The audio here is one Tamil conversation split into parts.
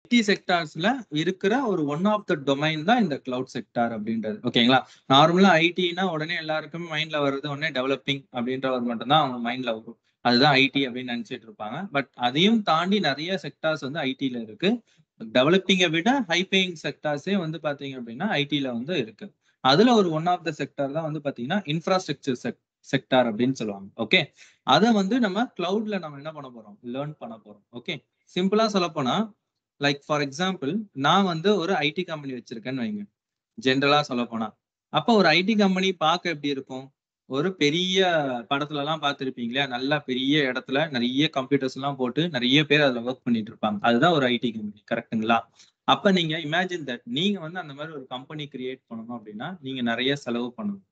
ஐடி செக்டார்ஸ்ல இருக்கிற ஒரு ஒன் ஆஃப் த டொமைன் தான் இந்த கிளவுட் செக்டார் அப்படின்றது. ஓகேங்களா? நார்மலா ஐடினா உடனே எல்லாருக்குமே மைண்ட்ல வர்றது உடனே டெவலப்பிங் அப்படின்றவர் மட்டும் தான் அவங்க மைண்ட்ல வரும். அதுதான் ஐடி அப்படின்னு நினைச்சிட்டு இருப்பாங்க. பட் அதையும் தாண்டி நிறைய செக்டார்ஸ் வந்து ஐடில இருக்கு. டெவலப்பிங்கை விட ஹை பேயிங் செக்டார்ஸே வந்து பாத்தீங்க அப்படின்னா ஐடில வந்து இருக்கு. அதுல ஒரு ஒன் ஆஃப் த செக்டார் தான் வந்து பாத்தீங்கன்னா இன்ஃப்ராஸ்ட்ரக்சர் செக்டார் அப்படின்னு சொல்லுவாங்க. ஓகே, அதை வந்து நம்ம கிளவுட்ல நம்ம என்ன பண்ண போறோம், லேர்ன் பண்ண போறோம். ஓகே, சிம்பிளா சொல்ல போனா லைக் ஃபார் எக்ஸாம்பிள் நான் வந்து ஒரு ஐடி கம்பெனி வச்சிருக்கேன்னு வைங்க, ஜென்ரலா சொல்ல போனா. அப்போ ஒரு ஐடி கம்பெனி பார்க்க எப்படி இருக்கும், ஒரு பெரிய படத்துல எல்லாம் பார்த்திருப்பீங்களா, நல்லா பெரிய இடத்துல நிறைய கம்ப்யூட்டர்ஸ் எல்லாம் போட்டு நிறைய பேர் அதுல ஒர்க் பண்ணிட்டு இருப்பாங்க. அதுதான் ஒரு ஐடி கம்பெனி, கரெக்ட்டுங்களா? அப்ப நீங்க இமேஜின் தட் நீங்க வந்து அந்த மாதிரி ஒரு கம்பெனி கிரியேட் பண்ணணும் அப்படின்னா நீங்க நிறைய செலவு பண்ணணும்.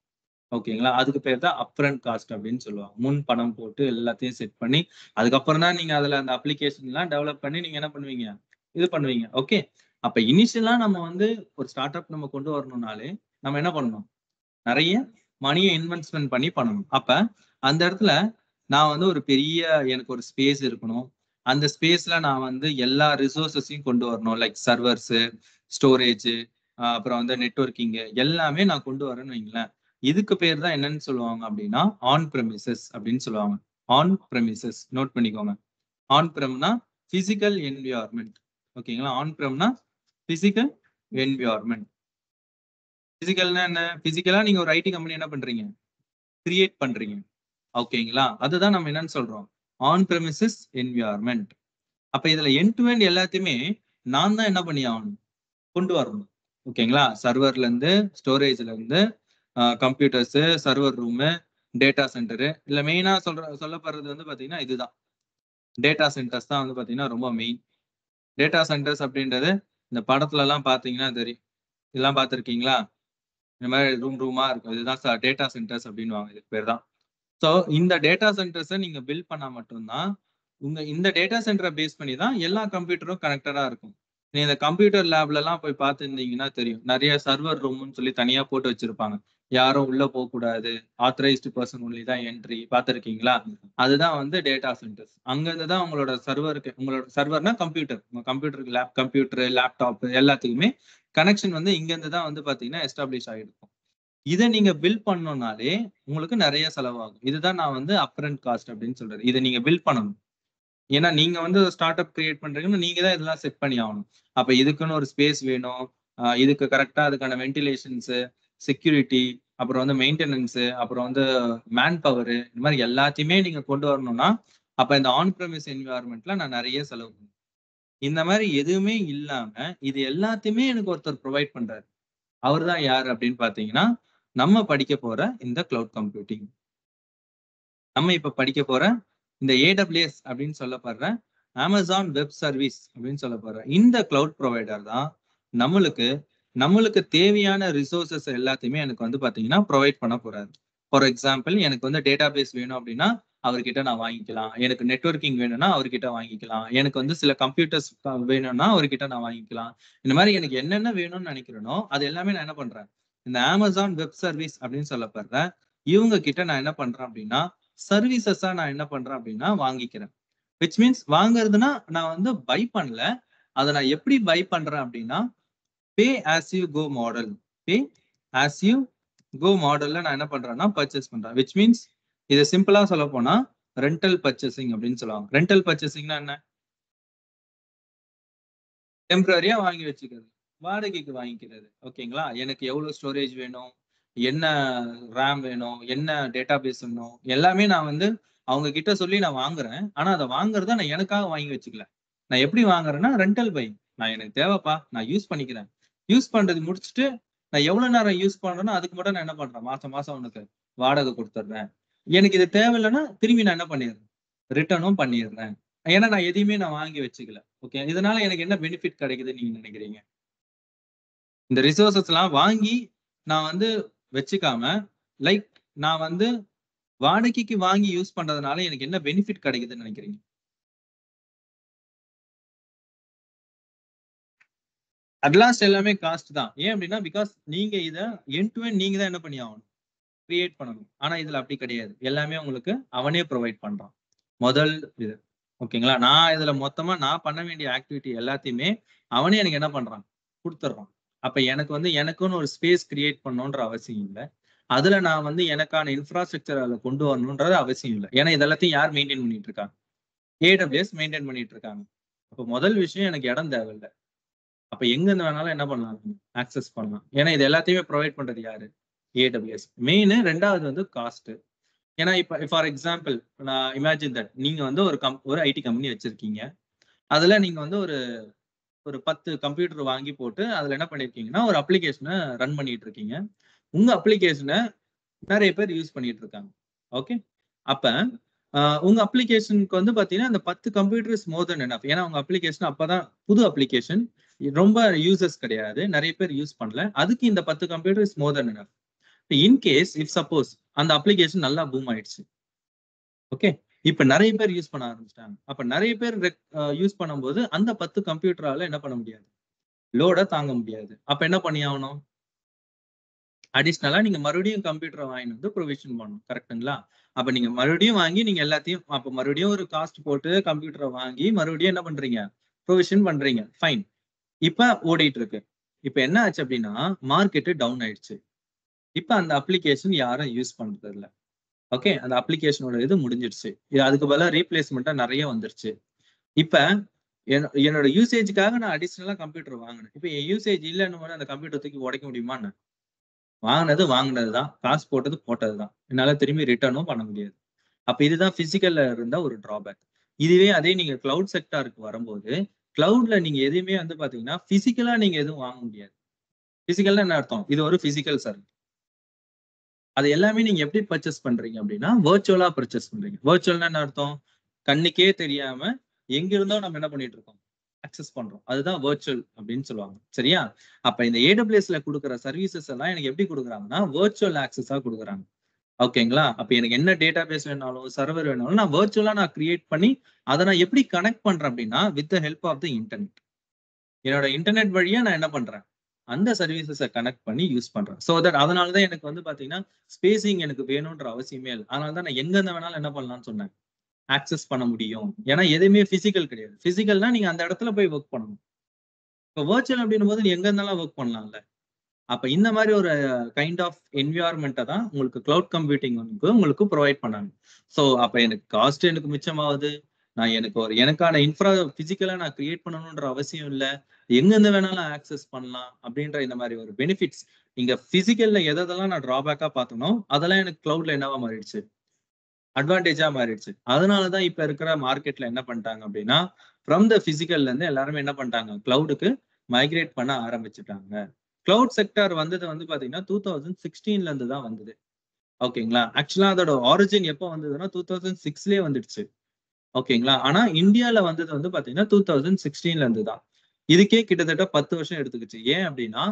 ஓகேங்களா? அதுக்கு பேர் தான் அப்ரண்ட் காஸ்ட் அப்படின்னு சொல்லுவாங்க. முன் பணம் போட்டு எல்லாத்தையும் செட் பண்ணி அதுக்கப்புறம் தான் நீங்க அதுல அந்த அப்ளிகேஷன் எல்லாம் டெவலப் பண்ணி நீங்க என்ன பண்ணுவீங்க, இது பண்ணுவீங்க. ஓகே, அப்ப இனிஷியலா நம்ம வந்து ஒரு ஸ்டார்ட் அப் நம்ம கொண்டு வரணும்னாலே நம்ம என்ன பண்ணணும், நிறைய மணியை இன்வெஸ்ட்மெண்ட் பண்ணி பண்ணணும். அப்ப அந்த இடத்துல நான் வந்து ஒரு பெரிய எனக்கு ஒரு ஸ்பேஸ் இருக்கணும். அந்த ஸ்பேஸ்ல நான் வந்து எல்லா ரிசோர்ஸஸையும் கொண்டு வரணும். லைக் சர்வர்ஸ், ஸ்டோரேஜ், அப்புறம் வந்து நெட்வொர்க்கிங் எல்லாமே நான் கொண்டு வரேன்னு வைங்களேன். இதுக்கு பேர் தான் என்னன்னு சொல்லுவாங்க அப்படின்னா ஆன் பிரமிசஸ் அப்படின்னு சொல்லுவாங்க. ஆன் பிரமிசஸ் நோட் பண்ணிக்கோங்க. ஆன் பிரம்னா பிசிக்கல் என்வியான்மெண்ட். ஓகேங்களா? ஆன் பிரம்னா பிசிக்கல் என்வியான்மெண்ட். பிசிக்கல்னா என்ன? பிசிக்கலா நீங்க ஒரு ஐடி கம்பெனி என்ன பண்றீங்க, கிரியேட் பண்றீங்க. ஓகேங்களா? அதுதான் நம்ம என்னன்னு சொல்றோம், ஆன் பிரமிசஸ் என்வியான்மெண்ட். அப்ப இதுல எண்ட் டு எண்ட் எல்லாத்தையுமே நான் தான் என்ன பண்ணி ஆகணும், கொண்டு வரணும். ஓகேங்களா? சர்வர்ல இருந்து, ஸ்டோரேஜ்ல இருந்து, computers, server room, data centre, இல்ல மெயினா சொல்லப்படுறது வந்து பாத்தீங்கன்னா இதுதான் டேட்டா சென்டர்ஸ் தான் வந்து பாத்தீங்கன்னா ரொம்ப மெயின். டேட்டா சென்டர்ஸ் அப்படின்றது இந்த படத்துல எல்லாம் பாத்தீங்கன்னா தெரியும். இதெல்லாம் பார்த்திருக்கீங்களா? இந்த மாதிரி ரூம் ரூமா இருக்கும். இதுதான் டேட்டா சென்டர்ஸ் அப்படின்னுவாங்க. இதுக்கு பேர் தான். ஸோ இந்த டேட்டா சென்டர்ஸை நீங்க பில்ட் பண்ணா மட்டும்தான் இந்த டேட்டா சென்டரை பேஸ் பண்ணி தான் எல்லா கம்ப்யூட்டரும் கனெக்டடா இருக்கும். நீங்க இந்த கம்ப்யூட்டர் லேப்ல எல்லாம் போய் பார்த்துருந்தீங்கன்னா தெரியும். நிறைய சர்வர் ரூம்னு சொல்லி தனியா போட்டு வச்சிருப்பாங்க. யாரும் உள்ள போக கூடாது, ஆத்தரைஸ்டு பர்சன் ஒன்லி தான் என்ட்ரி. பார்த்திருக்கீங்களா? அதுதான் வந்து டேட்டா சென்டர்ஸ். அங்க இருந்து தான் உங்களோட சர்வருக்கு, உங்களோட சர்வர்னா கம்ப்யூட்டர், உங்க கம்ப்யூட்டருக்கு கம்ப்யூட்டர், லேப்டாப் எல்லாத்துக்குமே கனெக்ஷன் வந்து இங்க இருந்து தான் வந்து பாத்தீங்கன்னா எஸ்டாப்ளிஷ் ஆகிருக்கும். இதை நீங்க பில்ட் பண்ணணும்னாலே உங்களுக்கு நிறைய செலவாகும். இதுதான் நான் வந்து அப்ரண்ட் காஸ்ட் அப்படின்னு சொல்றது. இதை நீங்க பில்ட் பண்ணணும். ஏன்னா நீங்க வந்து ஸ்டார்ட் அப் கிரியேட் பண்றீங்கன்னா நீங்க தான் இதெல்லாம் செட் பண்ணி ஆகணும். அப்ப இதுக்குன்னு ஒரு ஸ்பேஸ் வேணும். இதுக்கு கரெக்டா அதுக்கான வென்டிலேஷன்ஸ், செக்யூரிட்டி, அப்புறம் வந்து மெயின்டெனன்ஸ், அப்புறம் வந்து மேன் பவர், இந்த மாதிரி எல்லாத்தையுமே நீங்க கொண்டு வரணும்னா அப்ப இந்த ஆன் பிரமிஸ் என்விரான்மெண்ட்ல நான் நிறைய செலவு பண்ணுவேன். இந்த மாதிரி எதுவுமே இல்லாம இது எல்லாத்தையுமே எனக்கு ஒருத்தர் ப்ரொவைட் பண்றாரு. அவர் தான் யார் அப்படின்னு பாத்தீங்கன்னா நம்ம படிக்க போற இந்த கிளவுட் கம்ப்யூட்டிங். நம்ம இப்ப படிக்க போற இந்த AWS அப்படின்னு சொல்லப்படுற அமேசான் வெப் சர்வீஸ் அப்படின்னு சொல்லப்படுற இந்த கிளவுட் ப்ரொவைடர் தான் நம்மளுக்கு தேவையான ரிசோர்சஸ் எல்லாத்தையுமே எனக்கு வந்து பாத்தீங்கன்னா ப்ரொவைட் பண்ண போறாரு. ஃபார் எக்ஸாம்பிள் எனக்கு வந்து டேட்டா பேஸ் வேணும் அப்படின்னா அவர்கிட்ட நான் வாங்கிக்கலாம். எனக்கு நெட்வொர்க்கிங் வேணும்னா அவர்கிட்ட வாங்கிக்கலாம். எனக்கு வந்து சில கம்ப்யூட்டர்ஸ் வேணும்னா அவர்கிட்ட நான் வாங்கிக்கலாம். இந்த மாதிரி எனக்கு என்னென்ன வேணும்னு நினைக்கிறேனோ அது எல்லாமே நான் என்ன பண்றேன், இந்த அமேசான் வெப் சர்வீஸ் அப்படின்னு சொல்லப்படுற இவங்க கிட்ட நான் என்ன பண்றேன் அப்படின்னா சர்வீசஸா நான் என்ன பண்றேன் அப்படின்னா வாங்கிக்கிறேன். விச் மீன்ஸ் வாங்குறதுன்னா நான் வந்து பை பண்ணல. அதை நான் எப்படி பை பண்றேன் அப்படின்னா pay as you go model. Pay as you go மாடல்ல நான் என்ன பண்றேன்னா பர்ச்சேஸ் பண்றேன். விச் மீன்ஸ் இதை சிம்பிளா சொல்ல போனா ரெண்டல் பர்ச்சேசிங் அப்படின்னு சொல்லுவாங்க. ரெண்டல் பர்ச்சேசிங்னா என்ன? டெம்பரரியா வாங்கி வச்சுக்கிறது, வாடகைக்கு வாங்கிக்கிறது. ஓகேங்களா? எனக்கு எவ்வளவு ஸ்டோரேஜ் வேணும், என்ன ரேம் வேணும், என்ன டேட்டா பேஸ் வேணும், எல்லாமே நான் வந்து அவங்க கிட்ட சொல்லி நான் வாங்குறேன். ஆனா அதை வாங்குறத நான் எனக்காக வாங்கி வச்சுக்கல. நான் எப்படி வாங்குறேன்னா ரெண்டல் பை. நான் எனக்கு தேவைப்பா, நான் யூஸ் பண்ணிக்கிறேன். யூஸ் பண்றது முடிச்சுட்டு நான் எவ்வளவு நேரம் யூஸ் பண்றேனோ அதுக்கு மட்டும் நான் என்ன பண்றேன், மாசம் மாசம் உனக்கு வாடகை கொடுத்துட்றேன். எனக்கு இது தேவையில்லைன்னா திரும்பி நான் என்ன பண்ணிடுறேன், ரிட்டர்னும் பண்ணிடுறேன். ஏன்னா நான் எதையுமே நான் வாங்கி வச்சுக்கல. ஓகே, இதனால எனக்கு என்ன பெனிஃபிட் கிடைக்குதுன்னு நீங்க நினைக்கிறீங்க? இந்த ரிசோர்சஸ் எல்லாம் வாங்கி நான் வந்து வச்சுக்காம லைக் நான் வந்து வாடகைக்கு வாங்கி யூஸ் பண்றதுனால எனக்கு என்ன பெனிஃபிட் கிடைக்குதுன்னு நினைக்கிறீங்க? அட்லாஸ்ட் எல்லாமே காஸ்ட் தான். ஏன் அப்படின்னா பிகாஸ் நீங்க இத எண்ட் டு எண்ட் நீங்க தான் என்ன பண்ணி ஆகணும், கிரியேட் பண்ணணும். ஆனா இதுல அப்படி கிடையாது. எல்லாமே உங்களுக்கு அவனே ப்ரொவைட் பண்றான். முதல் இது. ஓகேங்களா? நான் இதுல மொத்தமா நான் பண்ண வேண்டிய ஆக்டிவிட்டி எல்லாத்தையுமே அவனே எனக்கு என்ன பண்றான்? குடுத்துடுறான். அப்ப எனக்கு வந்து எனக்குன்னு ஒரு ஸ்பேஸ் கிரியேட் பண்ணணுன்ற அவசியம் இல்ல. அதுல நான் வந்து எனக்கான இன்ஃப்ராஸ்ட்ரக்சர் அதுல கொண்டு வரணும்ன்றது அவசியம் இல்ல. ஏன்னா இது எல்லாத்தையும் யார் மெயின்டெயின் பண்ணிட்டு இருக்கா? AWS மெயின்டெயின் பண்ணிட்டு இருக்காங்க. அப்ப முதல் விஷயம் எனக்கு இடம் தேவையில்ல. அப்ப எங்க இருந்து வேணாலும் என்ன பண்ணலாம்? ஆக்சஸ் பண்ணலாம். ஏன்னா இது எல்லாத்தையுமே புரொவைட் பண்றது யாரு? AWS. மெயின் 2வது வந்து காஸ்ட். ஏன்னா இப்ப ஃபார் எக்ஸாம்பிள் நான் இமேஜின் தட் நீங்க வந்து ஒரு ஐடி கம்பெனி வச்சிருக்கீங்க. அதுல நீங்க வந்து ஒரு ஒரு 10 கம்ப்யூட்டர் வாங்கி போட்டு அதுல என்ன பண்ணியிருக்கீங்கன்னா, ஒரு அப்ளிகேஷன ரன் பண்ணிட்டு இருக்கீங்க. உங்க அப்ளிகேஷன நெறைய பேர் யூஸ் பண்ணிட்டு இருக்காங்க. ஓகே. அப்ப உங்க அப்ளிகேஷனுக்கு வந்து பார்த்தீங்கன்னா, அந்த 10 computer is more than enough. ஏன்னா உங்க அப்ளிகேஷன் அப்பதான் புது அப்ளிகேஷன். ரொம்ப யூசர்ஸ் கிடையாது. நெறைய பேர் யூஸ் பண்ணல. அதுக்கு இந்த 10 computer is more than enough. In case if suppose அந்த அப்ளிகேஷன் நல்லா பூம் ஆயிடுச்சு. ஓகே. இப்ப நெறைய பேர் யூஸ் பண்ண ஆரம்பிச்சுட்டாங்க. அப்ப நெறைய பேர் யூஸ் பண்ணும்போது அந்த 10 கம்ப்யூட்டரால என்ன பண்ண முடியாது? லோட தாங்க முடியாது. அப்ப என்ன பண்ணியாகணும்? அடிஷனலா நீங்க மறுபடியும் கம்ப்யூட்டர வாங்கிட்டு வந்து புரோவிஷன் பண்ணணும். கரெக்ட்டுங்களா? அப்ப நீங்க மறுபடியும் வாங்கி நீங்க எல்லாத்தையும் அப்ப மறுபடியும் ஒரு காஸ்ட் போட்டு கம்ப்யூட்டர வாங்கி மறுபடியும் என்ன பண்றீங்க? புரோவிஷன் பண்றீங்க. ஃபைன். இப்ப ஓடிட்டு இருக்கு. இப்ப என்ன ஆச்சு அப்டின்னா, மார்க்கெட் டவுன் ஆயிடுச்சு. இப்ப அந்த அப்ளிகேஷன் யாரும் யூஸ் பண்றது இல்ல. ஓகே. அந்த அப்ளிகேஷனோட இது முடிஞ்சிருச்சு. அதுக்கு பதிலா ரீப்ளேஸ்மென்ட்டா நெறைய வந்துருச்சு. இப்ப என்னோட யூசேஜ்க்காக நான் அடிஷனலா கம்ப்யூட்டர் வாங்குனேன். இப்ப என் யூசேஜ் இல்லன்னும்போது அந்த கம்ப்யூட்டர் தூக்கி உடைக்க முடியுமா என்ன? வாங்குனது தான். காசு போட்டது போட்டது தான். என்னால திரும்பி ரிட்டர்னும் பண்ண முடியாது. அப்ப இதுதான் பிசிக்கல்ல இருந்த ஒரு டிராபேக். இதுவே அதே நீங்க கிளவுட் செக்டாருக்கு வரும்போது, கிளவுட்ல நீங்க எதையுமே வந்து பாத்தீங்கன்னா, பிசிக்கலா நீங்க எதுவும் வாங்க முடியாது. பிசிக்கல்னா என்ன அர்த்தம்? இது ஒரு பிசிக்கல் சர்வீஸ். அது எல்லாமே நீங்க எப்படி பர்ச்சேஸ் பண்றீங்க அப்படின்னா, வர்ச்சுவலா பர்ச்சேஸ் பண்றீங்க. வர்ச்சுவல்னா என்ன அர்த்தம்? கண்ணுக்கே தெரியாம எங்க இருந்தோ நம்ம என்ன பண்ணிட்டு இருக்கோம்? அக்சஸ் பண்றோம். அதுதான் வர்ச்சுவல் அப்படின்னு சொல்லுவாங்க. சரியா? அப்ப இந்த AWSல குடுக்குற சர்வீசஸ் எல்லாம் எனக்கு எப்படி குடுக்குறாங்கன்னா, வர்ச்சுவல் ஆக்சஸா குடுக்குறாங்க. ஓகேங்களா? அப்ப எனக்கு என்ன டேட்டாபேஸ் வேணாலும், சர்வர் வேணாலும் நான் வர்ச்சுவலா நான் கிரியேட் பண்ணி, அத நான் எப்படி கனெக்ட் பண்றேன் அப்படின்னா, with the help of the internet. என்னோட இன்டர்நெட் வழியா நான் என்ன பண்றேன்? அந்த சர்வீசஸ கனெக்ட் பண்ணி யூஸ் பண்றேன். சோ தட் அதனால தான் எனக்கு வந்து பார்த்தீங்கன்னா, ஸ்பேசிங் எனக்கு வேணுன்ற அவசியமே இல்ல. அதனால தான் நான் எங்க இருந்து வேணாலும் என்ன பண்ணலாம்னு சொன்னேன். ஆக்சஸ் பண்ண முடியும். ஏன்னா எதுவுமே பிசிக்கல் கிடையாது. பிசிக்கல்னா நீங்க அந்த இடத்துல போய் வொர்க் பண்ணணும். இப்ப வர்ச்சுவல் அப்படின்னும்போது நீ எங்க இருந்தாலும் வொர்க் பண்ணலாம்ல. அப்ப இந்த மாரி ஒரு கைண்ட் ஆஃப் என்வைரன்மென்ட்ட தான் உங்களுக்கு கிளவுட் கம்ப்யூட்டிங் வந்து உங்களுக்கு புரொவைட் பண்ணாங்க. சோ அப்ப எனக்கு காஸ்ட் எனக்கு மிச்சமாகுது. நான் எனக்கான பிசிக்கலா நான் கிரியேட் பண்ணணும்ன்ற அவசியம் இல்ல. எங்கருந்து வேணாலும் ஆக்சஸ் பண்ணலாம் அப்படின்ற இந்த மாரி ஒரு பெனிஃபிட்ஸ். இங்க பிசிக்கல்ல எதெல்லாம் நான் டிராபேக்கா பார்த்தனோ, அதெல்லாம் எனக்கு கிளவுட்ல என்னவா மாறிடுச்சு? அட்வான்டேஜா மாறிடுச்சு. அதனால தான் இப்ப இருக்கிற மார்க்கெட்ல என்ன பண்ணிட்டாங்க அப்படின்னா, ஃப்ரம் த பிசிக்கல்ல இருந்து எல்லாருமே என்ன பண்ணிட்டாங்க? கிளவுடுக்கு மைக்ரேட் பண்ண ஆரம்பிச்சுட்டாங்க. கிளவுட் செக்டார் வந்தது வந்து பாத்தீங்கன்னா, 2016ல இருந்து தான் வந்தது. ஓகேங்களா? ஆக்சுவலா அதோட ஆரிஜின் எப்ப வந்ததுன்னா, 2006லயே வந்துடுச்சு. ஓகேங்களா? ஆனா இந்தியால வந்தது வந்து பாத்தீங்கன்னா, 2016ல இருந்து தான். இதுக்கே கிட்டத்தட்ட 10 வருஷம் எடுத்துக்கிச்சு. ஏன் அப்டின்னா,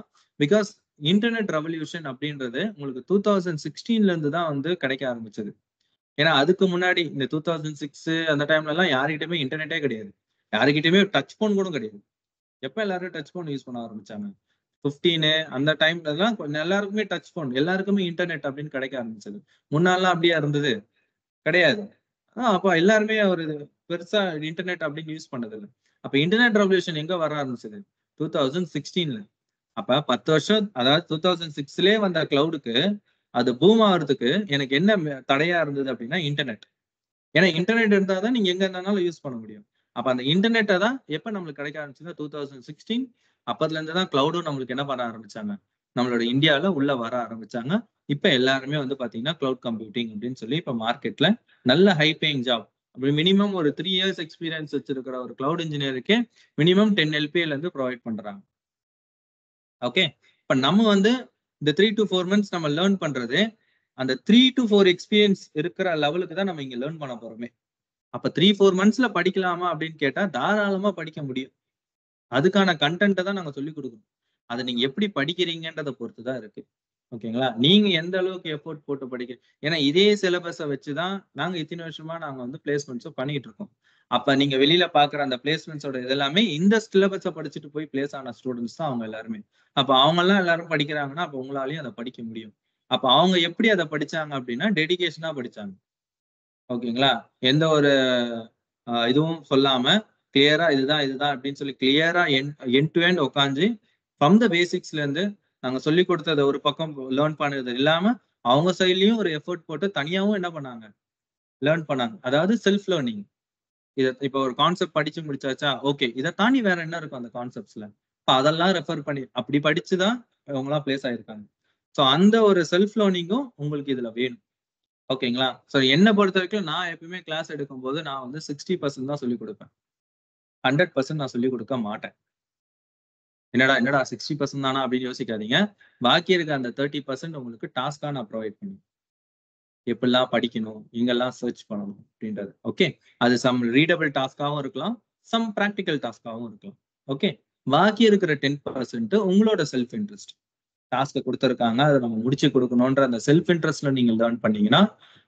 பிகாஸ் இன்டர்நெட் ரெவல்யூஷன் அப்டின்றது உங்களுக்கு 2016ல இருந்து தான் வந்து கிடைக்க ஆரம்பிச்சது. ஏன்னா, அதுக்கு முன்னாடி இந்த 2006 அந்த டைம்லலாம் யார்கிட்டயுமே இன்டர்நெட்டே கிடையாது. யார்கிட்டயுமே டச் ஃபோன் கூட கிடையாது. எப்ப எல்லாரும் டச் ஃபோன் யூஸ் பண்ண ஆரம்பிச்சாங்க? 15 அந்த டைம்லலாம் கொஞ்சம் எல்லாருக்குமே டச் ஃபோன். எல்லாருக்குமே இன்டர்நெட் அப்படின்னு கிடைக்க ஆரம்பிச்சது. முன்னாடிலாம் அப்படியா இருந்தது? கிடையாது. அப்ப எல்லாருமே ஒரு பெருசா இன்டர்நெட் அப்படின்னு யூஸ் பண்ணதில்ல. அப்ப இன்டர்நெட் ரெவல்யூஷன் எங்க வர ஆரம்பிச்சது? 2016ல. அப்ப 10 வருஷம் அதாவது 2006லயே வந்த கிளவுடுக்கு அது பூம் ஆகுறதுக்கு எனக்கு என்ன தடையா இருந்தது அப்படின்னா இன்டர்நெட். ஏன்னா இன்டர்நெட் இருந்தா தான் நீங்க எங்க இருந்தாலும் யூஸ் பண்ண முடியும். அப்ப அந்த இன்டர்நெட்ட தான் எப்ப நம்மளுக்கு கிடைக்க ஆரம்பிச்சதுன்னா 2016 அப்பத்துல இருந்து தான் கிளவுடும் நம்மளுக்கு என்ன பண்ண ஆரம்பிச்சாங்க. நம்மளோட இந்தியால உள்ள வர ஆரம்பிச்சாங்க. இப்ப எல்லாருமே வந்து பாத்தீங்கன்னா கிளவுட் கம்ப்யூட்டிங் அப்படின்னு சொல்லி இப்ப மார்க்கெட்ல நல்ல ஹை பேயிங் ஜாப். அப்படி மினிமம் ஒரு 3 இயர்ஸ் எக்ஸ்பீரியன்ஸ் வச்சிருக்கிற ஒரு கிளவுட் இன்ஜினியருக்கே மினிமம் 10 LPAல இருந்து ப்ரொவைட் பண்றாங்க. ஓகே. இப்ப நம்ம வந்து இந்த 3 to 4 மந்த்ஸ் நம்ம லேர்ன் பண்றது, அந்த 3 to 4 எக்ஸ்பீரியன்ஸ் இருக்கிற லெவலுக்கு தான் நம்ம இங்க லேர்ன் பண்ண போறோமே. அப்ப 3, 4 மந்த்ஸ்ல படிக்கலாமா அப்படின்னு கேட்டா, தாராளமா படிக்க முடியும். அதுக்கான கன்டென்ட்ட தான் நாங்க சொல்லிக் குடுக்குறோம். அத நீங்க எப்படி படிக்கிறீங்கன்றத பொறுத்து தான் இருக்கு. ஓகேங்களா? நீங்க எந்த அளவுக்கு எஃபோர்ட் போட்டு ஏன்னா இதே சிலபஸ வச்சு தான் நாங்க இத்தன வருஷமா நாங்க வந்து பிளேஸ்மெண்ட்ஸும் பண்ணிட்டு இருக்கோம். அப்ப நீங்க வெளியில பார்க்குற அந்த பிளேஸ்மெண்ட்ஸோட இது எல்லாமே இந்த சிலபஸ படிச்சுட்டு போய் பிளேஸ் ஆன ஸ்டூடண்ட்ஸ் தான் அவங்க எல்லாருமே. அப்ப அவங்கலாம் எல்லாரும் படிக்கிறாங்கன்னா, அப்ப உங்களாலயும் அத படிக்க முடியும். அப்ப அவங்க எப்படி அத படிச்சாங்க அப்படின்னா, டெடிகேஷனா படிச்சாங்க. ஓகேங்களா? எந்த ஒரு இதுவும் சொல்லாம கிளியரா இதுதான் அப்படின்னு சொல்லி கிளியரா எண்ட் டு எண்ட் உட்காந்து ஃப்ரம் த பேசிக்ஸ்ல இருந்து நாங்க சொல்லி கொடுத்ததை ஒரு பக்கம் லேர்ன் பண்ணது இல்லாம அவங்க சைட்லயும் ஒரு எஃபர்ட் போட்டு தனியாவும் என்ன பண்ணாங்க, லேர்ன் பண்ணாங்க. அதாவது செல்ஃப் லேர்னிங். இப்போ ஒரு கான்செப்ட் படிச்சு முடிச்சாச்சா, ஓகே இதை தாண்டி வேற என்ன இருக்கும் அந்த கான்செப்ட்ஸ்ல, அதெல்லாம் ரெஃபர் பண்ணி அப்படி படிச்சுதான் அவங்களாம் பிளேஸ் ஆயிருக்காங்க. ஸோ அந்த ஒரு செல்ஃப் லேர்னிங்கும் உங்களுக்கு இதுல வேணும். ஓகேங்களா? ஸோ என்ன பொறுத்த வரைக்கும் நான் எப்பயுமே கிளாஸ் எடுக்கும்போது நான் வந்து 60% தான் சொல்லிக் கொடுப்பேன். 100% நான் சொல்லிக் கொடுக்க மாட்டேன். என்னடா 60% தானா அப்படின்னு யோசிக்காதீங்க. பாக்கி இருக்க அந்த 30% உங்களுக்கு டாஸ்கா நான் ப்ரொவைட் பண்ணுவேன். எப்படிலாம் படிக்கணும், எங்கெல்லாம் சர்ச் பண்ணணும் அப்படின்றது. ஓகே. அது சம் ரீடபிள் டாஸ்காவும் இருக்கலாம், சம் பிராக்டிகல் டாஸ்காவும் இருக்கலாம். ஓகே. பாக்கி இருக்கிற 10% உங்களோட செல்ஃப் இன்ட்ரெஸ்ட். டாஸ்க் கொடுத்துருக்காங்க, அதை நம்ம முடிச்சு கொடுக்கணும்ன்ற அந்த செல்ஃப் இன்ட்ரெஸ்ட்ல நீங்க லேர்ன் பண்ணீங்கன்னா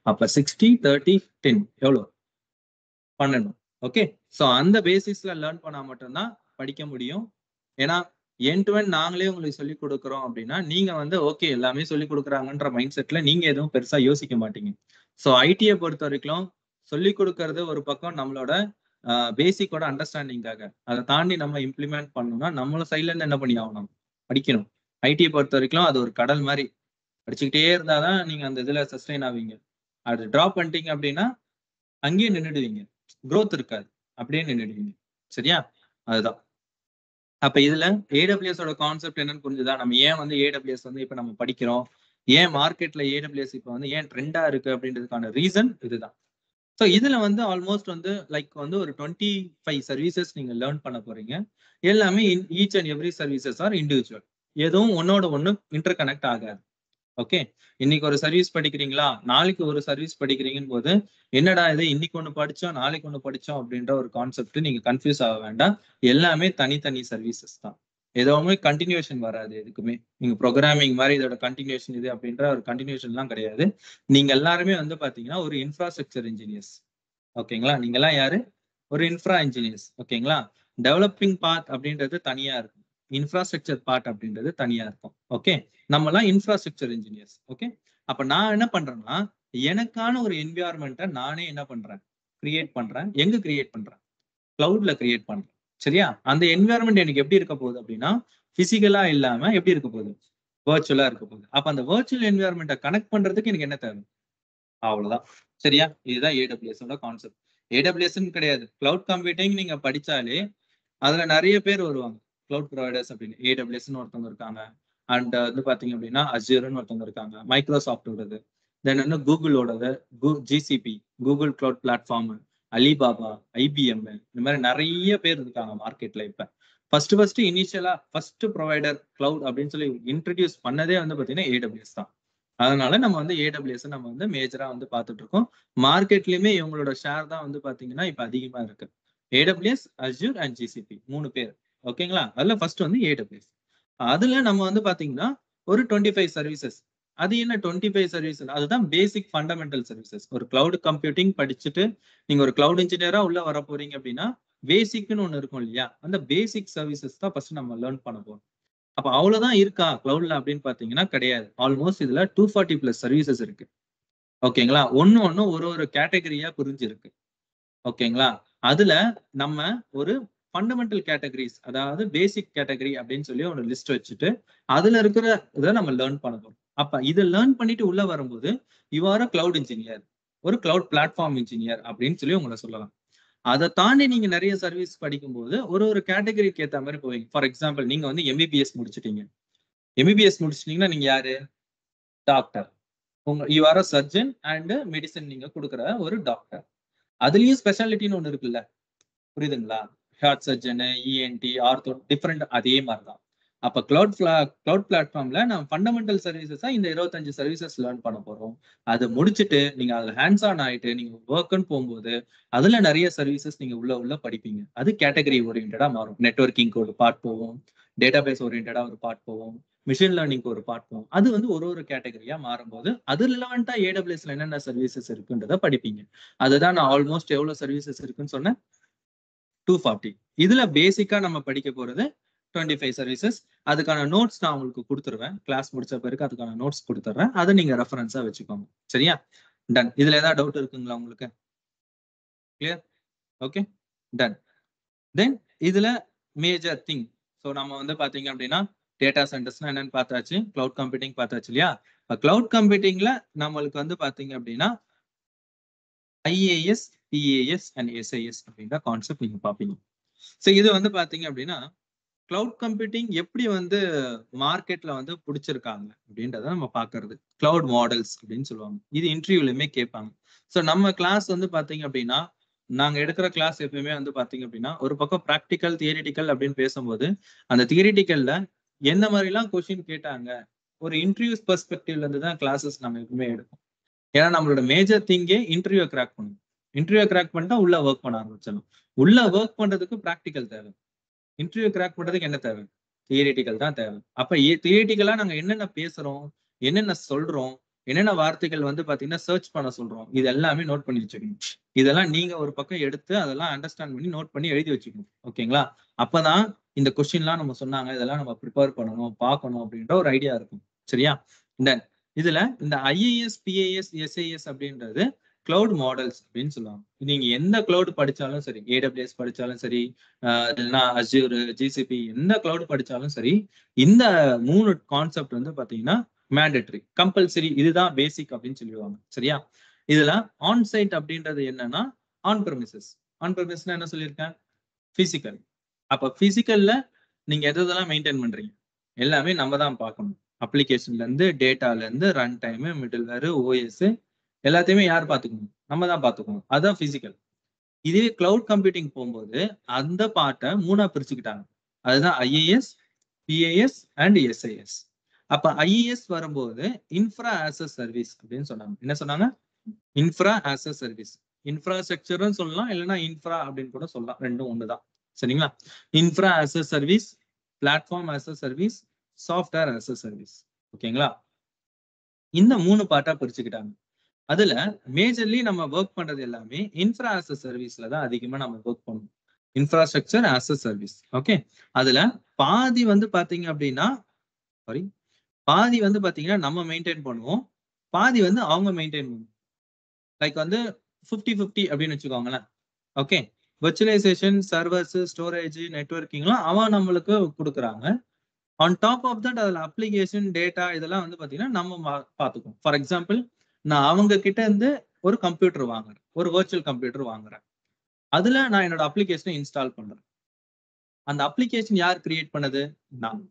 அப்ப 60, 30, 10 எவ்வளோ? 12. ஓகே. ஸோ அந்த பேசிஸ்ல லேர்ன் பண்ணா மட்டும்தான் படிக்க முடியும். ஏன்னா எண்ட் டு எண்ட் நாங்களே உங்களுக்கு சொல்லிக் கொடுக்குறோம் அப்படின்னா நீங்க வந்து ஓகே எல்லாமே சொல்லிக் கொடுக்குறாங்கன்ற மைண்ட் செட்ல நீங்க எதுவும் பெருசா யோசிக்க மாட்டீங்க. ஸோ ஐடியை பொறுத்த வரைக்கும் சொல்லிக் கொடுக்கறது ஒரு பக்கம் நம்மளோட பேசிக்கோட அண்டர்ஸ்டாண்டிங்காக. அதை தாண்டி நம்ம இம்ப்ளிமெண்ட் பண்ணணும்னா நம்மளோட சைட்ல இருந்து என்ன பண்ணி ஆகணும், படிக்கணும். ஐடியை பொறுத்த வரைக்கும் அது ஒரு கடல் மாதிரி, படிச்சுக்கிட்டே இருந்தாதான் நீங்க அந்த இதுல சஸ்டெயின் ஆவீங்க. அது டிராப் பண்ணிட்டீங்க அப்படின்னா அங்கேயே நின்றுடுவீங்க, க்ரோத் இருக்காது, அப்படியே நின்றுடுவீங்க. சரியா? அதுதான். அப்ப இதுல ஏடபிள்யூஎஸோட கான்செப்ட் என்னன்னு புரிஞ்சுதா? நம்ம ஏன் வந்து ஏடபிள்யூஎஸ் வந்து இப்ப நம்ம படிக்கிறோம், ஏன் மார்க்கெட்ல ஏடபிள்யூஎஸ் இப்ப வந்து ஏன் ட்ரெண்டா இருக்கு அப்படின்றதுக்கான ரீசன் இதுதான். ஸோ இதுல வந்து ஆல்மோஸ்ட் வந்து லைக் வந்து ஒரு 25 சர்வீசஸ் நீங்க லேர்ன் பண்ண போறீங்க. எல்லாமே each and every services are individual. எதுவும் ஒன்னோட ஒண்ணு இன்டர் கனெக்ட் ஆகாது. ஓகே. இன்னைக்கு ஒரு சர்வீஸ் படிக்கிறீங்களா, நாளைக்கு ஒரு சர்வீஸ் படிக்கிறீங்கன்னு போது என்னடா இது இன்னைக்கு ஒண்ணு படிச்சோம் நாளைக்கு ஒண்ணு படிச்சோம் அப்படின்ற ஒரு கான்செப்ட் நீங்க கன்ஃபியூஸ் ஆக வேண்டாம். எல்லாமே தனித்தனி சர்வீசஸ் தான். எதுவுமே கண்டினியூஷன் வராது எதுக்குமே. நீங்க ப்ரோக்ராமிங் மாதிரி இதோட கண்டினியூஷன் இது அப்படின்ற ஒரு கண்டினியூஷன் எல்லாம் கிடையாது. நீங்க எல்லாருமே வந்து பாத்தீங்கன்னா ஒரு இன்ஃப்ராஸ்ட்ரக்சர் இன்ஜினியர்ஸ். ஓகேங்களா? நீங்க எல்லாம் யாரு? ஒரு இன்ஃப்ரா இன்ஜினியர்ஸ். ஓகேங்களா? டெவலப்பிங் பார்ட் அப்படின்றது தனியா இருக்கும், இன்ஃப்ராஸ்ட்ரக்சர் பார்ட் அப்படின்றது தனியா இருக்கும். ஓகே. நம்ம எல்லாம் இன்ஃப்ராஸ்ட்ரக்சர் இன்ஜினியர்ஸ். ஓகே. அப்ப நான் என்ன பண்றேன்னா எனக்கான ஒரு என்விரான்மெண்ட்டை நானே என்ன பண்றேன், கிரியேட் பண்றேன். எங்க கிரியேட் பண்றேன்? கிளவுட்ல கிரியேட் பண்றேன். சரியா? அந்த என்விரான்மெண்ட் எனக்கு எப்படி இருக்க போகுது அப்படின்னா பிசிக்கலா இல்லாம எப்படி இருக்க போகுது, வர்ச்சுவலா இருக்க போகுது. அப்ப அந்த வர்ச்சுவல் என்விரான்மெண்ட்டை கனெக்ட் பண்றதுக்கு எனக்கு என்ன தேவை? அவ்வளவுதான். சரியா? இதுதான் ஏடபிள்யூஎஸோட கான்செப்ட். ஏடபிள்யூஎஸ்ன்னு கிடையாது, கிளவுட் கம்ப்யூட்டிங் நீங்க படிச்சாலே அதுல நிறைய பேர் வருவாங்க. கிளவுட் ப்ரொவைடர்ஸ் அப்படின்னு ஏடபிள்யூஎஸ்ன்னு ஒருத்தவங்க இருக்காங்க. அண்ட் வந்து பாத்தீங்க அப்படின்னா அஸ்யூர்னு ஒருத்தவங்க இருக்காங்க. மைக்ரோசாஃப்டோடது, தென் வந்து கூகுளோடது, GCP, Google cloud platform, Alibaba, IBM, இந்த மாதிரி நிறைய பேர் இருக்காங்க மார்க்கெட்ல. இப்ப ஃபர்ஸ்ட் இனிஷியலா ஃபர்ஸ்ட் ப்ரொவைடர் கிளவுட் அப்படின்னு சொல்லி இன்ட்ரடியூஸ் பண்ணதே வந்து பாத்தீங்கன்னா ஏடபிள்யூஎஸ் தான். அதனால நம்ம வந்து ஏடபிள்யூஎஸ் நம்ம வந்து மேஜரா வந்து பார்த்துட்டு இருக்கோம். மார்க்கெட்லயுமே இவங்களோட ஷேர் தான் வந்து பாத்தீங்கன்னா இப்ப அதிகமா இருக்கு. ஏடபிள்யூஎஸ், அஸ்யூர் அண்ட் ஜிசிபி 3 பேர். ஓகேங்களா? அதுல ஃபர்ஸ்ட் வந்து ஏடபிள்யூஎஸ். அதுல நம்ம வந்து பாத்தீங்கன்னா ஒரு 25 சர்வீசஸ். அது என்ன 25 சர்வீஸ்? அதுதான் பேசிக் ஃபண்டமெண்டல் சர்வீசஸ். ஒரு கிளவுட் கம்ப்யூட்டிங் படிச்சுட்டு நீங்க ஒரு கிளவுட் இன்ஜினியரா உள்ள வர போறீங்க அப்படின்னா பேசிக்னு ஒண்ணு இருக்கும் இல்லையா? அந்த பேசிக் சர்வீசஸ் தான் ஃபர்ஸ்ட் நம்ம லேர்ன் பண்ண போறோம். அப்ப அவ்வளவுதான் இருக்கா கிளவுட்ல அப்படின்னு பாத்தீங்கன்னா கிடையாது. ஆல்மோஸ்ட் இதுல 240+ சர்வீசஸ் இருக்கு. ஓகேங்களா? ஒண்ணு ஒரு கேட்டகரியா புரிஞ்சிருக்கு. ஓகேங்களா? அதுல நம்ம ஒரு ஃபண்டமெண்டல் கேட்டகரிஸ், அதாவது பேசிக் கேட்டகரி அப்படின்னு சொல்லி ஒரு லிஸ்ட் வச்சுட்டு அதுல இருக்கிற இதை நம்ம லேர்ன் பண்ண போறோம். அப்ப இதை லேர்ன் பண்ணிட்டு உள்ள வரும்போது you are a cloud engineer, ஒரு கிளவுட் பிளாட்ஃபார்ம் இன்ஜினியர் அப்படின்னு சொல்லி உங்களை சொல்லலாம். அதை தாண்டி நீங்க நிறைய சர்வீஸ் படிக்கும்போது ஒரு கேட்டகரிக்கு ஏத்த மாதிரி போவீங்க. ஃபார் எக்ஸாம்பிள் நீங்க வந்து எம்பிபிஎஸ் முடிச்சிட்டீங்க. எம்பிபிஎஸ் முடிச்சிட்டீங்கன்னா நீங்க யாரு? Doctor. You are a surgeon and medicine நீங்க கொடுக்குற ஒரு டாக்டர். அதுலயும் ஸ்பெஷாலிட்டின்னு ஒண்ணு இருக்குல்ல, புரியுதுங்களா? Heart surgeon, ENT, ortho, different அதே மாதிரிதான். அப்ப கிளவுட் பிளாட்ஃபார்ம்ல நம்ம ஃபண்டமெண்டல் சர்வீசஸா இந்த 25 சர்வீசஸ் லேர்ன் பண்ண போறோம். அதை முடிச்சுட்டு நீங்க அதுல ஹேண்ட்ஸ் ஆன் ஆயிட்டு நீங்க ஒர்க்னு போகும்போது அதுல நிறைய சர்வீசஸ் நீங்க உள்ள படிப்பீங்க. அது கேட்டகரி ஓரியன்டா மாறும். நெட்வொர்க்கிங்க்கு ஒரு பார்ட் போகும், டேட்டாபேஸ் ஓரியன்டா ஒரு பார்ட் போகும், மிஷின் லேர்னிங்க்கு ஒரு பார்ட் போகும். அது வந்து ஒரு கேட்டகரியா மாறும்போது அது ரிலவெண்டா ஏடபிள்யூஎஸ்ல என்னென்ன சர்வீசஸ் இருக்குன்றத படிப்பீங்க. அதுதான் நான் ஆல்மோஸ்ட் எவ்வளவு சர்வீசஸ் இருக்குன்னு சொன்னேன், 240. இதுல பேசிக்கா நம்ம படிக்க போறது 25 சர்வீசஸ். அதுக்கான நோட்ஸ் நான் உங்களுக்கு கொடுத்துருவேன். கிளாஸ் முடிச்ச பிறகு அதுக்கான நோட்ஸ் கொடுத்துறேன். அதை நீங்க ரெஃபரன்ஸா வச்சுக்கோங்க. சரியா? டன். இதுல ஏதாவது டவுட் இருக்குங்களா உங்களுக்கு? கிளியர்? Okay, ton. தென் இதுல மேஜர் திங். ஸோ நம்ம வந்து பாத்தீங்க அப்படின்னா டேட்டா சென்டர்ஸ்னா என்னன்னு பார்த்தாச்சு, கிளவுட் கம்ப்யூட்டிங் பார்த்தாச்சு இல்லையா? கிளவுட் கம்ப்யூட்டிங்ல நம்மளுக்கு வந்து பாத்தீங்க அப்படின்னா IaaS, PaaS அண்ட் SaaS அப்படின்ற கான்செப்ட் நீங்க பார்ப்பீங்க. ஸோ இது வந்து பாத்தீங்க அப்படின்னா கிளவுட் கம்ப்யூட்டிங் எப்படி வந்து மார்க்கெட்ல வந்து பிடிச்சிருக்காங்க அப்படின்றத நம்ம பார்க்கிறது. கிளவுட் மாடல்ஸ் அப்படின்னு சொல்லுவாங்க. இது இன்டர்வியூலயுமே கேட்பாங்க. ஸோ நம்ம கிளாஸ் வந்து பாத்தீங்க அப்படின்னா நாங்க எடுக்கிற கிளாஸ் எப்பயுமே வந்து பாத்தீங்க அப்படின்னா ஒரு பக்கம் ப்ராக்டிக்கல் தியரிட்டிக்கல் அப்படின்னு பேசும்போது அந்த தியரிட்டிக்கல்ல எந்த மாதிரி எல்லாம் கொஸ்டின் கேட்டாங்க ஒரு இன்டர்வியூஸ் பெர்ஸ்பெக்டிவ்ல இருந்து தான் கிளாஸஸ் நம்ம எப்பவுமே எடுப்போம். ஏன்னா நம்மளோட மேஜர் திங்கே இன்டர்வியூ கிராக் பண்ணணும். இன்டர்வியூ கிராக் பண்ணிட்டா உள்ள ஒர்க் பண்ண ஆரம்பிச்சிடணும். உள்ள ஒர்க் பண்றதுக்கு ப்ராக்டிக்கல் தேவை. இன்டர்வியூ கிராக் பண்றதுக்கு என்ன தேவை? தியரிட்டிக்கல் தான் தேவை. அப்ப தியரிட்டிக்கலா நாங்க என்னென்ன பேசுறோம், என்னென்ன சொல்றோம், என்னென்ன வார்த்தைகள் வந்து பாத்தீங்கன்னா சர்ச் பண்ண சொல்றோம், இது எல்லாமே நோட் பண்ணி வச்சுக்கணும். இதெல்லாம் நீங்க ஒரு பக்கம் எடுத்து அதெல்லாம் அண்டர்ஸ்டாண்ட் பண்ணி நோட் பண்ணி எழுதி வச்சுக்கணும். ஓகேங்களா? அப்பதான் இந்த கொஸ்டின்லாம் நம்ம சொன்னாங்க, இதெல்லாம் நம்ம ப்ரிப்பேர் பண்ணணும், பார்க்கணும் அப்படின்ற ஒரு ஐடியா இருக்கும். சரியா? தென் இதுல இந்த ஐஏஎஸ், பிஏஎஸ், எஸ்ஐஎஸ் அப்படின்றது கிளவுட் மாடல்ஸ் அப்படின்னு சொல்லுவாங்க. நீங்க எந்த கிளவுட் படிச்சாலும் சரி, AWS படிச்சாலும் சரி, இல்லைன்னா அஸ்யூர், ஜிசிபி எந்த கிளவுட் படிச்சாலும் சரி, இந்த 3 கான்செப்ட் வந்து பாத்தீங்கன்னா மேண்டேட்டரி, கம்பல்சரி, இதுதான் பேசிக் அப்படின்னு சொல்லுவாங்க. சரியா? இதுல ஆன் சைட் அப்படின்றது என்னன்னா ஆன் பிரமிசஸ். ஆன் பிரமிஸ்னா என்ன சொல்லியிருக்கேன்? பிசிக்கல். அப்ப பிசிக்கல்ல நீங்க எதெல்லாம் மெயின்டைன் பண்றீங்க? எல்லாமே நம்ம தான் பார்க்கணும். அப்ளிகேஷன்ல இருந்து, டேட்டால இருந்து, ரன் டைம், மிடில்வேர், OS எல்லாத்தையுமே யார் பார்த்துக்கணும்? நம்ம தான் பார்த்துக்கணும். அதான் பிசிக்கல். இதே கிளவுட் கம்ப்யூட்டிங் போகும்போது அந்த பார்ட்டை 3ஆ பிரிச்சுக்கிட்டாங்க. அதுதான் IaaS, PaaS அண்ட் SaaS. அப்ப IaaS வரும்போது இன்ஃப்ரா ஆஸ் அ சர்வீஸ் அப்படின்னு சொன்னாங்க. என்ன சொன்னாங்க? Infra as a service. இன்ஃப்ராஸ்ட்ரக்சர்னு சொல்லலாம், இல்லைன்னா இன்ஃப்ரா அப்படின்னு கூட சொல்லலாம். ரெண்டும் ஒண்ணுதான். சரிங்களா? Infra as a service, platform as a service, software as a service. ஓகேங்களா? இந்த 3 பார்ட்டா பிரிச்சுக்கிட்டாங்க. அதுல மேஜர்லி நம்ம ஒர்க் பண்றது எல்லாமே இன்ஃப்ரா ஆஸ் அ சர்வீஸ்ல தான் அதிகமா நம்ம ஒர்க் பண்ணுவோம். Infrastructure as a service. Okay. அதுல பாதி வந்து பாத்தீங்க அப்படின்னா சாரி, பாதி வந்து பாத்தீங்கன்னா நம்ம மெயின்டைன் பண்ணுவோம், பாதி வந்து அவங்க மெயின்டைன் பண்ணுவோம். லைக் வந்து 50-50 அப்படின்னு வச்சுக்கோங்களேன். ஓகே. விர்ச்சுவலைசேஷன், சர்வர்ஸ், ஸ்டோரேஜ், நெட்வொர்க்கிங்லாம் அவன் நம்மளுக்கு கொடுக்குறாங்க. ஆன் டாப் ஆஃப் தட் அதுல அப்ளிகேஷன், டேட்டா இதெல்லாம் வந்து பாத்தீங்கன்னா நம்ம பாத்துக்குவோம். ஃபார் எக்ஸாம்பிள், நான் அவங்க கிட்ட இருந்து ஒரு கம்ப்யூட்டர் வாங்குறேன், ஒரு வர்ச்சுவல் கம்ப்யூட்டர் வாங்குறேன். அதுல நான் என்னோட அப்ளிகேஷனை இன்ஸ்டால் பண்றேன். அந்த அப்ளிகேஷன் யார் கிரியேட் பண்ணது? நான்.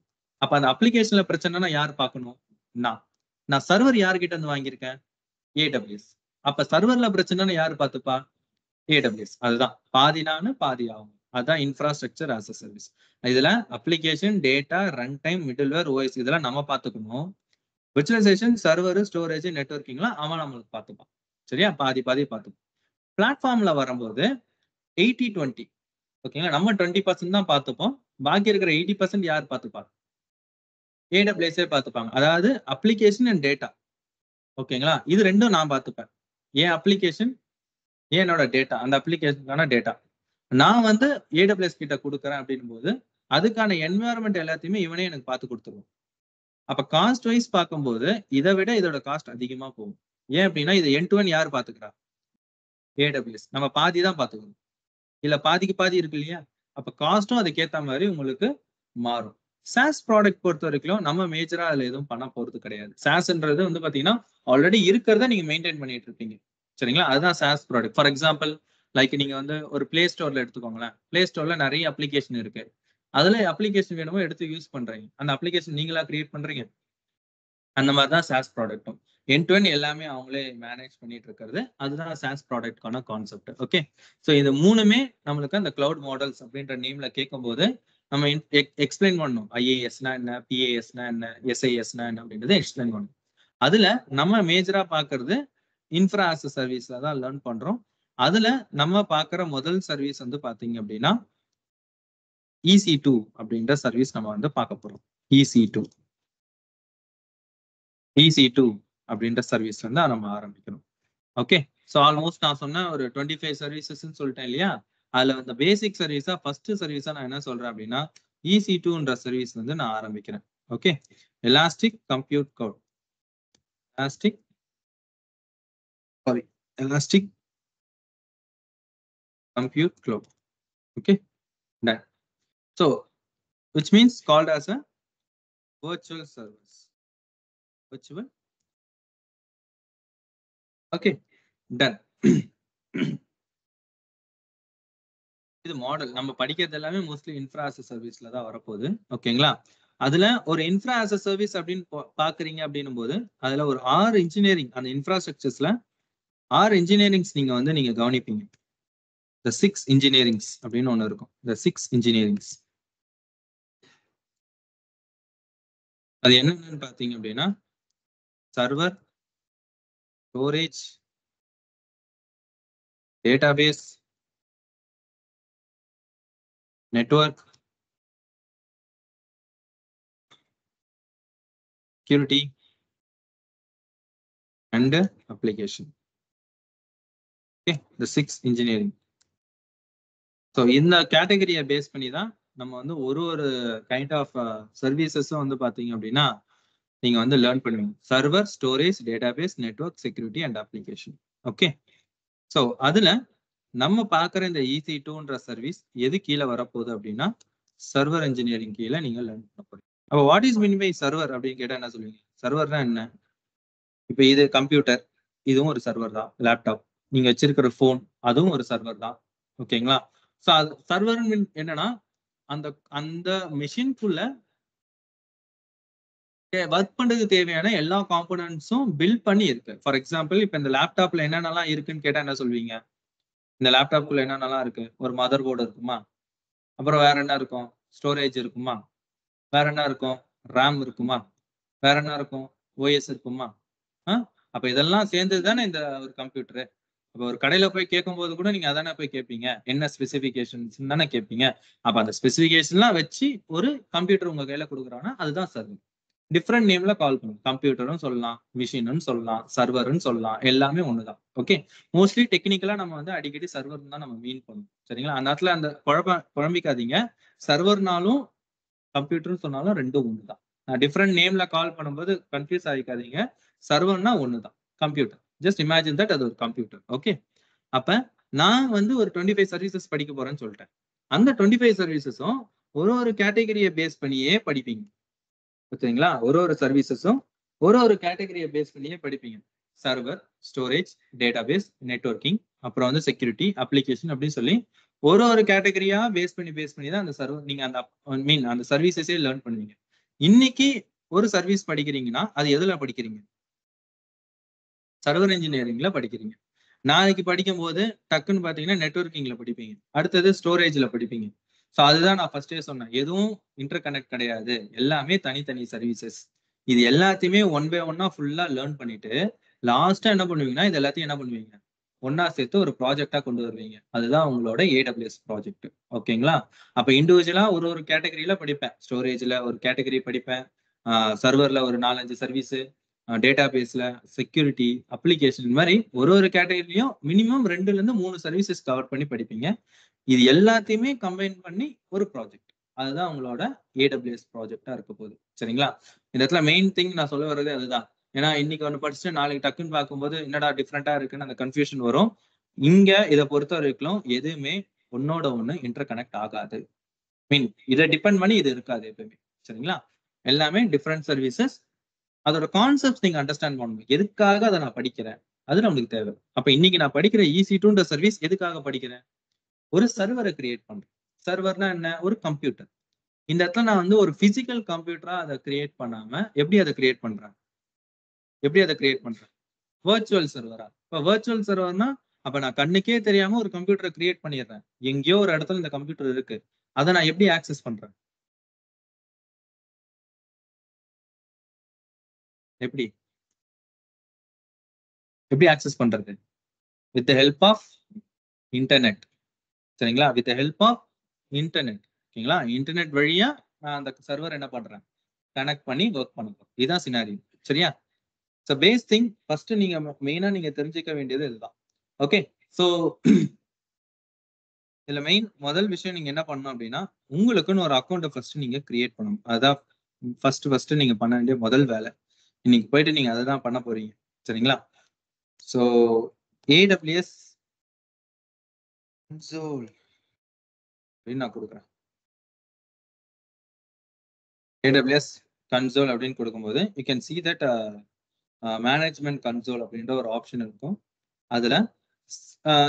அப்ப அந்த அப்ளிகேஷன்ல பிரச்சனைனா யார் பார்க்கணும்? நான். நான் சர்வர் யார்கிட்ட இருந்து வாங்கியிருக்கேன்? AWS. அப்ப சர்வர்ல பிரச்சனைன்னு யார் பார்த்துப்பா? AWS. அதுதான். பாதி நானு, பாதி அவங்க. அதான் இன்ஃப்ராஸ்ட்ரக்சர் ஆஸ் அ சர்வீஸ். இதுல application, data, run time, middleware, OS இதெல்லாம் நம்ம பார்த்துக்கணும். விர்ச்சுவலைசேஷன், சர்வர், ஸ்டோரேஜ், நெட்வொர்க்கிங்லாம் அவன் நம்மளுக்கு பார்த்துப்பான். சரியா? பாதி பாதி பார்த்துப்பான். பிளாட்ஃபார்ம்ல வரும்போது 80-20. ஓகேங்களா? நம்ம 20% தான் பார்த்துப்போம். பாக்கி இருக்கிற 80% யார் பார்த்துப்பா? AWS பார்த்துப்பாங்க. அதாவது அப்ளிகேஷன் அண்ட் டேட்டா. ஓகேங்களா? இது 2ம் நான் பார்த்துப்பேன். என் அப்ளிகேஷன், என்னோட டேட்டா. அந்த அப்ளிகேஷனுக்கான டேட்டா. நான் வந்து AWS கிட்ட குடுக்குறேன் அப்படிங்கும்போது, அதுக்கான என்வைரன்மென்ட் எல்லாத்தையுமே இவனே எனக்கு பார்த்து குடுத்துருவான். அப்ப காஸ்ட் வைஸ் பார்க்கும்போது, இத விட இதோட காஸ்ட் அதிகமா போகும். ஏன் அப்படின்னா, இத எண்ட் டு எண்ட் யார் பார்த்துக்கிறா? AWS. நம்ம பாதி தான் பார்த்துக்கணும். இல்ல பாதிக்கு பாதி இருக்கு இல்லையா? அப்ப காஸ்ட்டும் அதுக்கேத்த மாரி உங்களுக்கு மாறும். SaaS ப்ராடக்ட் பொறுத்தவரைக்கும் நம்ம மேஜரா அதுல எதுவும் பண்ண போறது கிடையாது. SaaSன்றது வந்து பாத்தீங்கன்னா, ஆல்ரெடி இருக்கிறத நீங்க மெயின்டெயின் பண்ணிட்டு இருப்பீங்க. சரிங்களா? அதுதான் SaaS product. For example, like நீங்க வந்து ஒரு Play Storeல எடுத்துக்கோங்களேன். Play Storeல நெறைய அப்ளிகேஷன் இருக்கு. அதுல அப்ளிகேஷன் வேணுமோ எடுத்து யூஸ் பண்றீங்க. அந்த அப்ளிகேஷன் நீங்களா கிரியேட் பண்றீங்க? அந்த மாதிரி தான் SaaS ப்ராடக்ட்டும். எண்ட் டு எண்ட் எல்லாமே அவங்களே மேனேஜ் பண்ணிட்டு இருக்கிறது. அதுதான் SaaS ப்ராடக்ட்கான கான்செப்ட். ஓகே. ஸோ இது 3மே நம்மளுக்கு அந்த கிளவுட் மாடல்ஸ் அப்படின்ற நேம்ல கேட்கும்போது நம்ம எக்ஸ்பிளைன் பண்ணணும். IASனா என்ன, PASனா என்ன, SISனா என்ன அப்படின்றத எக்ஸ்பிளைன் பண்ணணும். அதுல நம்ம மேஜரா பார்க்கிறது இன்ஃப்ரா ஆஸ் அ சர்வீஸ்ல தான் லேர்ன் பண்றோம். அதுல நம்ம பார்க்கிற முதல் சர்வீஸ் வந்து பாத்தீங்க அப்படின்னா EC2 அப்படின்ற சர்வீஸ் நம்ம வந்து பார்க்க போறோம். EC2 EC2 அப்படின்ற சர்வீஸ் வந்து நம்ம ஆரம்பிக்கணும். ஓகே. ஸோ ஆல்மோஸ்ட் நான் சொன்ன ஒரு 25 சர்வீசஸ்ன்னு சொல்லிட்டேன் இல்லையா? அதுல அந்த பேசிக் சர்வீஸா ஃபர்ஸ்ட் சர்வீஸா நான் என்ன சொல்றேன் அப்படின்னா EC2ன்ற சர்வீஸ் வந்து நான் ஆரம்பிக்கிறேன். Okay. Elastic compute cloud. Elastic sorry elastic compute cloud. Okay, done. So which means called as a virtual service. Virtual. Okay, done. இது மாடல் நம்ம படிக்கிறது எல்லாமே மோஸ்ட்லி இன்ஃப்ரா as a சர்வீஸ்ல தான் வரப்போகுது. ஓகேங்களா? அதுல ஒரு இன்ஃப்ரா as a சர்வீஸ் அப்படின்னு பாக்குறீங்க அப்படின்னும் போது அதுல ஒரு 6 இன்ஜினியரிங் அந்த இன்ஃப்ராஸ்ட்ரக்சர்ஸ்ல 6 இன்ஜினியரிங்ஸ் நீங்க கவனிப்பீங்க. the 6 engineerings அப்படின்னு ஒண்ணு இருக்கும். the 6 engineerings அது என்னன்னு பாத்தீங்க அப்படின்னா server, storage, database, network, security and application. Okay, the 6 engineering. So இந்த கேட்டகரியை பேஸ் பண்ணி தான் நம்ம வந்து ஒரு கைண்ட் ஆஃப் சர்வீசஸும் வந்து பார்த்தீங்க அப்படின்னா நீங்க வந்து லேர்ன் பண்ணுவீங்க. Server, storage, database, network, security and application. Okay, so அதுல நம்ம பார்க்குற இந்த EC2ன்ற சர்வீஸ் எது கீழே வரப்போகுது அப்படின்னா சர்வர் இன்ஜினியரிங் கீழே நீங்க லேர்ன் பண்ண போறீங்க. அப்போ what is mean by server அப்படின்னு கேட்டா என்ன சொல்லுவீங்க? சர்வர்னா என்ன? இப்போ இது கம்ப்யூட்டர், இதுவும் ஒரு சர்வர் தான். லேப்டாப், நீங்க வச்சிருக்கிற போன், அதுவும் ஒரு சர்வர் தான். ஓகேங்களா? ஸோ அது சர்வர் என்னன்னா அந்த அந்த மெஷின்குள்ள ஒர்க் பண்றதுக்கு தேவையான எல்லா காம்போனன்ட்ஸும் பில்ட் பண்ணி இருக்கு. ஃபார் எக்ஸாம்பிள் இப்போ இந்த லேப்டாப்ல என்னென்னலாம் இருக்குன்னு கேட்டா என்ன சொல்வீங்க? இந்த லேப்டாப்குள்ள என்னென்னலாம் இருக்கு? ஒரு மதர் போர்டு இருக்குமா? அப்புறம் வேற என்ன இருக்கும்? ஸ்டோரேஜ் இருக்குமா? வேற என்ன இருக்கும்? ரேம் இருக்குமா? வேற என்ன இருக்கும்? OS இருக்குமா? அப்ப இதெல்லாம் சேர்ந்தது தானே இந்த ஒரு கம்ப்யூட்டரு. அப்போ ஒரு கடையில போய் கேட்கும்போது கூட நீங்க அதானே போய் கேட்பீங்க. என்ன ஸ்பெசிபிகேஷன்ஸ் தானே கேட்பீங்க. அப்ப அந்த ஸ்பெசிபிகேஷன்லாம் வச்சு ஒரு கம்ப்யூட்டர் உங்க கையில கொடுக்குறாங்கன்னா அதுதான் சர்வர். டிஃப்ரெண்ட் நேம்ல கால் பண்ணும். கம்ப்யூட்டரும் சொல்லலாம், மிஷின்னு சொல்லலாம், சர்வர்னு சொல்லலாம், எல்லாமே ஒண்ணுதான். ஓகே, மோஸ்ட்லி டெக்னிக்கலா நம்ம வந்து அடிக்கடி சர்வர் தான் நம்ம மீன் பண்ணுவோம். சரிங்களா? அந்த இடத்துல அந்த குழம்பிக்காதீங்க. சர்வர்னாலும் கம்ப்யூட்டர்னு சொன்னாலும் ரெண்டும் ஒண்ணுதான். நான் டிஃப்ரெண்ட் நேம்ல கால் பண்ணும்போது கன்ஃபியூஸ் ஆகிக்காதீங்க. சர்வர்னா ஒண்ணுதான், கம்ப்யூட்டர். ஜஸ்ட் இமேஜின் தட் அது ஒரு கம்ப்யூட்டர். ஓகே, அப்ப நான் வந்து ஒரு 25 சர்வீசஸ் படிக்க போறேன்னு சொல்லிட்டேன். அந்த 25 சர்வீசஸும் ஒரு கேட்டகரியை பேஸ் பண்ணியே படிப்பீங்க. ஓகேங்களா? ஒரு சர்வீசஸும் ஒரு கேட்டகரியை பேஸ் பண்ணியே படிப்பீங்க. சர்வர், ஸ்டோரேஜ், டேட்டாபேஸ், நெட்வொர்க்கிங், அப்புறம் வந்து செக்யூரிட்டி, அப்ளிகேஷன் அப்படின்னு சொல்லி ஒரு கேட்டகரியா பேஸ் பண்ணி தான் அந்த சர்வர் நீங்க அந்த அந்த சர்வீசஸே லேர்ன் பண்ணுவீங்க. இன்னைக்கு ஒரு சர்வீஸ் படிக்கிறீங்கன்னா அது எதுல படிக்கிறீங்க? சர்வர் இன்ஜினியரிங்ல படிக்கிறீங்க. நாளைக்கு படிக்கும் போது டக்குன்னு பாத்தீங்கன்னா நெட்வொர்க்கிங்ல படிப்பீங்க. அடுத்தது ஸ்டோரேஜ்ல படிப்பீங்க. ஸோ அதுதான் நான் ஃபர்ஸ்டே சொன்னேன். எதுவும் இன்டர் கனெக்ட் கிடையாது. எல்லாமே தனித்தனி சர்வீசஸ். இது எல்லாத்தையுமே ஒன் பை ஒன்னா ஃபுல்லா லேர்ன் பண்ணிட்டு லாஸ்டா என்ன பண்ணுவீங்கன்னா இது எல்லாத்தையும் என்ன பண்ணுவீங்க? ஒன்னா சேர்த்து ஒரு ப்ராஜெக்டா கொண்டு வருவீங்க. அதுதான் உங்களோட AWS ப்ராஜெக்ட். ஓகேங்களா? அப்ப இண்டிவிஜுவலா ஒரு கேட்டகரியில படிப்பேன். ஸ்டோரேஜ்ல ஒரு கேட்டகரி படிப்பேன். சர்வர்ல ஒரு 4-5 சர்வீஸ், டேட்டாபேஸ்ல செக்யூரிட்டி, அப்ளிகேஷன், இந்த மாதிரி ஒரு கேட்டகரிலையும் மினிமம் 2ல இருந்து 3 சர்வீசஸ் கவர் பண்ணி படிப்பீங்க. இது எல்லாத்தையுமே கம்பைன் பண்ணி ஒரு ப்ராஜெக்ட். அதுதான் உங்களோட AWS ப்ராஜெக்டா இருக்க போகுது. சரிங்களா? இந்த இடத்துல மெயின் திங் நான் சொல்ல வர்றது அதுதான். ஏன்னா இன்னைக்கு ஒன்று படிச்சுட்டு நாளைக்கு டக்குன்னு பார்க்கும்போது என்னடா டிஃப்ரெண்டா இருக்குன்னு அந்த கன்ஃபியூஷன் வரும். இங்க இதை பொறுத்த வரைக்கும் எதுவுமே ஒன்னோட ஒண்ணு இன்டர் கனெக்ட் ஆகாது. இதை டிபெண்ட் பண்ணி இது இருக்காது எப்பவுமே. சரிங்களா? எல்லாமே டிஃப்ரெண்ட் சர்வீசஸ். அதோட கான்செப்ட் நீங்க அண்டர்ஸ்டாண்ட் பண்ணணும். எதுக்காக அதை நான் படிக்கிறேன் அது நம்மளுக்கு தேவை. அப்ப இன்னைக்கு நான் படிக்கிற EC2ன்ற சர்வீஸ் எதுக்காக படிக்கிறேன்? ஒரு சர்வரை கிரியேட் பண்றேன். சர்வர்னா என்ன? ஒரு கம்ப்யூட்டர். இந்த இடத்துல நான் வந்து ஒரு பிசிக்கல் கம்ப்யூட்டரா அதை கிரியேட் பண்ணாம எப்படி அதை கிரியேட் பண்றேன்? வர்ச்சுவல் சர்வரா? இப்ப வர்ச்சுவல் சர்வர்னா அப்ப நான் கண்ணுக்கே தெரியாம ஒரு கம்ப்யூட்டரை கிரியேட் பண்ணிடுறேன். எங்கேயோ ஒரு இடத்துல இந்த கம்ப்யூட்டர் இருக்கு. அதை நான் எப்படி ஆக்சஸ் பண்றேன்? எப்படி எப்படி ஆக்சஸ் பண்றது? With help of internet. சரிங்களா? With help of internet. ஓகேங்களா? இன்டர்நெட் வழியா நான் அந்த சர்வர் என்ன பண்றேன்? கனெக்ட் பண்ணி ஒர்க் பண்ணுறோம். இதுதான் சினாரியோ. சரியா? ஸோ பேஸ் திங் ஃபர்ஸ்ட் நீங்க மெயினா நீங்க தெரிஞ்சுக்க வேண்டியது இதுதான். ஓகே, ஸோ இதுல மெயின் முதல் விஷயம் நீங்க என்ன பண்ணணும் அப்படின்னா உங்களுக்குன்னு ஒரு அக்கௌண்ட்டை ஃபர்ஸ்ட் நீங்க கிரியேட் பண்ணணும். அதான் ஃபர்ஸ்ட் நீங்க பண்ண வேண்டிய முதல் வேலை. இன்னைக்கு போயிட்டு நீங்க அதை தான் பண்ண போறீங்க. சரிங்களா? ஸோ AWS கன்சோல் அப்படின்னு நான் கொடுக்குறேன். AWS கன்சோல் அப்படின்னு கொடுக்கும்போது you can see that management console அப்படின்ற ஒரு ஆப்ஷன் இருக்கும். அதுல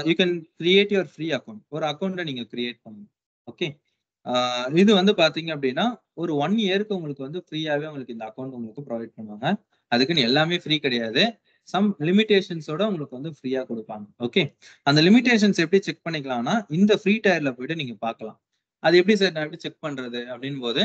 you can create your free account. ஒரு அக்கௌண்ட்டை நீங்க கிரியேட் பண்ணணும். ஓகே. இது வந்து பாத்தீங்க அப்படின்னா ஒரு 1 இயருக்கு உங்களுக்கு வந்து ஃப்ரீயாவே உங்களுக்கு இந்த அக்கௌண்ட் உங்களுக்கு ப்ரொவைட் பண்ணுவாங்க. அதுக்குன்னு எல்லாமே ஃப்ரீ கிடையாது. சம் லிமிடேஷன்ஸோட உங்களுக்கு வந்து ஃப்ரீயா கொடுப்பாங்க. ஓகே. அந்த லிமிடேஷன்ஸ் எப்படி செக் பண்ணிக்கலாம்னா இந்த ஃப்ரீ டயர்ல போயிட்டு நீங்க பார்க்கலாம். அது எப்படி சார் நான் எப்படி செக் பண்றது அப்படின் போது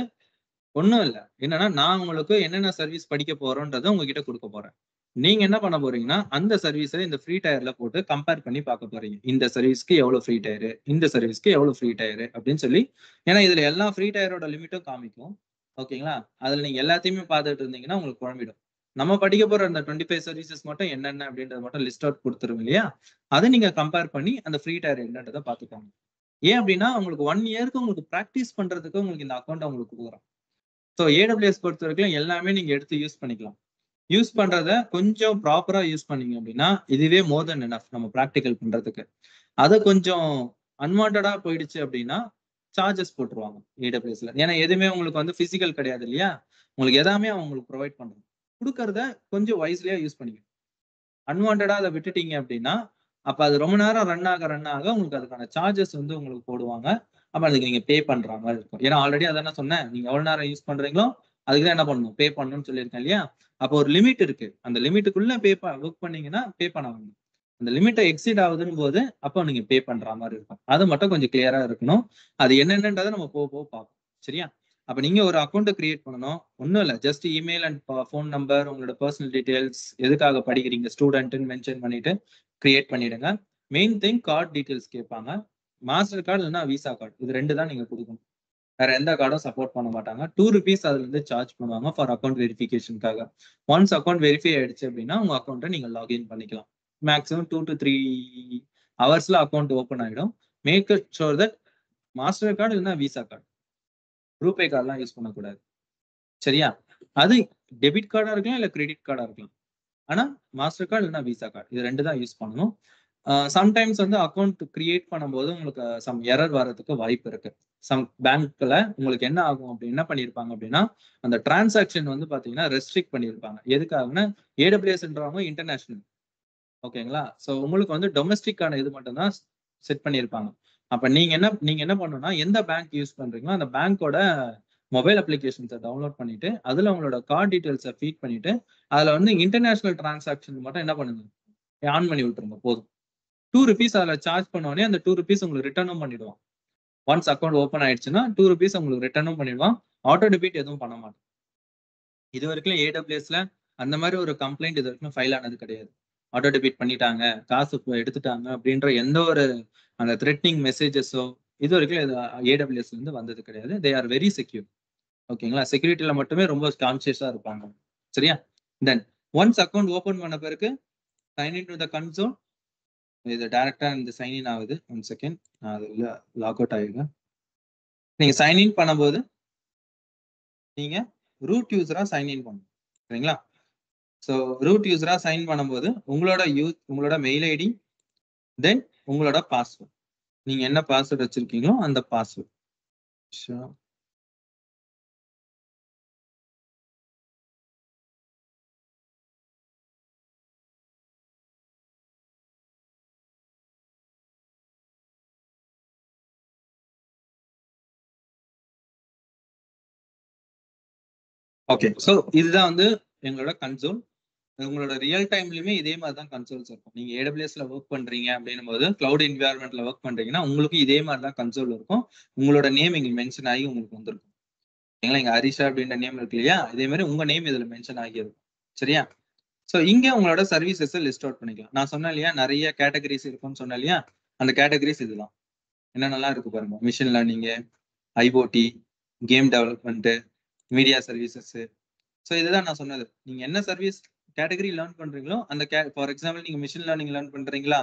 ஒண்ணும் இல்ல. என்னன்னா நான் உங்களுக்கு என்னென்ன சர்வீஸ் படிக்க போறோம்ன்றத உங்ககிட்ட குடுக்க போறேன். நீங்க என்ன பண்ண போறீங்கன்னா, அந்த சர்வீஸ இந்த ஃப்ரீ டயர்ல போட்டு கம்பேர் பண்ணி பார்க்க போறீங்க. இந்த சர்வீஸ்க்கு எவ்வளவு ஃப்ரீ டயரு, இந்த சர்வீஸ்க்கு எவ்வளவு ஃப்ரீ டயரு அப்படின்னு சொல்லி ஏன்னா இதுல எல்லா ஃப்ரீ டயரோட லிமிட்டும் காமிக்கும். ஓகேங்களா? அதுல நீங்க எல்லாத்தையுமே பார்த்துட்டு இருந்தீங்கன்னா உங்களுக்கு குழம்பிடும். நம்ம படிக்க போற அந்த 25 சர்வீசஸ் மட்டும் என்னென்ன அப்படின்றத மட்டும் லிஸ்ட் அவுட் குடுத்துரும் இல்லையா? அத நீங்க கம்பேர் பண்ணி அந்த ஃப்ரீ டயர் என்னன்றத பார்த்துக்கோங்க. ஏன் அப்படின்னா, உங்களுக்கு 1 இயர்க்கு உங்களுக்கு பிராக்டிஸ் பண்றதுக்கு உங்களுக்கு இந்த அக்கவுண்ட் உங்களுக்கு குடுக்குறோம். ஸோ AWS பொறுத்தவரைக்கும் எல்லாமே நீங்க எடுத்து யூஸ் பண்ணிக்கலாம். யூஸ் பண்றத கொஞ்சம் ப்ராப்பரா யூஸ் பண்ணீங்க அப்படின்னா, இதுவே மோர் தென் எனஃப் நம்ம பிராக்டிகல் பண்றதுக்கு. அது கொஞ்சம் அன்வான்டடா போயிடுச்சு அப்படின்னா, சார்ஜஸ் போட்டுருவாங்க AWSல. ஏன்னா எதுவுமே உங்களுக்கு வந்து பிசிக்கல் கிடையாது இல்லையா? உங்களுக்கு எல்லாமே உங்களுக்கு ப்ரொவைட் பண்றாங்க. குடுக்கறத கொஞ்சம் வைஸ்லியா யூஸ் பண்ணிக்கணும். அன்வான்டடா அத விட்டுட்டீங்க அப்படின்னா, அப்ப அது ரொம்ப நேரம் ரன் ஆக உங்களுக்கு அதுக்கான சார்ஜஸ் வந்து உங்களுக்கு போடுவாங்க. அப்ப அதுக்கு நீங்க பே பண்ற மாரி இருக்கும். ஏன்னா ஆல்ரெடி அதானே சொன்னேன். நீங்க எவ்வளவு நேரம் யூஸ் பண்றீங்களோ, அதுக்கு தான் என்ன பண்ணணும்? பே பண்ணணும்னு சொல்லியிருக்கேன் இல்லையா? அப்போ ஒரு லிமிட் இருக்கு. அந்த லிமிட்டுக்குள்ள ஒர்க் பண்ணீங்கன்னா பே பண்ண வேண்டாம். அந்த லிமிட்ட எக்ஸீட் ஆகுதுன்னும்போது, அப்போ நீங்க பே பண்ற மாரி இருக்கும். அது மட்டும் கொஞ்சம் கிளியரா இருக்கணும். அது என்னென்னன்றத நம்ம போக போக பார்ப்போம். சரியா? அப்ப நீங்க ஒரு அக்கவுண்ட் கிரியேட் பண்ணணும். ஒண்ணும் இல்ல. Just email and phone number, உங்களோட பெர்சனல் டீடைல்ஸ், எதுக்காக படிக்கிறீங்க ஸ்டூடண்ட்ன்னு மென்ஷன் பண்ணிட்டு கிரியேட் பண்ணிடுங்க. மெயின் திங் கார்ட் டீடைல்ஸ் கேட்பாங்க. மாஸ்டர் கார்டு இல்லன்னா விசா கார்டு. இது 2 தான் நீங்க குடுக்கணும். வேற எந்த கார்டும் சப்போர்ட் பண்ண மாட்டாங்க. ₹2 அதுல இருந்து சார்ஜ் பண்ணுவாங்க ஃபார் அக்கவுண்ட் வெரிஃபிகேஷன்க்காக. ஒன்ஸ் அக்கவுண்ட் வெரிஃபை ஆயிடுச்சு அப்படின்னா, உங்க அக்கவுண்ட்ட நீங்க லாகின் பண்ணிக்கலாம். மேக்ஸிமம் 2 to 3 ஹவர்ஸ்ல அக்கவுண்ட் ஓப்பன் ஆயிடும். Make it sure that master card இல்லன்னா விசா கார்டு. ரூபே கார்ட்லாம் யூஸ் பண்ணக்கூடாது. சரியா? அது டெபிட் கார்டா இருக்கலாம், இல்ல கிரெடிட் கார்டா இருக்கலாம். ஆனா மாஸ்டர் கார்டு இல்லன்னா விசா கார்டு. இது 2 தான் யூஸ் பண்ணணும். சம்டைம்ஸ் வந்து அக்கவுண்ட் கிரியேட் பண்ணும்போது உங்களுக்கு சம் எரர் வரதுக்கு வாய்ப்பு இருக்கு. சம் பேங்க்ல உங்களுக்கு என்ன ஆகும் என்ன பண்ணியிருப்பாங்க அப்படின்னா, அந்த டிரான்சாக்ஷன் வந்து பார்த்தீங்கன்னா ரெஸ்ட்ரிக்ட் பண்ணியிருப்பாங்க. எதுக்காகன்னா AWSன்றவங்க இன்டர்நேஷனல். ஓகேங்களா? சோ உங்களுக்கு வந்து டொமஸ்டிக்கான இது மட்டும் தான் செட் பண்ணியிருப்பாங்க. அப்ப நீங்க என்ன பண்ணணும்னா, எந்த பேங்க் யூஸ் பண்றீங்களோ, அந்த பேங்கோட மொபைல் அப்ளிகேஷன்ஸ டவுன்லோட் பண்ணிட்டு, அதுல உங்களோட கார்ட் டீடைல்ஸ ஃபீட் பண்ணிட்டு, அதுல வந்து இன்டர்நேஷனல் டிரான்சாக்ஷன் மட்டும் என்ன பண்ணுங்க, ஆன் பண்ணி விட்டுருங்க போதும். ₹2 அதுல சார்ஜ் பண்ண உடனே அந்த ₹2 உங்களுக்கு ரிட்டர்னும் பண்ணிடுவான். ஒன்ஸ் அக்கவுண்ட் ஓப்பன் ஆயிடுச்சுன்னா, ₹2 உங்களுக்கு ரிட்டர்னும் பண்ணிடுவான். ஆட்டோ டெபிட் எதுவும் பண்ண மாட்டான். இதுவரைக்கும் AWSல அந்த மாரி ஒரு கம்ப்ளைண்ட் இதுவரைக்கும் ஃபைல் ஆனது கிடையாது. ஆட்டோ டெபிட் பண்ணிட்டாங்க, காசு எடுத்துட்டாங்க அப்படின்ற எந்த ஒரு அந்த த்ரெட்னிங் மெசேஜஸோ இதுவரைக்கும் AWSல இருந்து வந்தது கிடையாது. They are very secure. ஓகேங்களா? செக்யூரிட்டில மட்டுமே ரொம்ப கான்ஷியஸா இருப்பாங்க. சரியா? தென் ஒன்ஸ் அக்கவுண்ட் ஓப்பன் பண்ண பிறகு sign in to the console. இது டைரக்ட்டா இந்த சைன் இன் ஆகுது. 1 செகண்ட். நான் அதுல லாக் அவுட் ஆயிடுறேன். நீங்க சைன் இன் பண்ணும்போது, நீங்க ரூட் யூசரா சைன் இன் பண்ணணும். சரிங்களா? சோ ரூட் யூசரா சைன் பண்ணும்போது, உங்களோட மெயில் ஐடி, தென் உங்களோட பாஸ்வேர்ட். நீங்க என்ன பாஸ்வேர்ட் வச்சிருக்கீங்களோ அந்த பாஸ்வேர்ட். ஷூர். ஓகே. சோ இதுதான் வந்து எங்களோட கன்சோல். உங்களோட ரியல் டைம்லயுமே இதே மாரி தான் கன்சோல்ஸ் இருக்கும். நீங்க AWSல வொர்க் பண்றீங்க அப்படின்னும்போது, கிளவுட் என்வைரன்மென்ட்ல வொர்க் பண்றீங்கன்னா, உங்களுக்கும் இதே மாரி தான் கன்சோல் இருக்கும். உங்களோட நேம் இங்க மென்ஷன் ஆகி உங்களுக்கு வந்திருக்கும். ஓகேங்களா? இங்க ஹரிஷா அப்படின்ற நேம் இருக்கு இல்லையா? இதே மாரி உங்க நேம் இதுல மென்ஷன் ஆகியிருக்கும். சரியா? சோ இங்க உங்களோட சர்வீசஸ லிஸ்ட் அவுட் பண்ணிக்கலாம். நான் சொன்னேன் இல்லையா? நெறைய கேட்டகரிஸ் இருக்கும்னு சொன்னேன் இல்லையா? அந்த கேட்டகரிஸ் இதுதான். என்னென்னலாம் இருக்கு பாருங்க. Machine learning, IoT, game development, media services. So இதுதான் நான் சொன்னது. நீங்க என்ன சர்வீஸ் கேட்டகரி லேர்ன் பண்றீங்களோ, அந்த ஃபார் எக்ஸாம்பிள் நீங்க மெஷின் லேர்னிங் லேர்ன் பண்றீங்களா?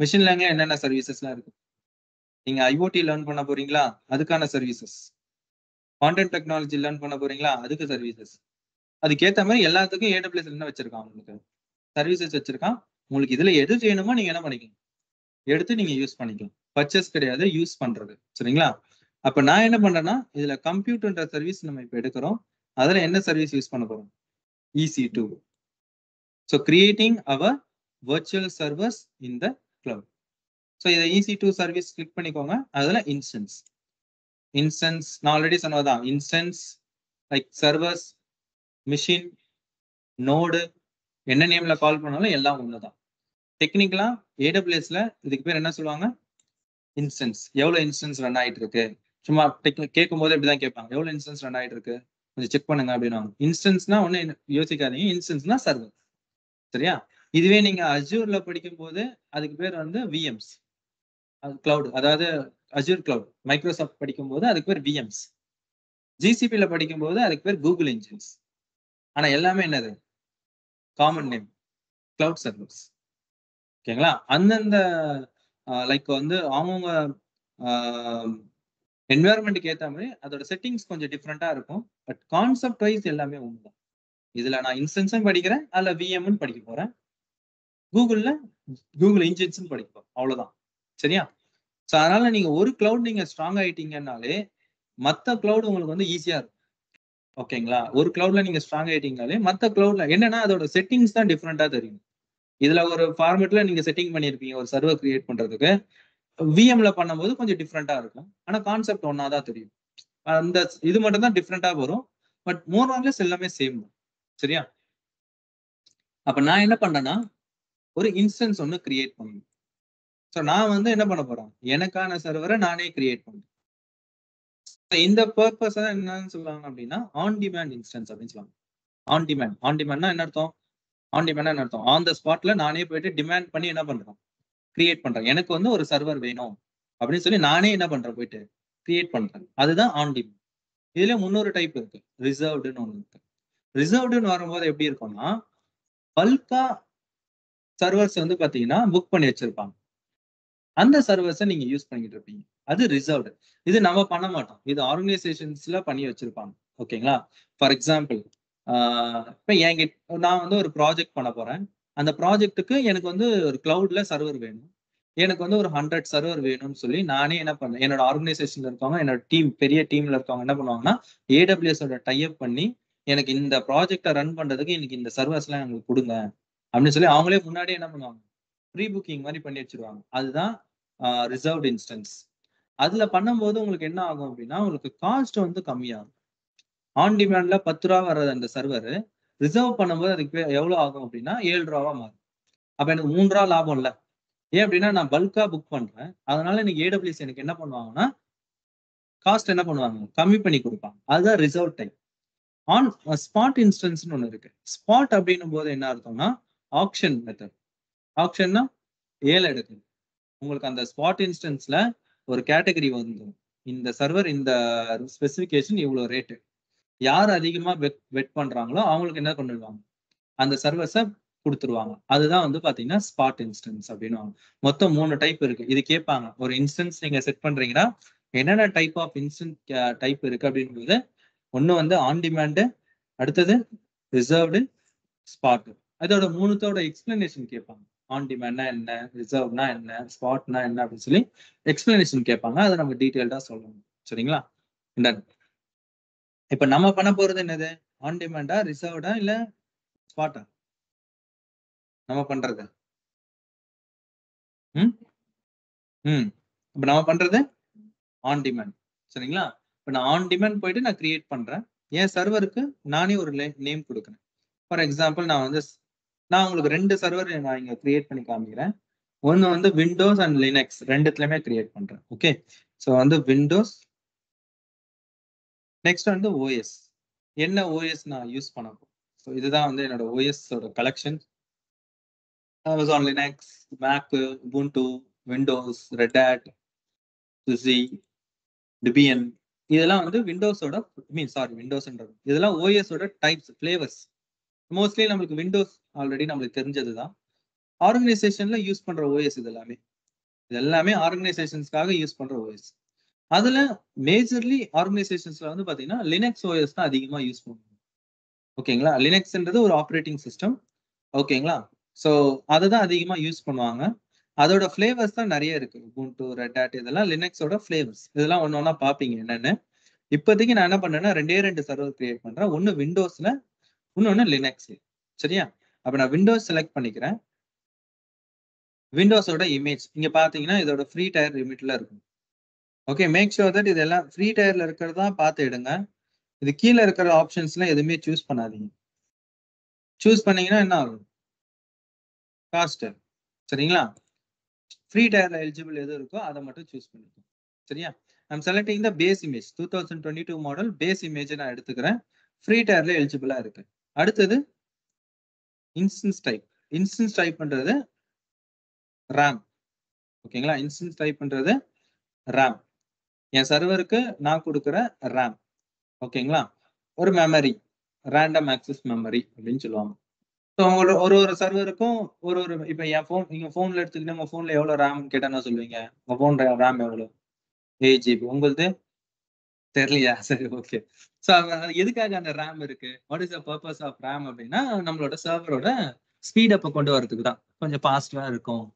மெஷின் லேர்னிங்ல என்னென்ன சர்வீசஸ்லாம் இருக்கு? நீங்க IoT லேர்ன் பண்ண போறீங்களா? அதுக்கான சர்வீசஸ். கான்டென்ட் டெக்னாலஜி லேர்ன் பண்ண போறீங்களா? அதுக்கு சர்வீசஸ். அதுக்கேத்த மாரி எல்லாத்துக்கும் AWS என்ன வச்சிருக்கான் உங்களுக்கு? சர்வீசஸ் வச்சிருக்கான். உங்களுக்கு இதுல எது வேணுமோ நீங்க என்ன பண்ணிக்கலாம்? எடுத்து நீங்க யூஸ் பண்ணிக்கலாம். பர்ச்சேஸ் கிடையாது, யூஸ் பண்றது. சரிங்களா? அப்ப நான் என்ன பண்றேன்னா, இதுல கம்ப்யூட்ன்ற சர்வீஸ் நம்ம இப்ப எடுக்கிறோம். அதுல என்ன சர்வீஸ் யூஸ் பண்ண போறோம்? EC2. So creating our virtual servers in the cloud. So இதை EC2 சர்வீஸ் கிளிக் பண்ணிக்கோங்க. அதுல இன்ஸ்டன்ஸ் நான் ஆல்ரெடி சொன்னதுதான். Instance like servers, machine, node, என்ன நேம்ல கால் பண்ணாலும் எல்லாம் ஒண்ணுதான். டெக்னிக்கலா AWSல இதுக்கு பேர் என்ன சொல்லுவாங்க? இன்ஸ்டன்ஸ். எவ்வளவு இன்ஸ்டன்ஸ் ரன் ஆயிட்டு இருக்கு? சும்மா கேட்கும் போது இப்படிதான் கேட்பாங்க. எவ்வளவு இன்ஸ்டன்ஸ் ரன் ஆயிட்டு இருக்கு? கொஞ்சம் செக் பண்ணுங்க அப்படின்னா. இன்ஸ்டன்ஸ்னா ஒண்ணு யோசிக்காதீங்க. இன்ஸ்டன்ஸ்னா சர்வர். சரியா? இதுவே நீங்க அஜூர்ல படிக்கும் போது அதுக்கு பேர் வந்து விஎம்ஸ், கிளவுட். அதாவது அஜூர் கிளவுட். மைக்ரோசாஃப்ட் படிக்கும் போது அதுக்கு பேர் விஎம்ஸ். ஜிசிபில படிக்கும் போது அதுக்கு பேர் கூகுள் இன்ஜின்ஸ். ஆனா எல்லாமே என்னது? Common name, cloud servers. ஓகேங்களா? அந்தந்த லைக் வந்து அவங்கவுங்க என்வாயர்மெண்ட்டுக்கு ஏற்ற மாதிரி அதோட செட்டிங்ஸ் கொஞ்சம் டிஃப்ரெண்டா இருக்கும். பட் கான்செப்ட் வைஸ் எல்லாமே ஒண்ணுதான். இதுல நான் இன்ஸ்டன்ஸும் படிக்கிறேன், அதுல விஎம்னு படிக்க போறேன். கூகுள்ல கூகுள் இன்ஜின்ஸ் படிக்க போறேன். அவ்வளவுதான். சரியா? சோ அதனால நீங்க ஒரு கிளவுட் நீங்க ஸ்ட்ராங் ஆயிட்டீங்கன்னாலே மத்த கிளவுட் உங்களுக்கு வந்து ஈஸியா இருக்கும். ஓகேங்களா? ஒரு கிளவுட்ல நீங்க ஸ்ட்ராங் ஆயிட்டீங்கனாலே மத்த கிளவுட்ல என்னன்னா அதோட செட்டிங்ஸ் தான் டிஃப்ரெண்டா தெரியும். இதுல ஒரு ஃபார்மேட்ல நீங்க செட்டிங் பண்ணிருப்பீங்க ஒரு சர்வர் கிரியேட் பண்றதுக்கு. விஎம்ல பண்ணும்போது கொஞ்சம் டிஃப்ரெண்டா இருக்கும். ஆனா கான்செப்ட் ஒன்னா தான் தெரியும். அந்த இது மட்டும் தான் டிஃப்ரெண்டா வரும். பட் மோர் ஆர் லெஸ் எல்லாமே சேம் தான். சரியா? அப்ப நான் என்ன பண்றேன்னா ஒரு இன்ஸ்டன்ஸ் ஒன்னு கிரியேட் பண்ணணும். சோ நான் வந்து என்ன பண்ண போறேன்? எனக்கான சர்வரை நானே கிரியேட் பண்றேன். இந்த பர்பஸ் என்னன்னு சொல்லுவாங்க அப்படின்னா ஆன் டிமாண்ட் இன்ஸ்டன்ஸ் அப்படின்னு சொல்லுவாங்க. ஆன் டிமாண்ட்னா என்ன அர்த்தம்? ஆன் டிமாண்ட் என்ன அர்த்தம்? ஆன் த ஸ்பாட்ல நானே போயிட்டு டிமாண்ட் பண்ணி என்ன பண்றேன்? கிரியேட் பண்றேன். எனக்கு வந்து ஒரு சர்வர் வேணும் அப்படின்னு சொல்லி நானே என்ன பண்றேன்? போயிட்டு கிரியேட் பண்றேன். அதுதான் ஆன் டிமாண்ட். இதுல 300 டைப் இருக்கு. ரிசர்வ்டுன்னு ஒண்ணு இருக்கு. ரிசர்வ்டுன்னு வரும்போது எப்படி இருக்கும்னா பல்கா சர்வர்ஸ் வந்து பாத்தீங்கன்னா புக் பண்ணி வச்சிருப்பாங்க. அந்த சர்வர்ஸை நீங்க யூஸ் பண்ணிட்டு இருப்பீங்க. அது ரிசர்வ்டு. இது நம்ம பண்ண மாட்டோம். இது ஆர்கனைசேஷன்ஸ்ல பண்ணி வச்சிருப்பாங்க. ஓகேங்களா? ஃபார் எக்ஸாம்பிள் இப்ப நான் வந்து ஒரு ப்ராஜெக்ட் பண்ண போறேன். அந்த ப்ராஜெக்ட்டுக்கு எனக்கு வந்து ஒரு கிளவுட்ல சர்வர் வேணும். எனக்கு வந்து ஒரு 100 சர்வர் வேணும்னு சொல்லி நானே என்ன பண்ணேன்? என்னோட ஆர்கனைசேஷன்ல இருக்கவங்க, என்னோட பெரிய டீம்ல இருக்கவங்க என்ன பண்ணுவாங்கன்னா, AWS ஓட டை அப் பண்ணி எனக்கு இந்த ப்ராஜெக்ட ரன் பண்றதுக்கு எனக்கு இந்த சர்வர்ஸ் எல்லாம் எனக்கு கொடுங்க அப்படின்னு சொல்லி அவங்களே முன்னாடியே என்ன பண்ணுவாங்க? ப்ரீ புக்கிங் மாதிரி பண்ணி வச்சிருவாங்க. அதுதான் ரிசர்வ்டு இன்ஸ்டன்ஸ். அதுல பண்ணும்போது உங்களுக்கு என்ன ஆகும் அப்படின்னா உங்களுக்கு காஸ்ட் வந்து கம்மியாகும். ஆன் டிமாண்ட்ல ₹10 வர்றது அந்த சர்வர் ரிசர்வ் பண்ணும்போது அதுக்கு எவ்வளவு ஆகும் அப்படின்னா ₹7 மாறும். அப்ப எனக்கு ₹3 லாபம் இல்ல. ஏன் அப்படின்னா நான் பல்கா புக் பண்றேன். அதனால இன்னைக்கு AWS எனக்கு என்ன பண்ணுவாங்கன்னா காஸ்ட் என்ன பண்ணுவாங்க? கம்மி பண்ணி கொடுப்பாங்க. அதுதான் ரிசர்வ் டைம். ஆன் ஸ்பாட் இன்ஸ்டன்ஸ்னு ஒண்ணு இருக்கு. ஸ்பாட் அப்படின்னும் போது என்ன அர்த்தம்னா ஆக்ஷன் மெத்தட். ஆக்ஷன்னா ஏல எடுக்குது. உங்களுக்கு அந்த ஸ்பாட் இன்ஸ்டன்ஸ்ல ஒரு கேட்டகரி வந்துடும். இந்த சர்வர் இந்த ஸ்பெசிபிகேஷன் இவ்வளவு ரேட்டு. யார் அதிகமா பெட் பண்றாங்களோ அவங்களுக்கு என்ன பண்ணிடுவாங்க? அந்த சர்வர்ஸை கொடுத்துருவாங்க. அதுதான் வந்து பாத்தீங்கன்னா ஸ்பாட் இன்ஸ்டன்ஸ் அப்படின்னு. மொத்தம் 3 டைப் இருக்கு. இது கேட்பாங்க. ஒரு இன்ஸ்டன்ஸ் நீங்க செட் பண்றீங்கன்னா என்னென்ன டைப் ஆஃப் இன்ஸ்டன்ஸ் டைப் இருக்கு அப்படின்றது ஒண்ணு வந்து ஆன் டிமாண்ட், அடுத்தது ரிசர்வ்டு, ஸ்பாட். அதோட 3தோட எக்ஸ்பிளனேஷன் கேட்பாங்க. ஆன் டிமாண்ட்னா என்ன, ரிசர்வ்னா என்ன, ஸ்பாட்னா என்ன அப்படின்னு சொல்லி எக்ஸ்பிளனேஷன் கேட்பாங்க. அதை நம்ம டீடைல்டா சொல்லணும். சரிங்களா? இப்ப நம்ம பண்ண போறது என்னது? ஆன் டிமாண்டா, ரிசர்வ்டா இல்ல ஸ்பாட்டா? நம்ம பண்றது இப்ப நம்ம பண்றது ஆன் டிமாண்ட். சரிங்களா? இப்ப நான் ஆன் டிமாண்ட் போயிட்டு நான் கிரியேட் பண்றேன். என் சர்வருக்கு நானே ஒரு நேம் கொடுக்குறேன். ஃபார் எக்ஸாம்பிள் நான் உங்களுக்கு 2 சர்வர் நான் இங்க கிரியேட் பண்ணி காமிக்கிறேன். ஒன்னு வந்து விண்டோஸ் அண்ட் லினக்ஸ் ரெண்டுத்துலயுமே கிரியேட் பண்றேன். ஓகே. சோ வந்து விண்டோஸ், நெக்ஸ்ட் வந்து ஓஎஸ். என்ன ஓஎஸ் நான் யூஸ் பண்ண போறேன்? சோ இதுதான் வந்து என்னோட ஓஎஸ் ஓட collection. Amazon Linux, Mac, Ubuntu, Windows, Red Hat, SUSE, Debian. இதெல்லாம் வந்து விண்டோஸோட விண்டோஸ்ன்றது. இதெல்லாம் ஓஎஸோட டைப்ஸ், ஃபிளேவர்ஸ். மோஸ்ட்லி நம்மளுக்கு விண்டோஸ் ஆல்ரெடி நம்மளுக்கு தெரிஞ்சதுதான். ஆர்கனைசேஷன்ல யூஸ் பண்ற ஓஎஸ் இது எல்லாமே ஆர்கனைசேஷன்ஸ்க்காக யூஸ் பண்ற ஓஎஸ். அதுல மேஜர்லி ஆர்கனைசேஷன்ஸ்ல வந்து பாத்தீங்கன்னா லினக்ஸ் ஓஎஸ் தான் அதிகமா யூஸ் பண்ணுவாங்க. ஓகேங்களா? லினக்ஸ்ன்றது ஒரு ஆப்ரேட்டிங் சிஸ்டம். ஓகேங்களா? சோ அதுதான் அதிகமா யூஸ் பண்ணுவாங்க. அதோட ஃபிளேவர்ஸ் தான் நிறைய இருக்கு. Ubuntu, Red Hat இதெல்லாம் லினக்ஸோட ஃபிளேவர்ஸ். இதெல்லாம் ஒண்ணு ஒண்ணா பாப்பீங்க என்னன்னு. இப்போதைக்கு நான் என்ன பண்றேன்னா 2 சர்வர் கிரியேட் பண்றேன். ஒன்னு விண்டோஸ்ல, இன்னொன்னு லினக்ஸ்ல. சரியா? அப்ப நான் விண்டோஸ் செலக்ட் பண்ணிக்கிறேன். விண்டோஸோட இமேஜ் இங்க பாத்தீங்கன்னா இதோட ஃப்ரீ டயர் லிமிட்ல இருக்கும். ஓகே, மேக் ஷூர் தட் இதெல்லாம் ஃப்ரீ டயர்ல இருக்கிறதா பார்த்து எடுங்க. இது கீழே இருக்கிற ஆப்ஷன்ஸ்லாம் எதுவுமே சூஸ் பண்ணாதீங்க. சூஸ் பண்ணீங்கன்னா என்ன ஆகும்? காஸ்ட். சரிங்களா? ஃப்ரீ டயர்ல எலிஜிபிள் எது இருக்கோ அதை மட்டும் சூஸ் பண்ணிக்கோங்க. சரியா? I'm selecting the base image 2022 model base image நான் எடுத்துக்கிறேன். ஃப்ரீ டயர்ல எலிஜிபிளா இருக்கு. அடுத்தது இன்ஸ்டன்ஸ் டைப். இன்ஸ்டன்ஸ் டைப் பண்றது ரேம். ஓகேங்களா? இன்ஸ்டன்ஸ் டைப் பண்றது ரேம். என் சர்வருக்கு நான் கொடுக்குற ரேம். ஓகேங்களா? ஒரு மெமரி, ரேண்டம் ஆக்சஸ் மெமரி அப்படின்னு சொல்லுவாங்க. ஸோ ஒரு ஒரு சர்வருக்கும் ஒரு ஒரு இப்போ என் ஃபோன், நீங்க ஃபோன்ல எடுத்துக்கிட்டு உங்க ஃபோன்ல எவ்வளவு ரேம் கேட்டா என்ன சொல்லுவீங்க? உங்க ஃபோன் ரேம் எவ்வளவு? 8 GB. உங்களுது தெரியலையா? சரி, ஓகே. ஸோ எதுக்காக அந்த ரேம் இருக்கு? What is the purpose of RAM அப்படின்னா நம்மளோட சர்வரோட ஸ்பீட் அப்ப கொண்டு வரதுக்கு தான். கொஞ்சம் ஃபாஸ்டா இருக்கும்.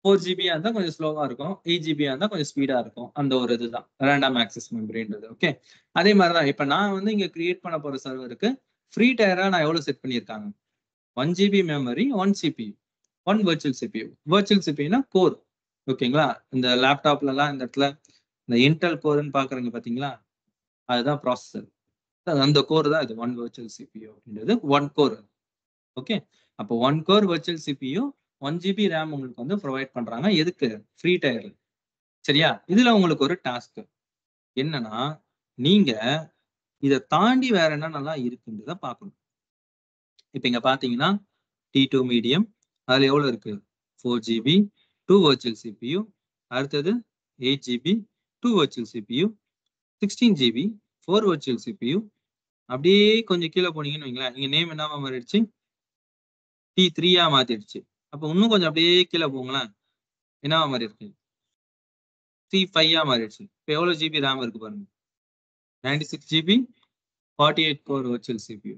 4 GB இருந்தா கொஞ்சம் ஸ்லோவா இருக்கும். 8 GB இருந்தா கொஞ்சம் ஸ்பீடா இருக்கும். அந்த ஒரு இதுதான் ரேண்டம் ஆக்சஸ் மெமரின்றது. ஓகே, அதே மாதிரி தான் இப்ப நான் வந்து இங்க கிரியேட் பண்ண போற சர்வருக்கு ஃப்ரீ டயரா நான் எவ்வளவு செட் பண்ணியிருக்காங்க? 1 GB memory, 1 CPU, 1 virtual CPU. Virtual சிபியூனா கோர். ஓகேங்களா? இந்த லேப்டாப்ல எல்லாம் இந்த இடத்துல இந்த இன்டெல் கோர்னு பாக்குறீங்க பாத்தீங்களா? அதுதான் ப்ராசஸர். அந்த கோர் தான் இது 1 வர்ச்சுவல் CPU அப்படின்றது 1 கோர். ஓகே, அப்போ 1 core virtual CPU 1 GB RAM உங்களுக்கு வந்து ப்ரொவைட் பண்றாங்க. எதுக்கு? ஃப்ரீ டயர்ல. சரியா? இதுல உங்களுக்கு ஒரு டாஸ்க் என்னன்னா, நீங்க இதை தாண்டி வேற என்னென்னலாம் இருக்குன்றத பார்க்கணும். இப்ப இங்க பாத்தீங்கன்னா T2 மீடியம், அதுல எவ்வளவு இருக்கு? 4 GB 2 வர்ச்சுவல் CPU. அடுத்தது 8 GB 2 virtual CPU, 16 GB 4 virtual CPU. அப்படியே கொஞ்சம் கீழே போனீங்கன்னு வைங்களேன், இங்க நேம் என்னவா மாறிடுச்சு? T3 மாத்திடுச்சு. அப்ப இன்னும் கொஞ்சம் அப்படியே கீழே போங்களேன், என்னவா மாறி இருக்கு? T5 மாறிடுச்சு. இப்ப எவ்வளவு GB ரேம் இருக்கு பாருங்க? 96 GB 48 கோர் வர்ச்சுவல் CPU.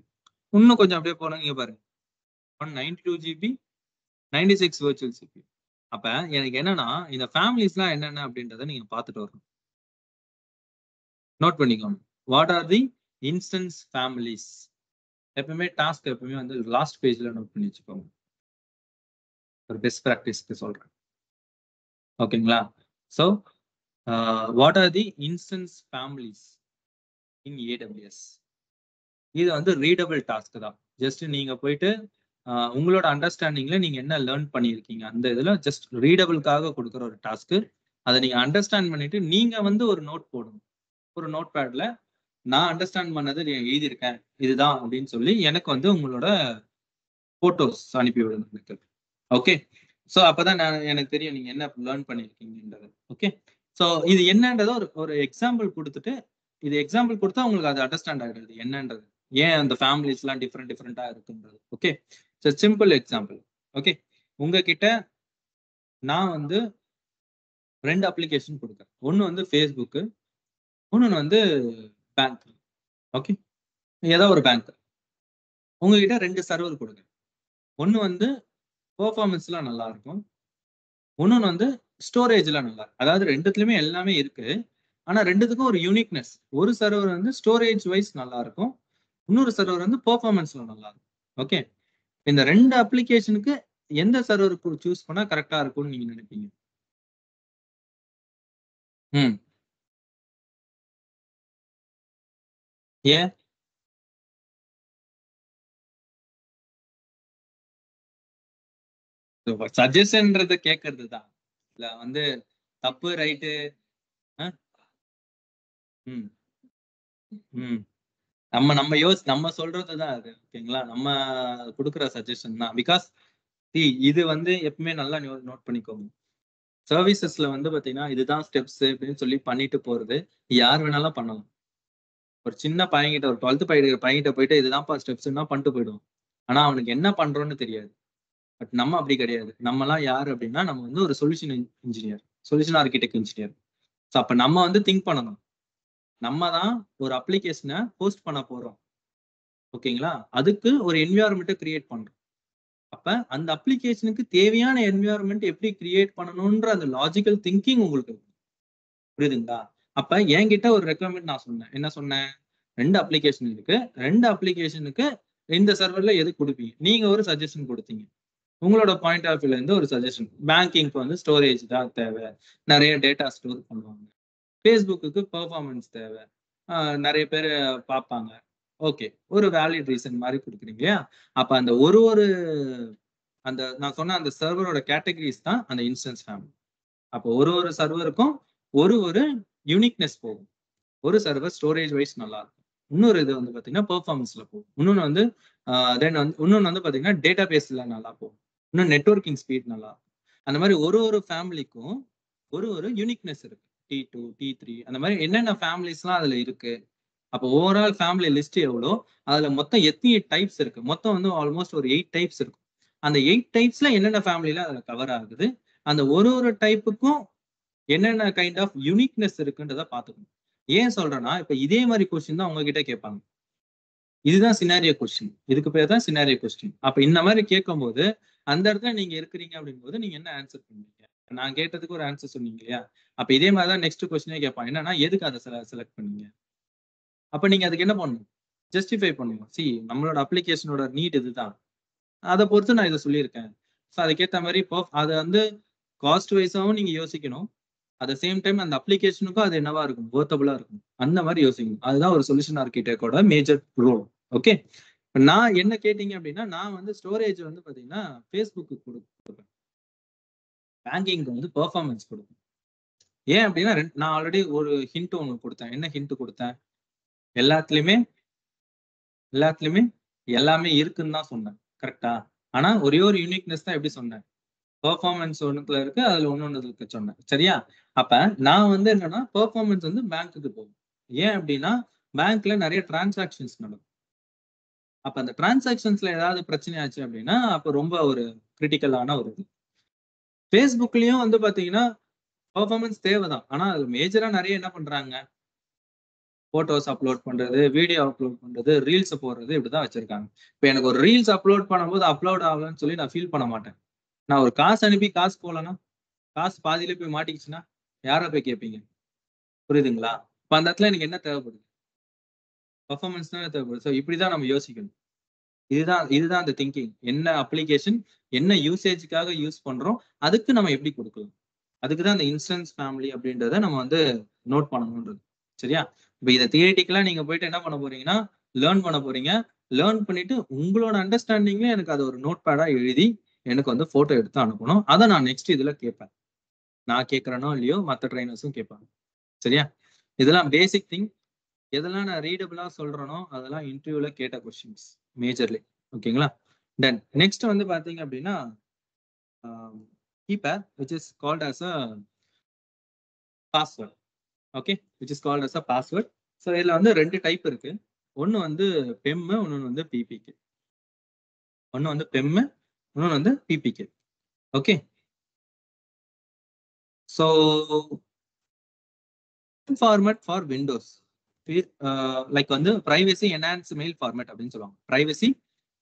இன்னும் கொஞ்சம் அப்படியே போனாங்க, இங்க பாருங்க 192 GB 96 வர்ச்சுவல் CPU. அப்ப எனக்கு என்னன்னா இந்த ஃபேமிலிஸ்லாம் என்னென்ன அப்படின்றத நீங்க பார்த்துட்டு வரணும். நோட் பண்ணிக்கோங்க. What are the instance families? எப்பவுமே டாஸ்க் எப்பவுமே வந்து லாஸ்ட் பேஜ்ல நோட் பண்ணி வச்சுக்கோங்க. ஒரு பெஸ்ட் ப்ராக்டிஸ்க்கு சொல்றேன். ஓகேங்களா? So what are the instance families in AWS? இது வந்து ரீடபிள் டாஸ்க் தான். ஜஸ்ட் நீங்க போயிட்டு உங்களோட அண்டர்ஸ்டாண்டிங்ல நீங்க என்ன லேர்ன் பண்ணியிருக்கீங்க அந்த இதுல ஜஸ்ட் ரீடபிள்காக கொடுக்குற ஒரு டாஸ்க். அதை நீங்க அண்டர்ஸ்டாண்ட் பண்ணிட்டு நீங்க வந்து ஒரு நோட் போடணும். ஒரு நோட் பேட்ல நான் அண்டர்ஸ்டாண்ட் பண்ணது எழுதியிருக்கேன் இதுதான் அப்படின்னு சொல்லி எனக்கு வந்து உங்களோட போட்டோஸ் அனுப்பி விடுங்க. ஓகே, ஸோ அப்பதான் எனக்கு தெரியும் நீங்க என்ன லேர்ன் பண்ணியிருக்கீங்கன்றது. ஓகே, ஸோ இது என்னன்றத ஒரு எக்ஸாம்பிள் கொடுத்துட்டு, இது எக்ஸாம்பிள் கொடுத்தா உங்களுக்கு அது அண்டர்ஸ்டாண்ட் ஆகிடுது என்னன்றது, ஏன் அந்த ஃபேமிலிஸ் எல்லாம் டிஃப்ரெண்டா இருக்குன்றது. Okay, so simple example. Okay, உங்ககிட்ட நான் வந்து 2 அப்ளிகேஷன் கொடுக்குறேன். ஒன்னு வந்து ஃபேஸ்புக், இன்னொன்னு வந்து பேங்க். ஓகே, ஏதோ ஒரு பேங்க். உங்ககிட்ட 2 சர்வர் கொடுங்க. ஒன்னு வந்து பெர்ஃபார்மன்ஸ்லாம் நல்லா இருக்கும், இன்னொன்னு வந்து ஸ்டோரேஜ்லாம் நல்லா இருக்கும். அதாவது ரெண்டுத்துலயுமே எல்லாமே இருக்கு, ஆனா ரெண்டுத்துக்கும் ஒரு யூனிக்னஸ். ஒரு சர்வர் வந்து ஸ்டோரேஜ் வைஸ் நல்லா இருக்கும், இன்னொரு சர்வர் வந்து பெர்ஃபார்மன்ஸ்ல நல்லா இருக்கும். ஓகே, இந்த 2 அப்ளிகேஷனுக்கு எந்த சர்வர் சூஸ் பண்ணா கரெக்டா இருக்கும்னு நீங்க நினைப்பீங்க? ஏன்? சஜஷன்ன்றது கேட்கறது தான். இல்ல வந்து தப்பு ரைட்டு. ம் ம் நம்ம நம்ம நம்ம சொல்றதுதான் அது. ஓகேங்களா? நம்ம கொடுக்குற சஜஷன் தான். பிகாஸ் இது வந்து எப்பவுமே நல்லா நோட் பண்ணிக்கோங்க. சர்வீசஸ்ல வந்து பாத்தீங்கன்னா இதுதான் ஸ்டெப்ஸ் அப்படின்னு சொல்லி பண்ணிட்டு போறது யார் வேணாலும் பண்ணலாம். ஒரு சின்ன பையன்கிட்ட, ஒரு 12th படிக்கிற பையன்கிட்ட போயிட்டு இதுதான்ப்பா ஸ்டெப்ஸ்னா பண்ணிட்டு போயிடுவோம். ஆனா அவனுக்கு என்ன பண்றோம்னு தெரியாது. பட் நம்ம அப்படி கிடையாது. நம்மலாம் யாரு அப்படின்னா நம்ம வந்து ஒரு solution engineer, solution architect engineer. So அப்ப நம்ம வந்து திங்க் பண்ணணும். நம்ம தான் ஒரு அப்ளிகேஷனை ஹோஸ்ட் பண்ண போறோம். ஓகேங்களா? அதுக்கு ஒரு என்விரான்மெண்ட்டை கிரியேட் பண்றோம். அப்ப அந்த அப்ளிகேஷனுக்கு தேவையான என்விரான்மெண்ட் எப்படி கிரியேட் பண்ணணும்ன்ற அந்த லாஜிக்கல் திங்கிங் உங்களுக்கு இருக்கும். புரியுதுங்களா? அப்ப என்கிட்ட ஒரு ரெக்வயர்மெண்ட் நான் சொன்னேன். என்ன சொன்னேன்? 2 அப்ளிகேஷன் இருக்கு. 2 அப்ளிகேஷனுக்கு இந்த சர்வர்ல எது குடுப்பீங்க? நீங்க ஒரு சஜஷன் குடுத்தீங்க. உங்களோட பாயிண்ட் ஆஃப் வியூல இருந்து ஒரு சஜஷன். பேங்கிங்க்கு வந்து ஸ்டோரேஜ் தான் தேவை. நெறைய டேட்டா ஸ்டோர் பண்ணுவாங்க. Facebookக்கு பெர்ஃபார்மன்ஸ் தேவை. அ நெறைய பேரு பார்ப்பாங்க. ஓகே. ஒரு வேலிட் ரீசன் மாரி குடுக்குறீங்க இல்லையா? அப்ப அந்த ஒரு அந்த நான் சொன்ன அந்த சர்வரோட கேட்டகரிஸ் தான் அந்த இன்ஸ்டன்ஸ் ஃபேமிலி. அப்போ ஒரு சர்வருக்கும் ஒரு யூனிக்னெஸ் போகும். ஒரு சர்வர் ஸ்டோரேஜ் வைஸ் நல்லா இருக்கும். இன்னொரு இது வந்து பார்த்தீங்கன்னா, பெர்ஃபார்மன்ஸ்ல போகும். இன்னொன்னு வந்து தென் வந்து இன்னொன்னு வந்து பார்த்தீங்கன்னா, டேட்டாபேஸ்ல நல்லா போகும். இன்னும் நெட்வொர்க்கிங் ஸ்பீட் நல்லா இருக்கும். அந்த மாரி ஒரு ஃபேமிலிக்கும் ஒரு யூனிக்னெஸ் இருக்கு. T2, T3 அந்த மாரி என்னென்ன ஃபேமிலிஸ்லாம் அதுல இருக்கு. அப்போ ஓவரால் ஃபேமிலி லிஸ்ட் எவ்வளோ? அதுல மொத்தம் எத்தனை டைப்ஸ் இருக்கு? மொத்தம் வந்து ஆல்மோஸ்ட் ஒரு 8 டைப்ஸ் இருக்கும். அந்த 8 டைப்ஸ்ல என்னென்ன ஃபேமிலிலாம் அதுல கவர் ஆகுது? அந்த ஒரு டைப்புக்கும் என்னென்ன கைண்ட் ஆஃப் யூனிக்னெஸ் இருக்குன்றத பார்த்துக்கணும். ஏன் சொல்றேன்னா, இப்ப இதே மாரி கொஸ்டின் தான் உங்ககிட்ட கேட்பாங்க. இதுதான் சினாரியோ கொஸ்டின். இதுக்கு பேர் தான் சினாரியோ கொஸ்டின். அப்ப இந்த மாரி கேட்கும்போது, அந்த இடத்துல நீங்க இருக்கிறீங்க அப்படிங்கும்போது, நீங்க என்ன ஆன்சர் பண்ணுவீங்க? நான் கேட்டதுக்கு ஒரு ஆன்சர் சொன்னீங்க இல்லையா? அப்ப இதே மாரி தான் நெக்ஸ்ட் கொஸ்டினே கேட்பான். என்னன்னா, எதுக்கு அத செலக்ட் பண்ணீங்க? அப்ப நீங்க அதுக்கு என்ன பண்ணணும்? ஜஸ்டிஃபை பண்ணணும். நம்மளோட அப்ளிகேஷனோட நீட் இதுதான். அத பொறுத்து நான் இத சொல்லியிருக்கேன். அதுக்கேத்த மாரி அத வந்து காஸ்ட் வைஸாவும் நீங்க யோசிக்கணும். அட் த சேம் டைம் அந்த அப்ளிகேஷனுக்கும் அது என்னவா இருக்கும்? வொர்த்தபிளா இருக்கும். அந்த மாரி யோசிக்கணும். அதுதான் ஒரு சொல்யூஷன் ஆர்க்கிடெக்டோட மேஜர் ரோல். ஓகே. நான் என்ன கேட்டீங்க அப்டின்னா, நான் வந்து ஸ்டோரேஜ் வந்து பார்த்தீங்கன்னா, Facebookக்கு குடுப்பேன். பேங்கிங்க்கு வந்து பெர்ஃபார்மன்ஸ் குடுப்பேன். ஏன் அப்டின்னா, நான் ஆல்ரெடி ஒரு ஹிண்ட் ஒண்ணு குடுத்தேன். என்ன ஹிண்ட் குடுத்தேன்? எல்லாத்துலயுமே எல்லாத்துலயுமே எல்லாமே இருக்குன்னு தான் சொன்னேன். கரெக்ட்டா? ஆனா ஒரே ஒரு யூனிக்னெஸ் தான் எப்படி சொன்னேன்? பெர்ஃபார்மன்ஸ் ஒண்ணுத்துல இருக்கு. அதுல இன்னொன்னு இருக்கு சொன்னேன். சரியா? அப்ப நான் வந்து என்னன்னா, பெர்ஃபார்மன்ஸ் வந்து பேங்க்குக்கு போகும். ஏன் அப்டின்னா, பேங்க்ல நெறைய டிரான்சாக்ஷன்ஸ் நடக்கும். அப்ப அந்த டிரான்சாக்ஷன்ஸ்ல ஏதாவது பிரச்சனை ஆச்சு அப்டின்னா, அப்ப ரொம்ப ஒரு கிரிட்டிக்கலான ஒரு இது. Facebookலயும் வந்து பாத்தீங்கன்னா, பெர்ஃபார்மன்ஸ் தேவதான். ஆனா அதுல மேஜரா நெறைய என்ன பண்றாங்க? ஃபோட்டோஸ் அப்லோட் பண்றது, வீடியோ அப்லோட் பண்றது, ரீல்ஸ் போடுறது இப்படிதான் வச்சிருக்காங்க. இப்ப எனக்கு ஒரு ரீல்ஸ் அப்லோட் பண்ணும்போது அப்லோட் ஆகலன்னு சொல்லி நான் ஃபீல் பண்ண மாட்டேன். நான் ஒரு காசு அனுப்பி காசு போலன்னா, காசு பாதியிலே போய் மாட்டிக்கிச்சுன்னா, யார போய் கேட்பீங்க? புரியுதுங்களா? இப்ப அந்த இடத்துல எனக்கு என்ன தேவைப்படுது? பெர்ஃபார்மன்ஸ் தானே தேவைப்படுது. சோ இப்படிதான் நம்ம யோசிக்கணும். இதுதான் அந்த திங்கிங். என்ன அப்ளிகேஷன், என்ன யூசேஜ்க்காக யூஸ் பண்றோம், அதுக்கு நம்ம எப்படி குடுக்கலாம்? அதுக்கு தான் அந்த இன்ஸ்டன்ஸ் ஃபேமிலி அப்படின்றத நம்ம வந்து நோட் பண்ணணும்ன்றது. சரியா? இப்ப இத தியரிட்டிக்கலா நீங்க போயிட்டு என்ன பண்ண போறீங்கன்னா, லேர்ன் பண்ண போறீங்க. லேர்ன் பண்ணிட்டு உங்களோட அண்டர்ஸ்டாண்டிங்ல எனக்கு அத ஒரு நோட் பேடா எழுதி, எனக்கு வந்து ஃபோட்டோ எடுத்து அனுப்பணும். அத நான் நெக்ஸ்ட் இதுல கேட்பேன். நான் கேட்கிறேனோ இல்லையோ, மத்த ட்ரெய்னர்ஸும் கேட்பாங்க. சரியா? இதெல்லாம் பேசிக் திங். எதெல்லாம் நான் ரீடபிளா சொல்றேனோ, அதெல்லாம் இன்டர்வியூல கேட்ட கொஸ்டின்ஸ் மேஜர்லி. ஓகேங்களா? டன் நெக்ஸ்ட் வந்து பார்த்தீங்க அப்படின்னா, a keypad which is called as a password. Okay. Which is called as a password. So இதுல வந்து 2 டைப் இருக்கு. ஒண்ணு வந்து பெம், இன்னொன்னு வந்து பிபிகே. ஒண்ணு வந்து பெம், இன்னொன்னு வந்து PBK. Okay. So format for Windows. Like வந்து பிரைவசி என்ஹான்ஸ்ட் மெயில் ஃபார்மேட் அப்படின்னு சொல்லுவாங்க. பிரைவசி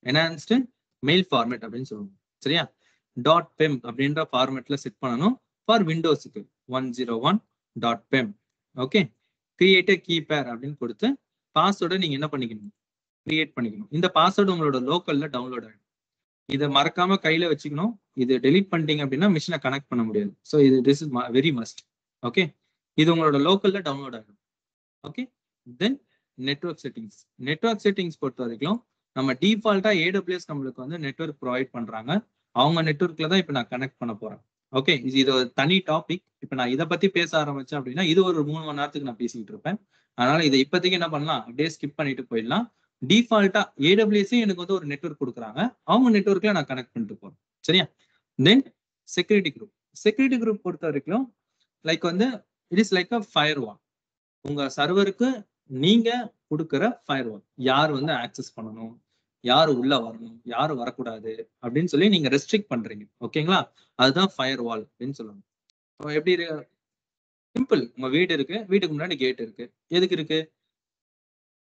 என்ஹான்ஸ்டு மெயில் ஃபார்மேட் அப்படின்னு சொல்லுவாங்க. சரியா? டாட் பெம் அப்படின்ற ஃபார்மேட்ல செட் பண்ணணும். ஃபார் விண்டோஸுக்கு 101 dot pem. Okay. Create a key pair அப்படின்னு கொடுத்து பாஸ்வேர்டை நீங்க என்ன பண்ணிக்கணும்? கிரியேட் பண்ணிக்கணும். இந்த பாஸ்வேர்டு உங்களோட லோக்கல்ல டவுன்லோட் ஆயிடும். இதை மறக்காம கையில வச்சுக்கணும். இது டெலீட் பண்ணிட்டீங்க அப்படின்னா மிஷினை கனெக்ட் பண்ண முடியாது. ஸோ இது this is very must. Okay. இது உங்களோட லோக்கல்ல டவுன்லோட் ஆகிடும். ஓகே. தென் நெட்வொர்க் செட்டிங்ஸ். நெட்வொர்க் செட்டிங்ஸ் பொறுத்த வரைக்கும் நம்ம டிஃபால்ட்டா ஏடபிள்யூஎஸ் நம்மளுக்கு வந்து நெட்வொர்க் ப்ரொவைட் பண்றாங்க. அவங்க நெட்வொர்க்ல தான் இப்ப நான் கனெக்ட் பண்ண போறேன். ஓகே. இது ஒரு தனி டாபிக். இப்ப நான் இதை பத்தி பேச ஆரம்பிச்சேன் அப்படின்னா இது ஒரு 3 மணி நேரத்துக்கு நான் பேசிட்டு இருப்பேன். அதனால இதை இப்போதைக்கு என்ன பண்ணலாம்? அப்படியே ஸ்கிப் பண்ணிட்டு போயிடலாம். டிஃபால்ட்டா ஏடபிள்யூஎஸ் எனக்கு வந்து ஒரு நெட்வொர்க் கொடுக்குறாங்க. அவங்க நெட்வொர்க்ல நான் கனெக்ட் பண்ணிட்டு போறேன். சரியா? Then security group. Security group பொறுத்த வரைக்கும் லைக் வந்து it is like a firewall. உங்க சர்வருக்கு நீங்க கொடுக்கிற ஃபயர்வால். யார் வந்து ஆக்சஸ் பண்ணணும், யார் உள்ள வரணும், யார் வரக்கூடாது அப்படின்னு சொல்லி நீங்க ரெஸ்ட்ரிக்ட் பண்றீங்க. ஓகேங்களா? அதுதான் ஃபயர்வால் அப்படின்னு சொல்லுவாங்க. எப்படி சிம்பிள். உங்க வீடு இருக்கு. வீட்டுக்கு முன்னாடி கேட் இருக்கு. எதுக்கு இருக்கு?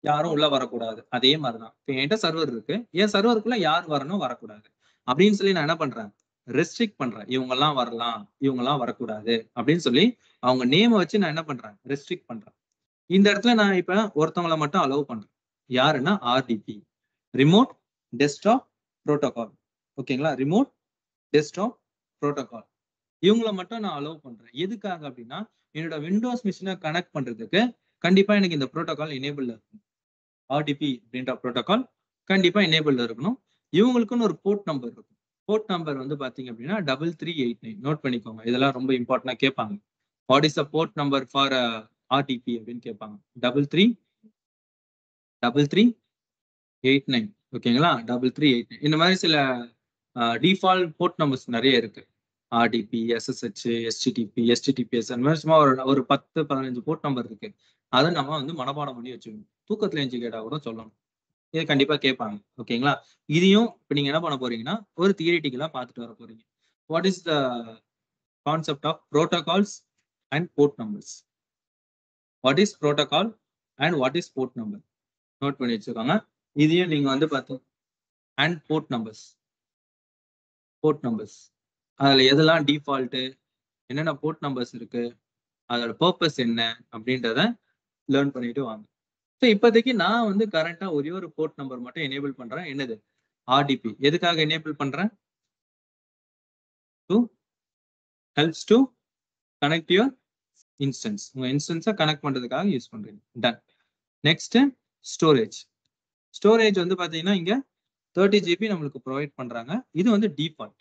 யாரும் உள்ள வரக்கூடாது. அதே மாரி தான். இப்ப என்கிட்ட சர்வர் இருக்கு. என் சர்வருக்குள்ள யார் வரணும், வரக்கூடாது. அப்படின்னு சொல்லி நான் என்ன பண்றேன், ரெஸ்ட்ரிக்ட் பண்றேன். இவங்கெல்லாம் வரலாம், இவங்கெல்லாம் வரக்கூடாது அப்படின்னு சொல்லி அவங்க நேம வச்சு நான் என்ன பண்றேன், ரெஸ்ட்ரிக்ட் பண்றேன். இந்த இடத்துல நான் இப்ப ஒருத்தவங்கள மட்டும் அலோவ் பண்றேன். யாருன்னா RDP, ரிமோட் டெஸ்க்டாப் புரோட்டோகால். ஓகேங்களா? Remote desktop protocol. இவங்கள மட்டும் நான் அலோவ் பண்றேன். எதுக்காக அப்படின்னா, என்னோட விண்டோஸ் மிஷினை கனெக்ட் பண்றதுக்கு கண்டிப்பா எனக்கு இந்த புரோட்டோகால் எனேபிள்ல இருக்கணும். RDP அப்படின்ற புரோட்டோகால் கண்டிப்பா எனேபிள்ல இருக்கணும். இவங்களுக்குன்னு ஒரு போர்ட் நம்பர் இருக்கும். போர்ட் நம்பர் வந்து பாத்தீங்க அப்படின்னா 3389. நோட் பண்ணிக்கோங்க. இதெல்லாம் ரொம்ப இம்பார்ட்டன்டா கேட்பாங்க. What is the port number for RDP அப்படின்னு கேட்பாங்க. 3389. ஓகேங்களா? 3389. இந்த மாதிரி சில டிஃபால்ட் போர்ட் நம்பர்ஸ் நிறைய இருக்கு. RDP, SSH, STTP, STTPS அந்த மாதிரி சும்மா ஒரு 10-15 போர்ட் நம்பர் இருக்கு. அதை நம்ம வந்து மனப்பாடம் பண்ணி வச்சுக்கணும். தூக்கத்துல எஞ்சி கேட்டா கூட சொல்லணும். இதை கண்டிப்பா கேட்பாங்க. ஓகேங்களா? இதையும் இப்ப நீங்க என்ன பண்ண போறீங்கன்னா, ஒரு தியரிட்டிக்கலா பார்த்துட்டு வர போறீங்க. What is the concept of protocols and port numbers? What is protocol and what is port number? Note பண்ணி வச்சுக்கோங்க. இதையும் நீங்க வந்து பார்த்து and port numbers. Port numbers அதுல எதெல்லாம் டிஃபால்ட்டு, என்னென்ன போர்ட் நம்பர்ஸ் இருக்கு, அதோட பர்பஸ் என்ன அப்படின்றத லேர்ன் பண்ணிட்டு வாங்க. ஸோ இப்போதைக்கு நான் வந்து கரண்டா ஒரே ஒரு போர்ட் நம்பர் மட்டும் எனேபிள் பண்றேன். என்னது? RDP. எதுக்காக எனேபிள் பண்றேன்? To helps to connect your instance. உங்க இன்ஸ்டன்ஸை கனெக்ட் பண்றதுக்காக யூஸ் பண்றீங்க. டன். Next storage. ஸ்டோரேஜ் வந்து பாத்தீங்கன்னா இங்க 30 GB நம்மளுக்கு ப்ரொவைட் பண்றாங்க. இது வந்து டிஃபால்ட்.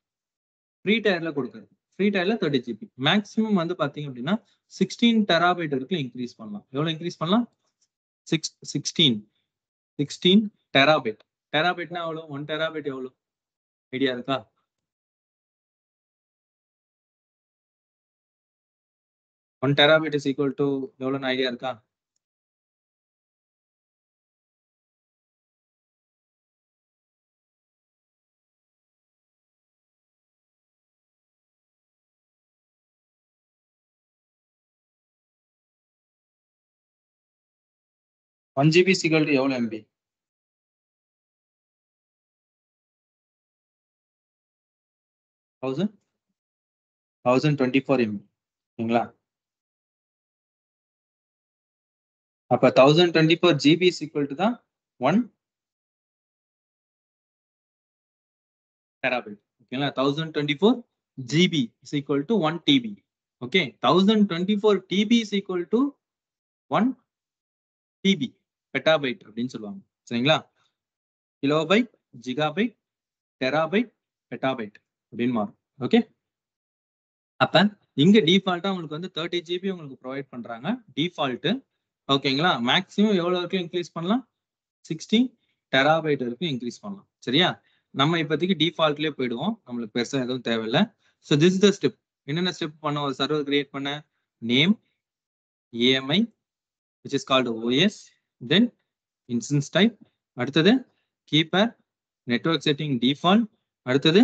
ஃப்ரீ டயர்ல கொடுக்குறது. Free டயர்ல 30 GB. மேக்ஸிமம் வந்து பாத்தீங்க அப்படின்னா 16 டெராபைட் வரைக்கும் இன்க்ரீஸ் பண்ணலாம். எவ்வளவு இன்க்ரீஸ் பண்ணலாம்? 16 டெராபைட். டெராபைட்னா எவ்வளவு? 1 டெராபைட் எவ்வளவு? ஐடியா இருக்கா? One terabyte is equal to எவ்வளோன்னு ஐடியா இருக்கா? One GB is equal to எவ்வளோ MB? 1024 MB. ஓகேங்களா? அப்ப 1024 GB இஸ் ஈக்குவல் டு தான் 1 டெராபைட். ஓகேங்களா? 1024 GB is equal to 1 TB. Okay, 1024 TB is equal to 1 TB, petabyte அப்படின்னு சொல்லுவாங்க. சரிங்களா? கிலோபைட், ஜிகாபைட், டெராபைட், பெட்டாபைட் அப்படின்னு மாறும். ஓகே, அப்ப இங்க டிஃபால்ட்டா உங்களுக்கு வந்து 30 GB உங்களுக்கு ப்ரொவைட் பண்றாங்க. டிஃபால்ட். ஓகேங்களா? மேக்ஸிமம் எவ்வளவு வரைக்கும் இன்க்ரீஸ் பண்ணலாம்? 60 டெராபைட் வரைக்கும் இன்க்ரீஸ் பண்ணலாம். சரியா? நம்ம இப்போதைக்கு டிஃபால்ட்லயே போயிடுவோம். நம்மளுக்கு பெருசா எதுவும் தேவையில்லை. So this is the step. என்னென்ன ஸ்டெப் பண்ண? ஒரு சர்வர் கிரியேட் பண்ண, name, AMI which is called OS, then instance type, அடுத்தது keeper, network setting default, அடுத்தது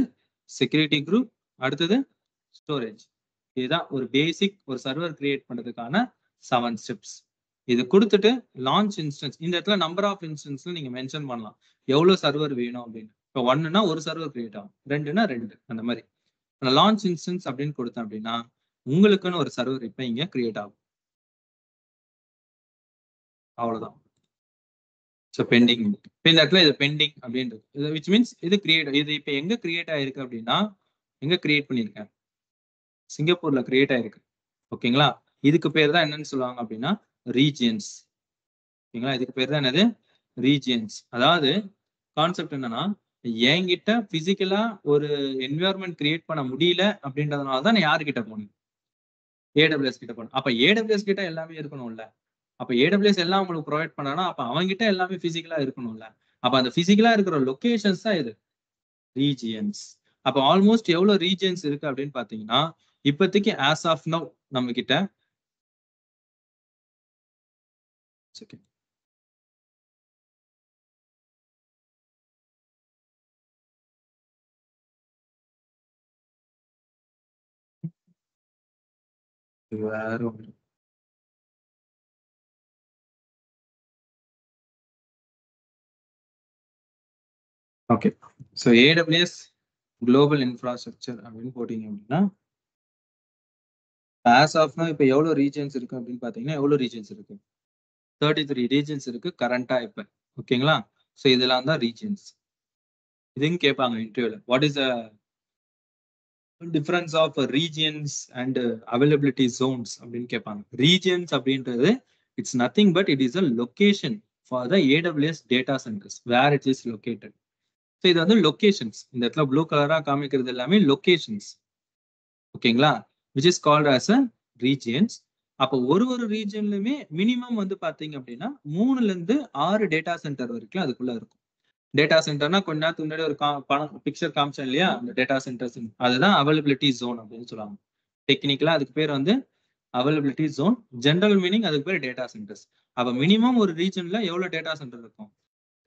security group, அடுத்தது storage. இதுதான் ஒரு பேசிக் ஒரு சர்வர் கிரியேட் பண்றதுக்கான 7 ஸ்டெப்ஸ். இது கொடுத்துட்டு லான்ச் இன்ஸ்டன்ஸ். இந்த இடத்துல நம்பர் ஆஃப் இன்ஸ்டன்ஸ்ல நீங்க மென்ஷன் பண்ணலாம் எவ்வளவு சர்வர் வேணும் அப்படின்னு. இப்போ 1னா ஒரு சர்வர் கிரியேட் ஆகும், 2னா 2 அந்த மாதிரி. லான்ச் இன்ஸ்டன்ஸ் அப்படின்னு கொடுத்தேன் அப்படின்னா உங்களுக்குன்னு ஒரு சர்வர் இப்ப இங்க கிரியேட் ஆகும். அவ்வளவுதான். So pending. இப்போ இந்த இடத்துல இது பெண்டிங் அப்படின்றது விச் மீன்ஸ் இது கிரியேட். இது இப்போ எங்க கிரியேட் ஆயிருக்கு அப்படின்னா, எங்க கிரியேட் பண்ணியிருக்கேன்? சிங்கப்பூர்ல கிரியேட் ஆயிருக்கு. ஓகேங்களா? இதுக்கு பேர் தான் என்னன்னு சொல்லுவாங்க அப்படின்னா ரீஜியன்ஸ். ஓகேங்களா? இதுக்கு பேர் தான் என்னது? ரீஜியன்ஸ். அதாவது கான்செப்ட் என்னன்னா, என்கிட்ட பிசிக்கலா ஒரு என்விரான்மெண்ட் கிரியேட் பண்ண முடியல அப்படின்றதுனால தான் நான் யாருக்கிட்ட போனேன்? AWS கிட்ட போனேன். அப்ப AWS கிட்ட எல்லாமே இருக்கணும்ல. அப்ப AWS எல்லாம் உங்களுக்கு ப்ரொவைட் பண்ணானா அப்ப அவங்ககிட்ட எல்லாமே பிசிக்கலா இருக்கணும்ல. அப்ப அந்த பிசிக்கலா இருக்கிற லொகேஷன்ஸ் தான் இது ரீஜியன்ஸ். அப்ப ஆல்மோஸ்ட் எவ்வளவு ரீஜியன்ஸ் இருக்கு அப்படின்னு பாத்தீங்கன்னா, இப்போதைக்கு ஆஸ் ஆஃப் நவ் நம்ம கிட்ட வேற ஒன்று. Okay, so AWS global infrastructure அப்படின்னு போட்டீங்க அப்படின்னா ஆஸ் ஆஃப்னா இப்போ எவ்வளோ ரீஜன்ஸ் இருக்கு அப்படின்னு பார்த்தீங்கன்னா எவ்வளோ ரீஜன்ஸ் இருக்கு 33 ரீஜன்ஸ் இருக்கு கரண்டா இப்போ. ஓகேங்களா? ஸோ இதெல்லாம் தான் ரீஜன்ஸ். இதுன்னு கேட்பாங்க இன்டர்வியூல. What is the difference of regions and availability zones அப்படின்னு கேட்பாங்க. ரீஜியன்ஸ் அப்படின்றது it's nothing but it is a location for the AWS data centres where it is located. So இது வந்து லொகேஷன்ஸ். இந்த இடத்துல ப்ளூ கலரா காமிக்கிறது எல்லாமே லொகேஷன்ஸ். ஓகேங்களா? Which is called as a regions. அப்போ ஒரு ரீஜன்லயுமே மினிமம் வந்து பாத்தீங்க அப்படின்னா 3ல இருந்து 6 டேட்டா சென்டர் வரைக்கும் அதுக்குள்ள இருக்கும். டேட்டா சென்டர்னா கொஞ்ச நேரத்துக்கு முன்னாடி ஒரு படம் பிக்சர் காமிச்சேன் இல்லையா, அந்த டேட்டா சென்டர்ஸ் அதுதான் அவைலபிலிட்டி ஜோன் அப்படின்னு சொல்லுவாங்க. டெக்னிக்கலா அதுக்கு பேர் வந்து அவைலபிலிட்டி ஜோன். ஜெனரல் மீனிங் அதுக்கு பேர் டேட்டா சென்டர்ஸ். அப்ப மினிமம் ஒரு ரீஜன்ல எவ்வளவு டேட்டா சென்டர் இருக்கும்?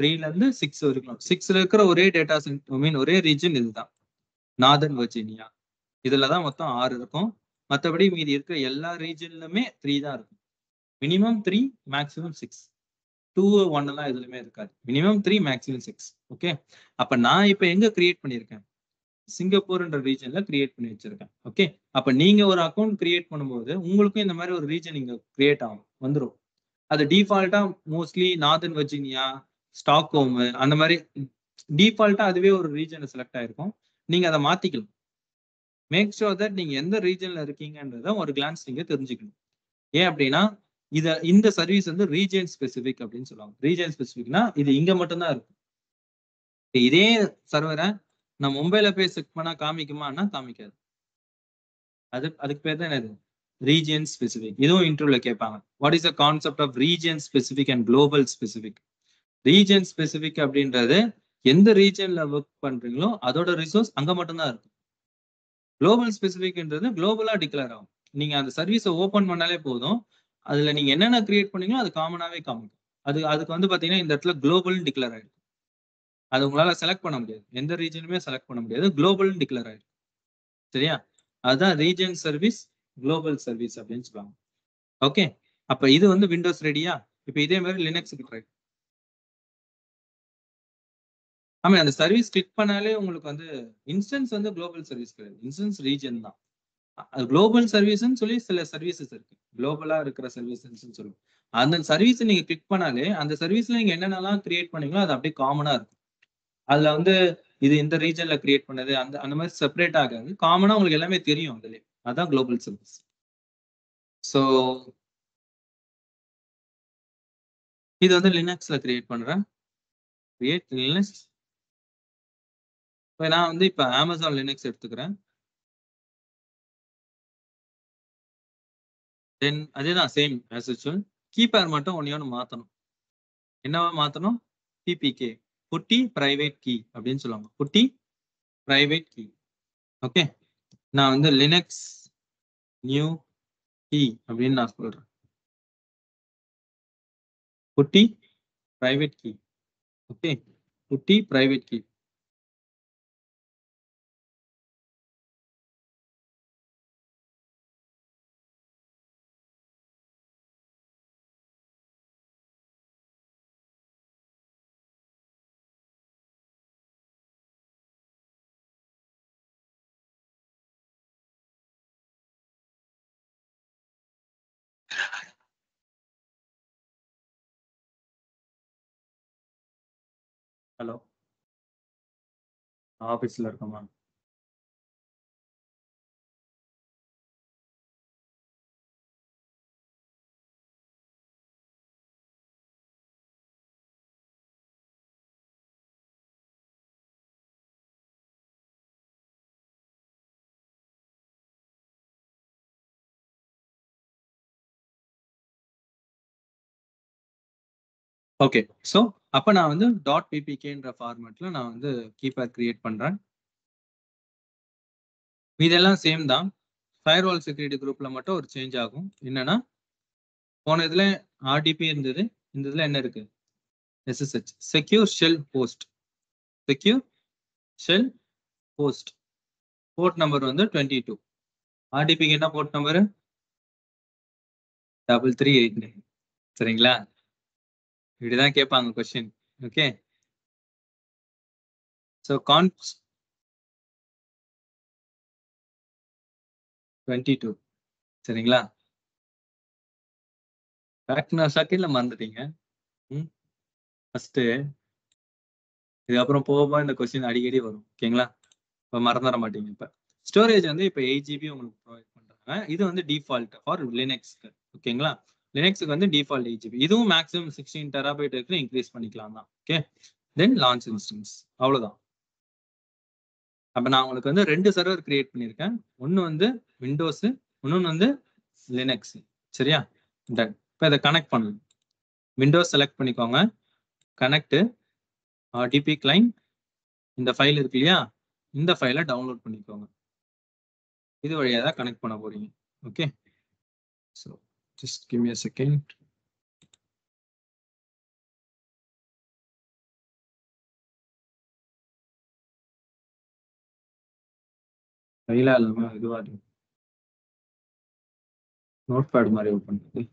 3ல இருந்து 6 வரைக்கும். 6ல இருக்கிற ஒரே டேட்டா சென்டர் மீன் ஒரே ரீஜன் இதுதான், நார்தர்ன் வர்ஜீனியா. இதுலதான் மொத்தம் 6 இருக்கும். மற்றபடி மீதி இருக்கிற எல்லா ரீஜன்லுமே 3 தான் இருக்கும். Minimum 3, maximum 6. 2, 1 எல்லாம் எதுலையுமே இருக்காது. Minimum 3, maximum 6. ஓகே. அப்ப நான் இப்ப எங்க கிரியேட் பண்ணிருக்கேன்? சிங்கப்பூர்ன்ற ரீஜன்ல கிரியேட் பண்ணி வச்சிருக்கேன். ஓகே. அப்ப நீங்க ஒரு அக்கௌண்ட் கிரியேட் பண்ணும்போது உங்களுக்கும் இந்த மாதிரி ஒரு ரீஜன் இங்க கிரியேட் ஆகும், வந்துரும். அது டிஃபால்ட்டா மோஸ்ட்லி நார்தர்ன் வர்ஜீனியா, ஸ்டாக்ஹோம் அந்த மாதிரி டிஃபால்ட்டா அதுவே ஒரு ரீஜனை செலக்ட் ஆயிருக்கும். நீங்க அதை மாத்திக்கலாம். மேக் ஷூர் தட் நீங்க எந்த ரீஜன்ல இருக்கீங்கன்றத ஒரு கிளான்ஸ் நீங்க தெரிஞ்சுக்கணும். ஏன் அப்படின்னா இந்த சர்வீஸ் வந்து ரீஜன் ஸ்பெசிபிக் அப்படின்னு சொல்லுவாங்க. ரீஜன் ஸ்பெசிபிக்னா இது இங்க மட்டும்தான் இருக்கும். இதே சர்வரை நான் மும்பைல போய் செக் பண்ணா காமிக்குமான்னா காமிக்காது. அதுக்கு பேர் தான் என்னது? Region specific. இதுவும் இன்டர்வியூல கேட்பாங்க. What is the concept of region specific and global specific? Region specific அப்படின்றது எந்த ரீஜன்ல ஒர்க் பண்றீங்களோ அதோட ரிசோர்ஸ் அங்க மட்டும்தான் இருக்கும். குளோபல் ஸ்பெசிபிக்ன்றது குளோபலா டிக்ளேர் ஆகும். நீங்க அந்த சர்வீஸை ஓபன் பண்ணாலே போதும், அதுல நீங்க என்னென்ன கிரியேட் பண்ணீங்களோ அது காமனாவே காமிக்கும். அதுக்கு வந்து பாத்தீங்கன்னா இந்த இடத்துல குளோபல் டிக்ளேர் ஆயிடும். அது உங்களால செலக்ட் பண்ண முடியாது. எந்த ரீஜனுமே செலக்ட் பண்ண முடியாது. குளோபல் டிக்ளேர் ஆயிடும். சரியா? அதுதான் ரீஜன் சர்வீஸ், குளோபல் சர்வீஸ் அப்படின்னு சொல்லுவாங்க. ஓகே. அப்ப இது வந்து விண்டோஸ் ரெடியா? இப்ப இதே மாதிரி லினக்ஸ்க்கு ட்ரை. ஆமா, அந்த சர்வீஸ் கிளிக் பண்ணாலே உங்களுக்கு வந்து இன்ஸ்டன்ஸ் வந்து குளோபல் சர்வீஸ் கிடையாது. இன்ஸ்டன்ஸ் ரீஜன் தான். குளோபல் சர்வீஸ்ன்னு சொல்லி சில சர்வீசஸ் இருக்கு. குளோபலா இருக்கிற சர்வீசஸ் சொல்லுவோம். அந்த சர்வீஸ் நீங்க கிளிக் பண்ணாலே அந்த சர்வீஸ்ல நீங்க என்னென்னலாம் கிரியேட் பண்ணீங்களோ அது அப்படியே காமனா இருக்கும். அதுல வந்து இது இந்த ரீஜன்ல கிரியேட் பண்ணது அந்த அந்த மாதிரி செப்பரேட் ஆகாது. காமனா உங்களுக்கு எல்லாமே தெரியும் அதுலயே. அதான் குளோபல் சர்வீஸ். ஸோ இது வந்து லினக்ஸ்ல கிரியேட் பண்றேன். Create Linux. இப்போ நான் வந்து இப்போ அமேசான் லினக்ஸ் எடுத்துக்கிறேன். தென் அதேதான் சேம் ஆஸ் யூசுவல். கீபேர் மட்டும் ஒண்ணு மாத்தணும். என்னவா மாத்தணும்? பிபிகே, புட்டி பிரைவேட் கீ அப்படின்னு சொல்லுவாங்க. புட்டி பிரைவேட் கீ. ஓகே. நான் வந்து லினக்ஸ் நியூ கீ அப்படின்னு நான் சொல்றேன். புட்டி பிரைவேட் கீ. ஓகே. புட்டி பிரைவேட் கீ. ஹலோ, ஆபீஸ்ல இருக்கோமா? ஓகே. ஸோ அப்ப நான் வந்து டாட் பிபிகேன்ற ஃபார்மேட்ல நான் வந்து கீபேட் கிரியேட் பண்றேன். இதெல்லாம் சேம் தான். ஃபயர்வால் செக்யூரிட்டி குரூப்ல மட்டும் ஒரு சேஞ்ச் ஆகும். என்னன்னா போன இதுல ஆர்டிபி இருந்தது, இந்த இதுல என்ன இருக்கு? SSH, secure shell host. Secure shell host. Port number வந்து 22. ஆர்டிபிக்கு என்ன போர்ட் நம்பர்? 3389. சரிங்களா? இப்படிதான் கேட்பாங்க கொஸ்டின். ஓகே. ஸோ 22 சரிங்களா? செகண்ட்ல மறந்துட்டீங்க. ஃபர்ஸ்ட் இதுக்கப்புறம் போக இந்த கொஸ்டின் அடிக்கடி வரும். ஓகேங்களா? இப்ப மறந்துட மாட்டீங்க இப்ப. ஸ்டோரேஜ் வந்து இப்ப 8 GB உங்களுக்கு ப்ரொவைட் பண்றாங்க. இது வந்து டிஃபால்ட் ஃபார் லினக்ஸ்க்கு. ஓகேங்களா? லினக்ஸ்க்கு வந்து டிஃபால்ட் 8 GB. இதுவும் மேக்ஸிமம் 16 TB வரைக்கும் இன்க்ரீஸ் பண்ணிக்கலாம் தான். ஓகே. தென் லான்ச் இன்ஸ்டன்ஸ். அவ்வளவுதான். அப்ப நான் உங்களுக்கு வந்து 2 சர்வர் கிரியேட் பண்ணியிருக்கேன். ஒன்னு வந்து விண்டோஸ், இன்னொன்னு வந்து லினக்ஸ். சரியா? டன். இப்ப இதை கனெக்ட் பண்ணணும். விண்டோஸ் செலக்ட் பண்ணிக்கோங்க. Connect DB client. இந்த ஃபைல் இருக்கு இல்லையா? இந்த ஃபைலை டவுன்லோட் பண்ணிக்கோங்க. இது வழியா தான் கனெக்ட் பண்ண போறீங்க. Okay. So just give me a second. ஃபைலா இல்லாம இதுவா இருக்கு. நோட் பேட் மாதிரி ஓப்பன் பண்ணுது.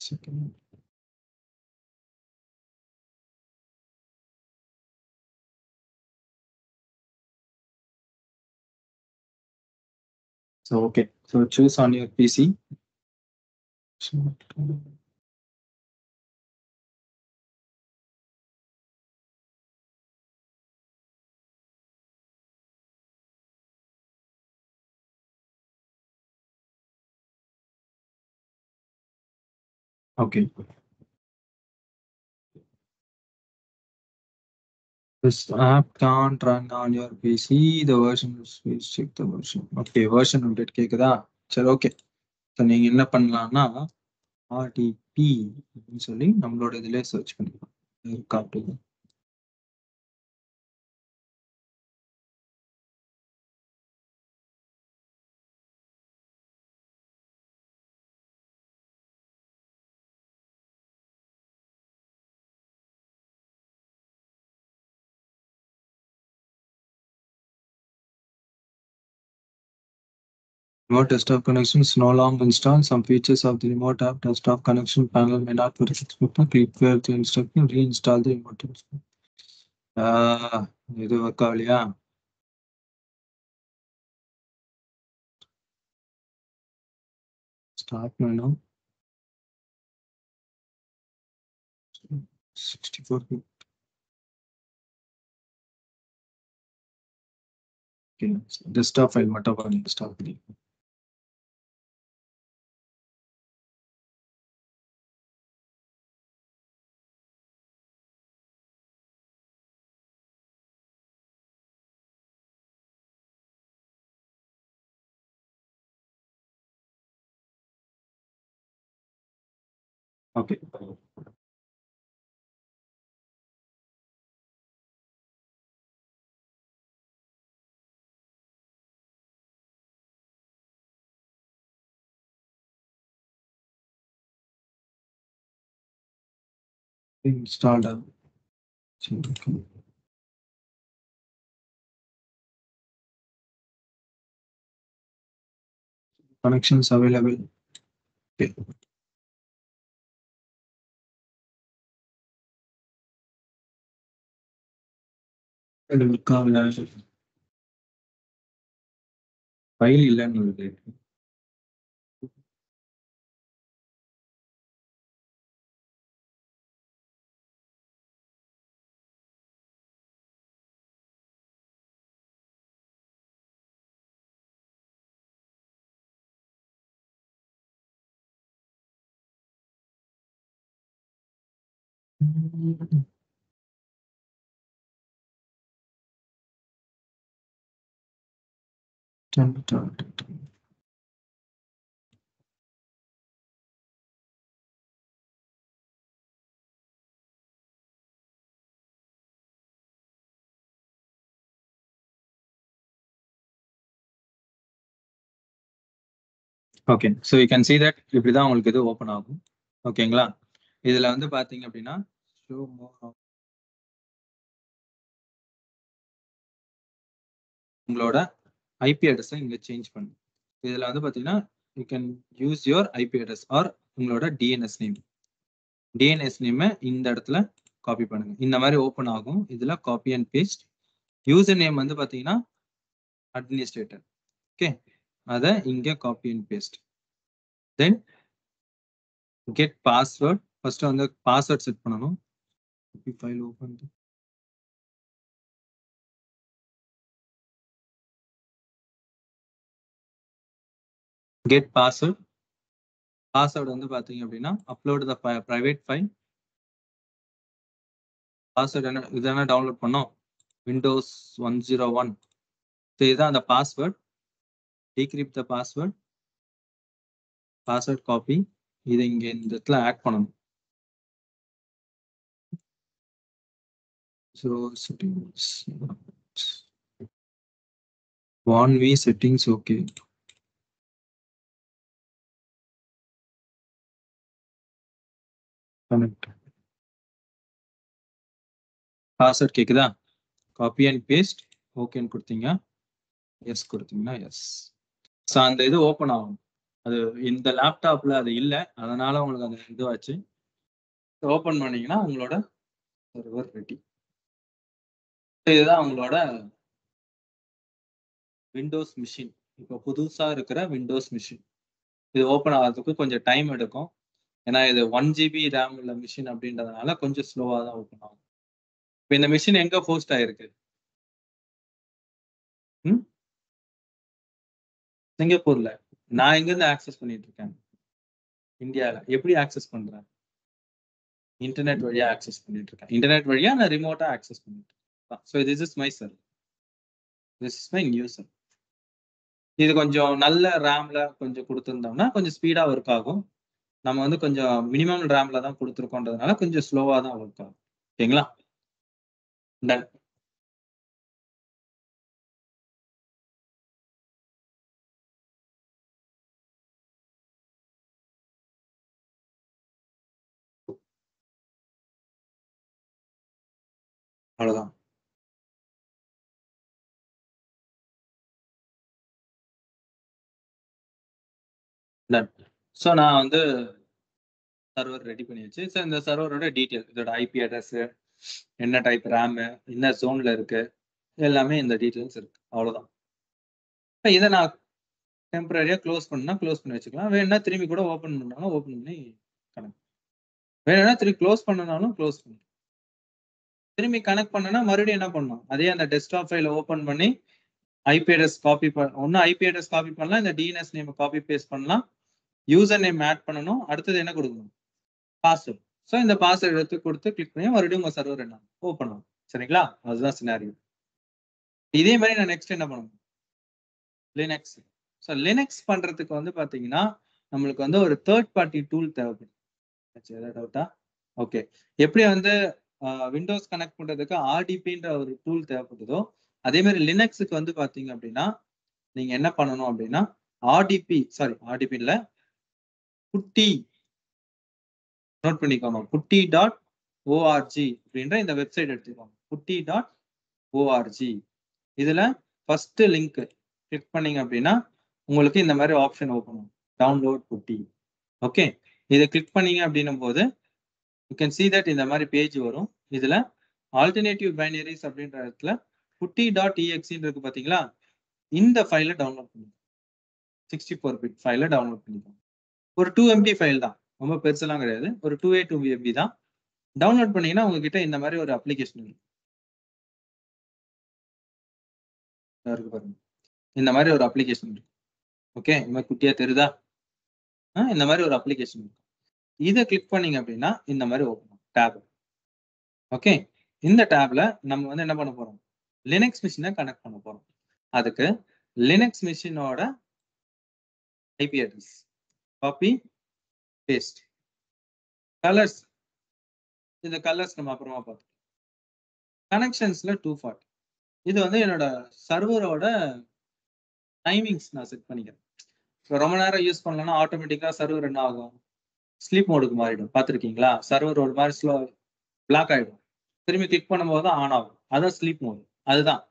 Second. So okay. So choose on your PC. Okay. This app can't run on your PC. The version is, please check the version. Okay, version update கேக்குதா? சரி ஓகே. ஸோ நீங்க என்ன பண்ணலாம்னா RDP அப்படின்னு சொல்லி நம்மளோட இதுல சர்ச் பண்ணிக்கலாம். காட்டுங்க. Remote desktop connection is no longer installed. Some features of the remote app desktop connection panel may not be respected. Click here to instruction. Reinstall the remote desktop. இது ஒர்க் ஆகலையா? Start menu. 64 bit. Okay. Desktop file மட்டும் பாருங்க இன்ஸ்டால் பண்ணி. Okay. Installed. Okay. Connections available. Okay. இது ஒர்க் ஆகல. ஃபைல் இல்லைன்னு வருது. Okay. So you can see that இப்படிதான் உங்களுக்கு இது ஓப்பன் ஆகும். ஓகேங்களா? இதுல வந்து பாத்தீங்க அப்படின்னா show more உங்களோட ஐபி அட்ரஸை இங்க சேஞ்ச் பண்ணும். இதுல வந்து பாத்தீங்கன்னா you can use your IP address or உங்களோட டிஎன்எஸ் நேம். டிஎன்எஸ் நேம் இந்த இடத்துல காப்பி பண்ணுங்க. இந்த மாதிரி ஓப்பன் ஆகும். இதுல copy and paste. User name வந்து பாத்தீங்கன்னா அட்மினிஸ்ட்ரேட்டர். ஓகே, அதை இங்க copy and paste. Then get password. First வந்து பாஸ்வேர்ட் செட் பண்ணணும். File open. Get password. Password வந்து பாத்தீங்க அப்படின்னா upload the private file. Password என்ன இதெல்லாம் டவுன்லோட் பண்ணோம். விண்டோஸ் 101. இதுதான் அந்த பாஸ்வேர்ட். டீக்ரிப்ட் த பாஸ்வேர்ட். Password copy. இதை இங்க இந்த இடத்துல ஆட் பண்ணணும். So settings 1V settings okay. Connect. Password கேக்குதா? Copy and paste. ஓகேன்னு கொடுத்தீங்க. எஸ் கொடுத்தீங்கன்னா எஸ். ஸோ அந்த இது ஓப்பன் ஆகும். அது இந்த லேப்டாப்ல அது இல்லை, அதனால உங்களுக்கு அந்த இதுவாச்சு. ஓப்பன் பண்ணீங்கன்னா உங்களோட சர்வர் ரெடி. இதுதான் உங்களோட விண்டோஸ் மிஷின். இப்போ புதுசா இருக்கிற விண்டோஸ் மிஷின். இது ஓப்பன் ஆகிறதுக்கு கொஞ்சம் டைம் எடுக்கும். ஏன்னா இது 1 GB ரேம் உள்ள மிஷின் அப்படின்றதுனால கொஞ்சம் ஸ்லோவா தான் ஓப்பன் ஆகும். இப்போ இந்த மிஷின் எங்க ஹோஸ்ட் ஆயிருக்கு? சிங்கப்பூர்ல. நான் எங்க இருந்து ஆக்சஸ் பண்ணிட்டு இருக்கேன்? இந்தியால. எப்படி ஆக்சஸ் பண்றேன்? இன்டர்நெட் வழியா ஆக்சஸ் பண்ணிட்டு இருக்கேன். இன்டர்நெட் வழியா நான் ரிமோட்டா ஆக்சஸ் பண்ணிட்டு இருக்கேன். So this is my server. This is my new server. இது கொஞ்சம் நல்ல ரேம்ல கொஞ்சம் கொடுத்துருந்தோம்னா கொஞ்சம் ஸ்பீடா ஒர்க் ஆகும். நம்ம வந்து கொஞ்சம் மினிமம் ரேம்ல தான் கொடுத்துருக்கோன்றதுனால கொஞ்சம் ஸ்லோவா தான் ஒர்க் ஆகும். ஓகேங்களா? டன். அவ்வளவுதான். டன். ஸோ நான் வந்து சர்வர் ரெடி பண்ணியாச்சு. ஸோ இந்த சர்வரோட டீட்டெயில், இதோட ஐபி அட்ரஸ், என்ன டைப் ரேம், என்ன ஜோன்ல இருக்கு, எல்லாமே இந்த டீட்டெயில்ஸ் இருக்கு. அவ்வளவுதான். இப்போ இதை நான் டெம்பரரியா க்ளோஸ் பண்ணா க்ளோஸ் பண்ணி வச்சுக்கலாம். வேணும்னா திரும்பி கூட ஓப்பன் பண்ணாலும் ஓப்பன் பண்ணி கனெக்ட். வேணும்னா திரும்பி க்ளோஸ் பண்ணனாலும் க்ளோஸ் பண்ணி திரும்பி கனெக்ட் பண்ணனா மறுபடியும் என்ன பண்ணணும்? அதே அந்த டெஸ்க்டாப் ஃபைலை ஓப்பன் பண்ணி ஐபி அட்ரஸ் காப்பி ஒன்னும் ஐபி அட்ரஸ் காப்பி பண்ணலாம், இந்த டிஎன்எஸ் நேம் காப்பி பேஸ்ட் பண்ணலாம், யூசர் நேம் ஆட் பண்ணணும், அடுத்தது என்ன கொடுக்கணும்? பாஸ்வேர்ட். ஸோ இந்த பாஸ்வேர்ட் எடுத்து கொடுத்து கிளிக் பண்ணி மறுபடியும் உங்க சர்வர் என்ன ஓப்பன் ஆகும். சரிங்களா? அதுதான் சினாரியோ. இதே மாதிரி நான் நெக்ஸ்ட் என்ன பண்ணணும்? லினக்ஸ். ஸோ லினக்ஸ் பண்றதுக்கு வந்து பாத்தீங்கன்னா நம்மளுக்கு வந்து ஒரு தேர்ட் பார்ட்டி டூல் தேவைப்படும். ஏதாவது டவுட்டா? ஓகே. எப்படி வந்து விண்டோஸ் கனெக்ட் பண்றதுக்கு ஆர்டிபின்ற ஒரு டூல் தேவைப்படுதோ அதே மாதிரி லினக்ஸுக்கு வந்து பாத்தீங்க அப்படின்னா நீங்க என்ன பண்ணணும் அப்படின்னா ஆர்டிபி இல்ல, புட்டி நோட் பண்ணிக்கோங்க. putti.org அப்படின்ற இந்த வெப்சைட் எடுத்துக்கோங்க. putti.org. இதுல ஃபர்ஸ்ட் லிங்க் கிளிக் பண்ணீங்க அப்படின்னா உங்களுக்கு இந்த மாதிரி ஆப்ஷன் ஓப்பன் ஆகும். டவுன்லோட் புட்டி. ஓகே, இதை கிளிக் பண்ணீங்க அப்படின்னும் போது யூ கேன் see that இந்த மாதிரி பேஜ் வரும். இதுல ஆல்டர்னேட்டிவ் பைனரிஸ் அப்படின்ற இடத்துல putti.exe இருக்கு பாத்தீங்களா? இந்த ஃபைலை டவுன்லோட் பண்ணிக்கோங்க. 64 பிட் ஃபைலை டவுன்லோட் பண்ணிக்கோங்க. ஒரு 2 MB ஃபைல் தான், ரொம்ப பெருசெல்லாம் கிடையாது. ஒரு 2A 2 MB தான். டவுன்லோட் பண்ணீங்கன்னா உங்ககிட்ட இந்த மாதிரி ஒரு அப்ளிகேஷன் இருக்கு பாருங்க. இந்த மாதிரி ஒரு அப்ளிகேஷன் இருக்கு. ஓகே, இந்த மாதிரி குட்டியா தெரியுதா? இந்த மாதிரி ஒரு அப்ளிகேஷன் இருக்கு. இதை கிளிக் பண்ணீங்க அப்படின்னா இந்த மாதிரி ஓப்பன் டேப். ஓகே, இந்த டேப்ல நம்ம வந்து என்ன பண்ண போறோம்? லினக்ஸ் மிஷினை கனெக்ட் பண்ண போறோம். அதுக்கு லினக்ஸ் மிஷினோட IP address copy paste. Colours, இந்த கலர்ஸ் நம்ம அப்புறமா பார்த்தோம். கனெக்ஷன்ஸ்ல 240. இது வந்து என்னோட சர்வரோட டைமிங்ஸ் நான் செட் பண்ணிக்கிறேன். ரொம்ப நேரம் யூஸ் பண்ணலன்னா ஆட்டோமேட்டிக்கா சர்வர் என்ன ஆகும்? ஸ்லீப் மோடுக்கு மாறிடும். பார்த்துருக்கீங்களா? சர்வர் ஒரு மாதிரி ஸ்லோ பிளாக் ஆயிடும். திரும்பி கிளிக் பண்ணும்போது தான் ஆன் ஆகும். அதான் ஸ்லீப் மோடு. அதுதான்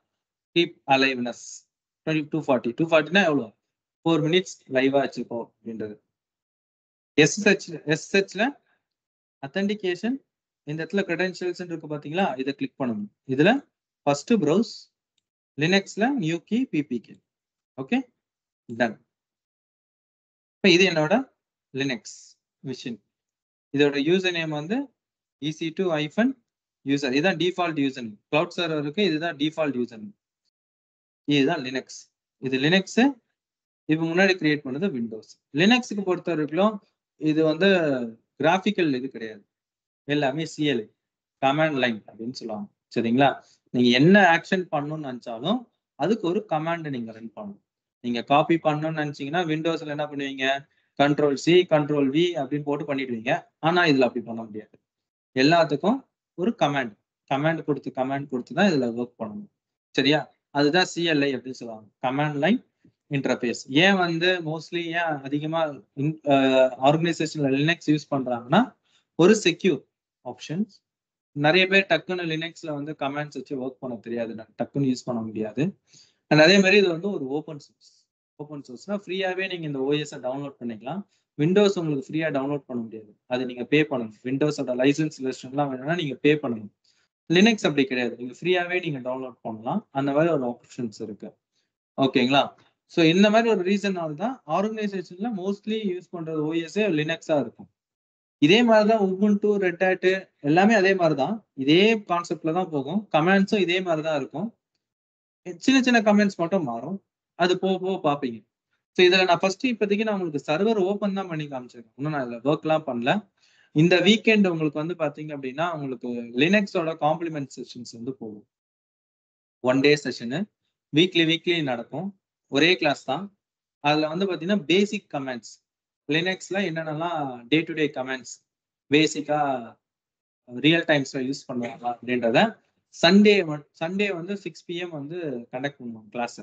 கீப் அலைவ்னஸ் 240. 240னா எவ்வளோ? 4 minutes லைவா வச்சுப்போம் அப்படின்றது. எஸ்ஹெச்ல அத்தன்டிகேஷன் இந்த இடத்துல credentials இருக்கு பாத்தீங்களா, இதை கிளிக் பண்ணணும். இதுல ஃபர்ஸ்ட் ப்ரௌஸ் லினக்ஸ்ல new key PPK. Okay, done. இப்போ இது என்னோட லினக்ஸ் மிஷின். இதோட யூசர் நேம் வந்து EC2-user. இதுதான் டிஃபால்ட் யூசர் நேம். கிளவுட் சர்வருக்கு இதுதான் டிஃபால்ட் யூசர் நேம். இதுதான் லினக்ஸ். இது லினக்ஸ். இப்போ முன்னாடி கிரியேட் பண்ணது விண்டோஸ். லினக்ஸுக்கு பொறுத்த வரைக்கும் இது வந்து கிராஃபிக்கல் இது கிடையாது, எல்லாமே CLI, கமாண்ட் லைன் அப்படின்னு சொல்லுவாங்க. சரிங்களா? நீங்க என்ன ஆக்ஷன் பண்ணணும்னு நினைச்சாலும் அதுக்கு ஒரு கமாண்ட் நீங்க ரன் பண்ணணும். நீங்க காப்பி பண்ணணும்னு நினைச்சீங்கன்னா விண்டோஸ்ல என்ன பண்ணுவீங்க, Ctrl+C Ctrl+V அப்படின்னு போட்டு பண்ணிடுவீங்க. ஆனா இதுல அப்படி பண்ண முடியாது. எல்லாத்துக்கும் ஒரு கமாண்ட் கொடுத்து தான் இதுல ஒர்க் பண்ணணும். சரியா? அதுதான் CLI அப்படின்னு சொல்லுவாங்க, கமாண்ட் லைன் இன்டர்ஃபேஸ். ஏன் வந்து மோஸ்ட்லி ஏன் அதிகமா ஆர்கனைசேஷன்ல லினக்ஸ் யூஸ் பண்றாங்கன்னா, ஒரு செக்யூர் ஆப்ஷன்ஸ். நிறைய பேர் டக்குன்னு லினக்ஸ்ல வந்து கமாண்ட்ஸ் வச்சு ஒர்க் பண்ண தெரியாது, டக்குன்னு யூஸ் பண்ண முடியாது. அண்ட் அதே மாதிரி இது வந்து ஒரு ஓப்பன் சோர்ஸ். ஓப்பன் சோர்ஸ்னா ஃப்ரீயாவே நீங்க இந்த ஓஎஸ் டவுன்லோட் பண்ணிக்கலாம். விண்டோஸ் உங்களுக்கு ஃப்ரீயா டவுன்லோட் பண்ண முடியாது, அது நீங்க பே பண்ணணும். விண்டோஸோட லைசன்ஸ் லிஸ்ட்லாம் வேணும்னா நீங்க பே பண்ணணும். லினக்ஸ் அப்படி கிடையாது, நீங்க ஃப்ரீயாவே நீங்க டவுன்லோட் பண்ணலாம். அந்த மாதிரி ஒரு ஆப்ஷன்ஸ் இருக்கு. ஓகேங்களா? ஸோ இந்த மாதிரி ஒரு ரீசனால தான் ஆர்கனைசேஷன்ல மோஸ்ட்லி யூஸ் பண்றது ஓஎஸ்ஏ லினக்ஸா இருக்கும். இதே மாதிரி தான் உபுண்டு, ரெட் ஹேட் எல்லாமே அதே மாதிரி தான், இதே கான்செப்ட்ல தான் போகும். கமெண்ட்ஸும் இதே மாதிரி தான் இருக்கும். சின்ன சின்ன கமெண்ட்ஸ் மட்டும் மாறும். அது போக போக பார்ப்பீங்க. ஸோ இதில் நான் ஃபர்ஸ்ட் இப்போதைக்கு நான் உங்களுக்கு சர்வர் ஓப்பன் தான் பண்ணி காமிச்சிருக்கேன். இன்னும் நான் இதில் ஒர்க்லாம் பண்ணல. இந்த வீக்கெண்ட் உங்களுக்கு வந்து பார்த்தீங்க அப்படின்னா உங்களுக்கு லினக்ஸோட காம்ப்ளிமெண்ட் செஷன்ஸ் வந்து போகும். 1 டே செஷனு வீக்லி நடக்கும். ஒரே கிளாஸ் தான். அதில் வந்து பார்த்தீங்கன்னா பேசிக் கமெண்ட்ஸ், லினக்ஸ்ல என்னென்னலாம் டே டு டே கமெண்ட்ஸ் பேசிக்கா ரியல் டைம்ஸ்ல யூஸ் பண்ணுவாங்க அப்படின்றத சண்டே வந்து 6 PM வந்து கண்டக்ட் பண்ணுவோம் கிளாஸ்.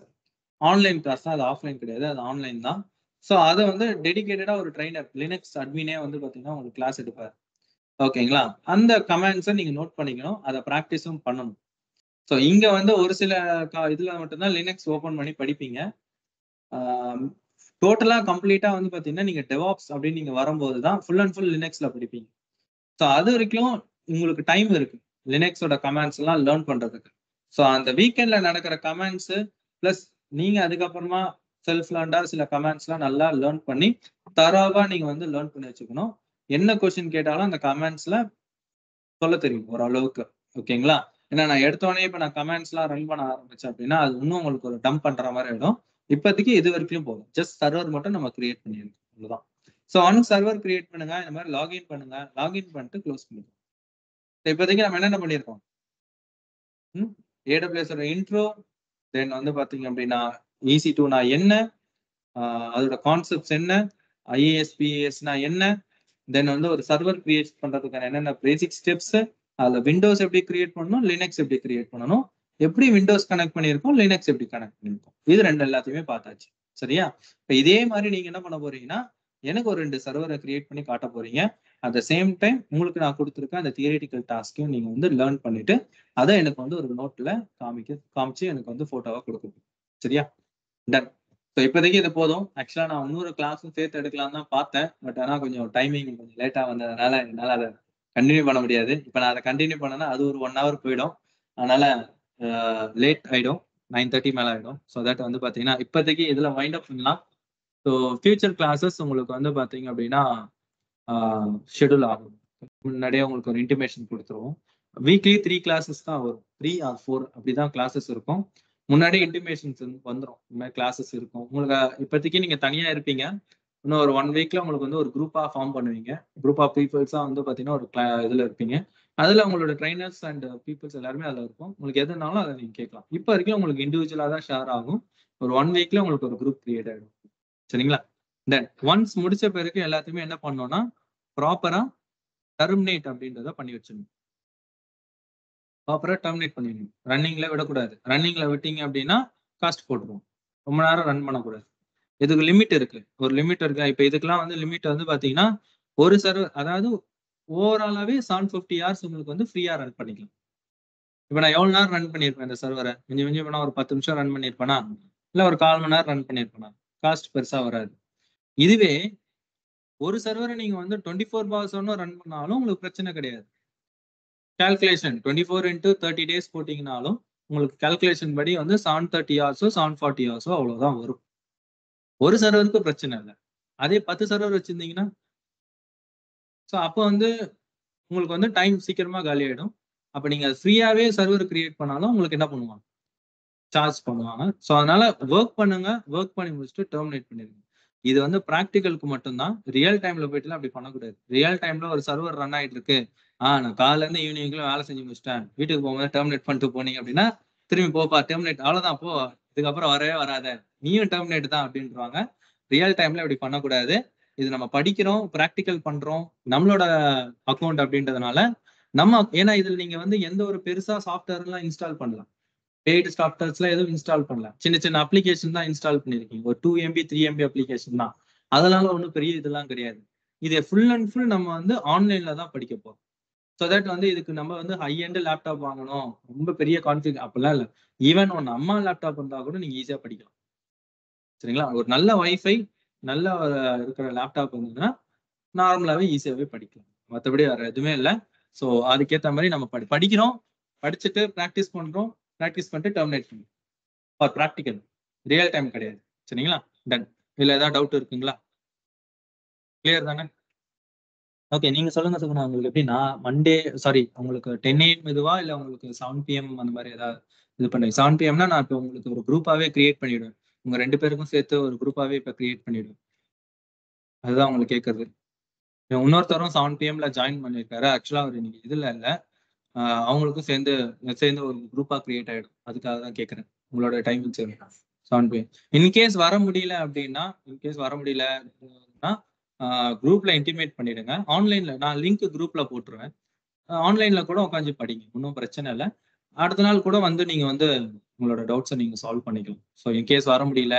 ஆன்லைன் கிளாஸ் தான், அது ஆஃப்லைன் கிடையாது, அது ஆன்லைன் தான். ஸோ அதை வந்து டெடிகேட்டடா ஒரு ட்ரைனர், லினக்ஸ் அட்மினே வந்து பார்த்தீங்கன்னா உங்களுக்கு கிளாஸ் எடுப்பார். ஓகேங்களா? அந்த கமெண்ட்ஸை நீங்க நோட் பண்ணிக்கணும், அதை ப்ராக்டிஸும் பண்ணணும். ஸோ இங்க வந்து ஒரு சில இதுல மட்டும்தான் லினக்ஸ் ஓப்பன் பண்ணி படிப்பீங்க. டோட்டலா கம்ப்ளீட்டா வந்து பாத்தீங்கன்னா நீங்க டெவாப்ஸ் அப்படின்னு நீங்க வரும்போது தான் ஃபுல் அண்ட் ஃபுல் லினக்ஸ்ல படிப்பீங்க. ஸோ அது வரைக்கும் உங்களுக்கு டைம் இருக்கு லினக்ஸோட கமெண்ட்ஸ் எல்லாம் லேர்ன் பண்றதுக்கு. ஸோ அந்த வீக்கெண்ட்ல நடக்கிற கமெண்ட்ஸ் பிளஸ் நீங்க அதுக்கப்புறமா செல்ஃப் லேர்ன்டா சில கமெண்ட்ஸ் எல்லாம் நல்லா லேர்ன் பண்ணி தரோவா நீங்க வந்து லேர்ன் பண்ணி வச்சுக்கணும். என்ன கொஸ்டின் கேட்டாலும் அந்த கமெண்ட்ஸ்ல சொல்ல தெரியும் ஓரளவுக்கு. ஓகேங்களா? ஏன்னா நான் எடுத்தோடனே இப்ப நான் கமெண்ட்ஸ் எல்லாம் ரன் பண்ண ஆரம்பிச்சேன் அப்படின்னா அது இன்னும் உங்களுக்கு ஒரு டம்ப் பண்ற மாதிரி ஆயிடும். இப்போதைக்கு இது வரைக்கும் போதும். ஜஸ்ட் சர்வர் மட்டும் நம்ம கிரியேட் பண்ணிருக்கோம், அவ்வளவுதான். ஸோ ஒன் சர்வர் கிரியேட் பண்ணுங்க, இந்த மாதிரி லாகின் பண்ணுங்க, லாகின் பண்ணிட்டு க்ளோஸ் பண்ணிடுங்க. இப்போதைக்கு நம்ம என்னென்ன பண்ணியிருக்கோம், AWS இன்ட்ரோ, தென் வந்து பாத்தீங்க அப்படின்னா EC2னா என்ன, அதோட கான்செப்ட்ஸ் என்ன, IASPASனா என்ன, தென் வந்து ஒரு சர்வர் கிரியேட் பண்றதுக்கான என்னென்ன பேசிக் ஸ்டெப்ஸ், அதுல விண்டோஸ் எப்படி கிரியேட் பண்ணணும், லினக்ஸ் எப்படி கிரியேட் பண்ணணும், எப்படி விண்டோஸ் கனெக்ட் பண்ணியிருக்கோம், லினக்ஸ் எப்படி கனெக்ட் பண்ணியிருக்கோம், இது ரெண்டு எல்லாத்தையுமே பார்த்தாச்சு. சரியா? இப்போ இதே மாதிரி நீங்க என்ன பண்ண போறீங்கன்னா எனக்கு ஒரு 2 சர்வரை கிரியேட் பண்ணி காட்ட போறீங்க. அட் த சேம் டைம் உங்களுக்கு நான் கொடுத்துருக்க அந்த தியரிட்டிக்கல் டாஸ்க்கையும் நீங்க வந்து லேர்ன் பண்ணிட்டு அதை எனக்கு வந்து ஒரு நோட்ல காமிச்சு எனக்கு வந்து போட்டோவா கொடுக்கணும். சரியா? டன். ஸோ இப்போதைக்கு இது போதும். ஆக்சுவலா நான் இன்னொரு கிளாஸும் சேர்த்து எடுக்கலாம் தான் பார்த்தேன். பட் ஆனால் கொஞ்சம் டைமிங் கொஞ்சம் லேட்டா வந்ததுனால என்னால் அதை கண்டினியூ பண்ண முடியாது. இப்போ நான் அதை கண்டினியூ பண்ணேன்னா அது ஒரு 1 hour போயிடும். அதனால லேட் ஆயிடும், 9:30 மேல ஆயிடும். ஸோ தட் வந்து பாத்தீங்கன்னா இப்போதைக்கு இதுல வைண்ட் அப் பண்ணலாம். ஸோ ஃபியூச்சர் கிளாஸஸ் உங்களுக்கு வந்து பாத்தீங்க அப்படின்னா ஷெடியூல் ஆகும். முன்னாடியே உங்களுக்கு ஒரு இன்டிமேஷன் கொடுத்துருவோம். வீக்லி 3 கிளாஸஸ் தான் வரும், 3 or 4 அப்படிதான் கிளாஸஸ் இருக்கும். முன்னாடி இன்டிமேஷன்ஸ் வந்துடும், இந்த மாதிரி கிளாஸஸ் இருக்கும். உங்களுக்கு இப்போதைக்கு நீங்க தனியா இருப்பீங்க. இன்னும் ஒரு 1 வீக்ல உங்களுக்கு வந்து ஒரு குரூப்பா ஃபார்ம் பண்ணுவீங்க. குரூப் ஆஃப் பீப்புள்ஸா வந்து பாத்தீங்கன்னா ஒரு இதுல இருப்பீங்க. அதுல உங்களோட ட்ரைனர்ஸ் அண்ட் பீப்புள்ஸ் எல்லாருமே அதுல இருக்கும். உங்களுக்கு எதுனாலும் அதை நீங்க கேட்கலாம். இப்போ வரைக்கும் உங்களுக்கு இண்டிவிஜுவலா தான் ஷேர் ஆகும். ஒரு 1 வீக்ல உங்களுக்கு ஒரு குரூப் கிரியேட் ஆயிடும். சரிங்களா? தென் ஒன்ஸ் முடிச்ச பிறகு எல்லாத்தையுமே என்ன பண்ணோம்னா ப்ராப்பரா டெர்மினேட் அப்படின்றத பண்ணி வச்சிடணும். ப்ராப்பரா டெர்மினேட் பண்ணிடணும். ரன்னிங்ல விடக்கூடாது. ரன்னிங்ல விட்டீங்க அப்படின்னா காஸ்ட் போட்டுருவோம். ரொம்ப நேரம் ரன் பண்ணக்கூடாது. இதுக்கு லிமிட் இருக்கு, ஒரு லிமிட் இருக்கு. இப்போ இதுக்கெல்லாம் வந்து லிமிட் வந்து பாத்தீங்கன்னா ஒரு சர்வர், அதாவது ஓவராலாவே 750 hours உங்களுக்கு வந்து ஃப்ரீயா ரன் பண்ணிக்கலாம். இப்போ நான் எவ்வளவு நேரம் ரன் பண்ணியிருப்பேன் இந்த சர்வரை, கொஞ்சம் பண்ணா ஒரு 10 நிமிஷம் ரன் பண்ணியிருப்பேனா, இல்ல ஒரு 1/4 மணி நேரம் ரன் பண்ணியிருப்பேனா, காஸ்ட் பெருசா வராது. இதுவே ஒரு சர்வரை நீங்க வந்து 24 hours ரன் பண்ணாலும் உங்களுக்கு பிரச்சனை கிடையாது. கால்குலேஷன் 24/30 டேஸ் போட்டீங்கனாலும் உங்களுக்கு கால்குலேஷன் படி வந்து 730 ஹவர்ஸோ 740 ஹவர்ஸோ அவ்வளவுதான் வரும். ஒரு சர்வருக்கு பிரச்சனை இல்ல. அதே 10 சர்வர் வச்சிருந்தீங்கன்னா, ஸோ அப்போ வந்து உங்களுக்கு வந்து டைம் சீக்கிரமா காலி ஆயிடும். அப்ப நீங்க ஃப்ரீயாவே சர்வர் கிரியேட் பண்ணாலும் உங்களுக்கு என்ன பண்ணுவாங்க? சார்ஜ் பண்ணுவாங்க. ஸோ அதனால வொர்க் பண்ணுங்க. வொர்க் பண்ணி முடிச்சுட்டு டெர்மினேட் பண்ணிருங்க. இது வந்து பிராக்டிகலுக்கு மட்டும் தான். ரியல் டைம்ல போயிட்டுலாம் அப்படி பண்ணக்கூடாது. ரியல் டைம்ல ஒரு சர்வர் ரன் ஆயிட்டு இருக்கு. நான் காலைல இருந்து ஈவினிங்க்குள்ள வேலை செஞ்சு முடிச்சுட்டேன். வீட்டுக்கு போகும்போது டெர்மினேட் பண்ணிட்டு போனீங்க அப்படின்னா, திரும்பி போப்பா டெர்மினேட் அவ்வளோதான் போ. இதுக்கப்புறம் வரவே வராத. நீயும் டெர்மினேட் தான் அப்படின்ருவாங்க. ரியல் டைம்ல இப்படி பண்ணக்கூடாது. இது நம்ம படிக்கிறோம், பிராக்டிகல் பண்றோம். நம்மளோட அக்கவுண்ட் அப்படின்றதுனால, ஏன்னா இதுல நீங்க வந்து எந்த ஒரு பெருசா சாஃப்ட்வேர்லாம் இன்ஸ்டால் பண்ணல. பெய்டு சாஃப்ட்வேர்ஸ்லாம் எதுவும் இன்ஸ்டால் பண்ணல. சின்ன சின்ன அப்ளிகேஷன் தான் இன்ஸ்டால் பண்ணியிருக்கீங்க. ஒரு 2 MB 3 MB அப்ளிகேஷன் தான். அதனால ஒண்ணும் பெரிய இதெல்லாம் கிடையாது. இத ஃபுல் அண்ட் ஃபுல் நம்ம வந்து ஆன்லைன்ல தான் படிக்க போறோம். சோ தட் வந்து இதுக்கு நம்ம வந்து ஹை எண்ட் லேப்டாப் வாங்கணும். ரொம்ப பெரிய அப்படிலாம் இல்ல. ஈவன் உங்க அம்மா லேப்டாப் இருந்தா கூட நீங்க ஈஸியா படிக்கலாம். சரிங்களா? ஒரு நல்ல வைஃபை, நல்ல இருக்கிற லேப்டாப் இருந்ததுன்னா, நார்மலாவே ஈஸியாவே படிக்கலாம். மத்தபடி வேற எதுவுமே இல்ல. சோ அதுக்கேத்த மாரி நம்ம படிக்கிறோம். படிச்சுட்டு பிராக்டிஸ் பண்றோம். பிராக்டிஸ் பண்ணிட்டு டெர்மினேட் பண்றோம். For practical. ரியல் டைம் கிடையாது. சரிங்களா? டன். இதுல ஏதாவது டவுட் இருக்குங்களா? கிளியர் தானே? ஓகே. நீங்க சொல்லுங்க சுகுணா. உங்களுக்கு எப்படின்னா, உங்களுக்கு 10 AM இதுவா? இல்ல உங்களுக்கு 7 PM அந்த மாரி ஏதாவது இது பண்ணுங்க. 7 PMனா நான் இப்ப உங்களுக்கு ஒரு குரூப்பாவே கிரியேட் பண்ணிடுவேன். உங்க 2 பேருக்கும் சேர்த்து ஒரு குரூப்பாவே இப்ப கிரியேட் பண்ணிடுவேன். அதுதான் உங்களுக்கு கேட்கறது. இன்னொருத்தரும் 7 PMல ஜாயின் பண்ணியிருக்காரு. ஆக்சுவலா அவரு இன்னைக்கு இதுல இல்ல. அ அவங்களுக்கும் சேர்ந்து சேர்ந்து ஒரு குரூப்பா கிரியேட் ஆயிடும். அதுக்காக தான் கேட்கிறேன். உங்களோட டைமிங் சேரும். 7 PM. இன்கேஸ் வர முடியல அப்படின்னா, அப்படின்னா குரூப்ல இன்டிமேட் பண்ணிடுங்க. ஆன்லைன்ல நான் லிங்க் குரூப்ல போட்டுருவேன். ஆன்லைன்ல கூட உட்காந்து படிங்க. ஒண்ணும் பிரச்சனை இல்ல. அடுத்த நாள் கூட வந்து நீங்க வந்து உங்களோட டவுட்ஸ நீங்க சால்வ் பண்ணிக்கலாம். ஸோ இன்கேஸ் வர முடியல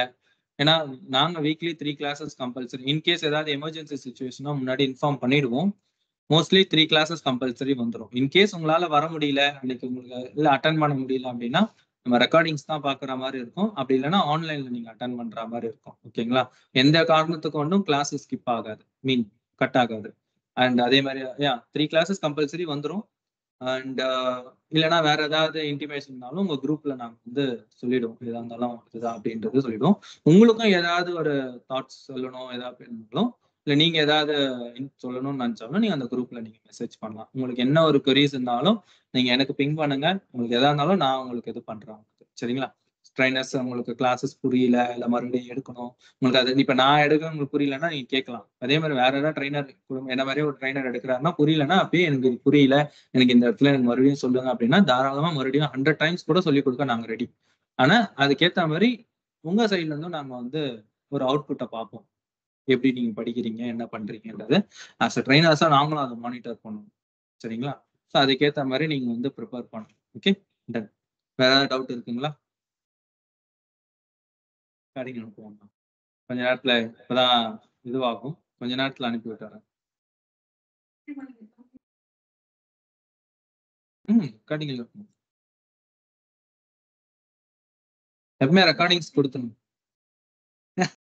ஏன்னா நாங்க வீக்லி 3 கிளாஸஸ் கம்பல்சரி. இன்கேஸ் ஏதாவது எமர்ஜென்சி சிச்சுவேஷன்னா முன்னாடி இன்ஃபார்ம் பண்ணிடுவோம். மோஸ்ட்லி 3 கிளாஸஸ் கம்பல்சரி வந்துரும். இன்கேஸ் உங்களால வர முடியல, அன்னைக்கு உங்களுக்கு இல்ல அட்டெண்ட் பண்ண முடியல அப்படின்னா, நம்ம ரெக்கார்டிங்ஸ் தான் பார்க்குற மாரி இருக்கும். அப்படி இல்லன்னா ஆன்லைன்ல நீங்க அட்டெண்ட் பண்ற மாரி இருக்கும். ஓகேங்களா? எந்த காரணத்துக்கு கொண்டும் கிளாஸ் ஸ்கிப் ஆகாது. கட் ஆகாது. அண்ட் அதே மாரி 3 கிளாஸஸ் கம்பல்சரி வந்துரும். அண்ட் இல்லன்னா வேற ஏதாவது இன்டிமேஷன்னாலும் உங்க குரூப்ல நாங்க வந்து சொல்லிடுவோம். எதா இருந்தாலும் இதுதான் அப்படின்றது சொல்லிடுவோம். உங்களுக்கும் ஏதாவது ஒரு தாட்ஸ் சொல்லணும், ஏதாவது இருந்தாலும், இல்ல நீங்க ஏதாவது சொல்லணும்னு நினைச்சாலும் நீங்க அந்த குரூப்ல நீங்க மெசேஜ் பண்ணலாம். உங்களுக்கு என்ன ஒரு queries இருந்தாலும் நீங்க எனக்கு பிங் பண்ணுங்க. உங்களுக்கு எதா இருந்தாலும் நான் உங்களுக்கு இது பண்றேன். சரிங்களா? ட்ரெய்னர்ஸ் உங்களுக்கு கிளாஸஸ் புரியல, இல்ல மறுபடியும் எடுக்கணும். உங்களுக்கு அது இப்ப நான் எடுக்கிறது உங்களுக்கு புரியலன்னா நீங்க கேட்கலாம். அதே மாரி வேற ஏதாவது ட்ரெய்னர் என்ன மாரியே ஒரு ட்ரெய்னர் எடுக்கிறாருன்னா புரியலன்னா, அப்பயே எனக்கு இது புரியல. எனக்கு இந்த இடத்துல எனக்கு மறுபடியும் சொல்லுங்க அப்படின்னா, தாராளமா மறுபடியும் 100 டைம்ஸ் கூட சொல்லிக் குடுக்க நாங்க ரெடி. ஆனா, அதுக்கேத்த மாரி உங்க சைட்ல இருந்தும் நாங்க வந்து ஒரு அவுட்புட்ட பார்ப்போம். எப்படி நீங்க படிக்கிறீங்க? என்ன பண்றீங்கன்றது. ஆஸ் அ ட்ரெய்னர்ஸா நாங்களும் அத மானிட்டர் பண்ணுவோம். சரிங்களா? ஸோ அதுக்கேத்த மாரி நீங்க வந்து பிரிப்பேர் பண்ணணும். ஓகே? டன். வேற ஏதாவது டவுட் இருக்குங்களா? ரெக்கார்டிங் அனுப்புவோம். கொஞ்ச நேரத்துல இப்பதான் இதுவாகும். கொஞ்ச நேரத்துல அனுப்பி விட்டுர்றேன். ரெக்கார்டிங் இருக்கும். எப்பவுமே ரெக்கார்டிங்ஸ் குடுத்துருங்க.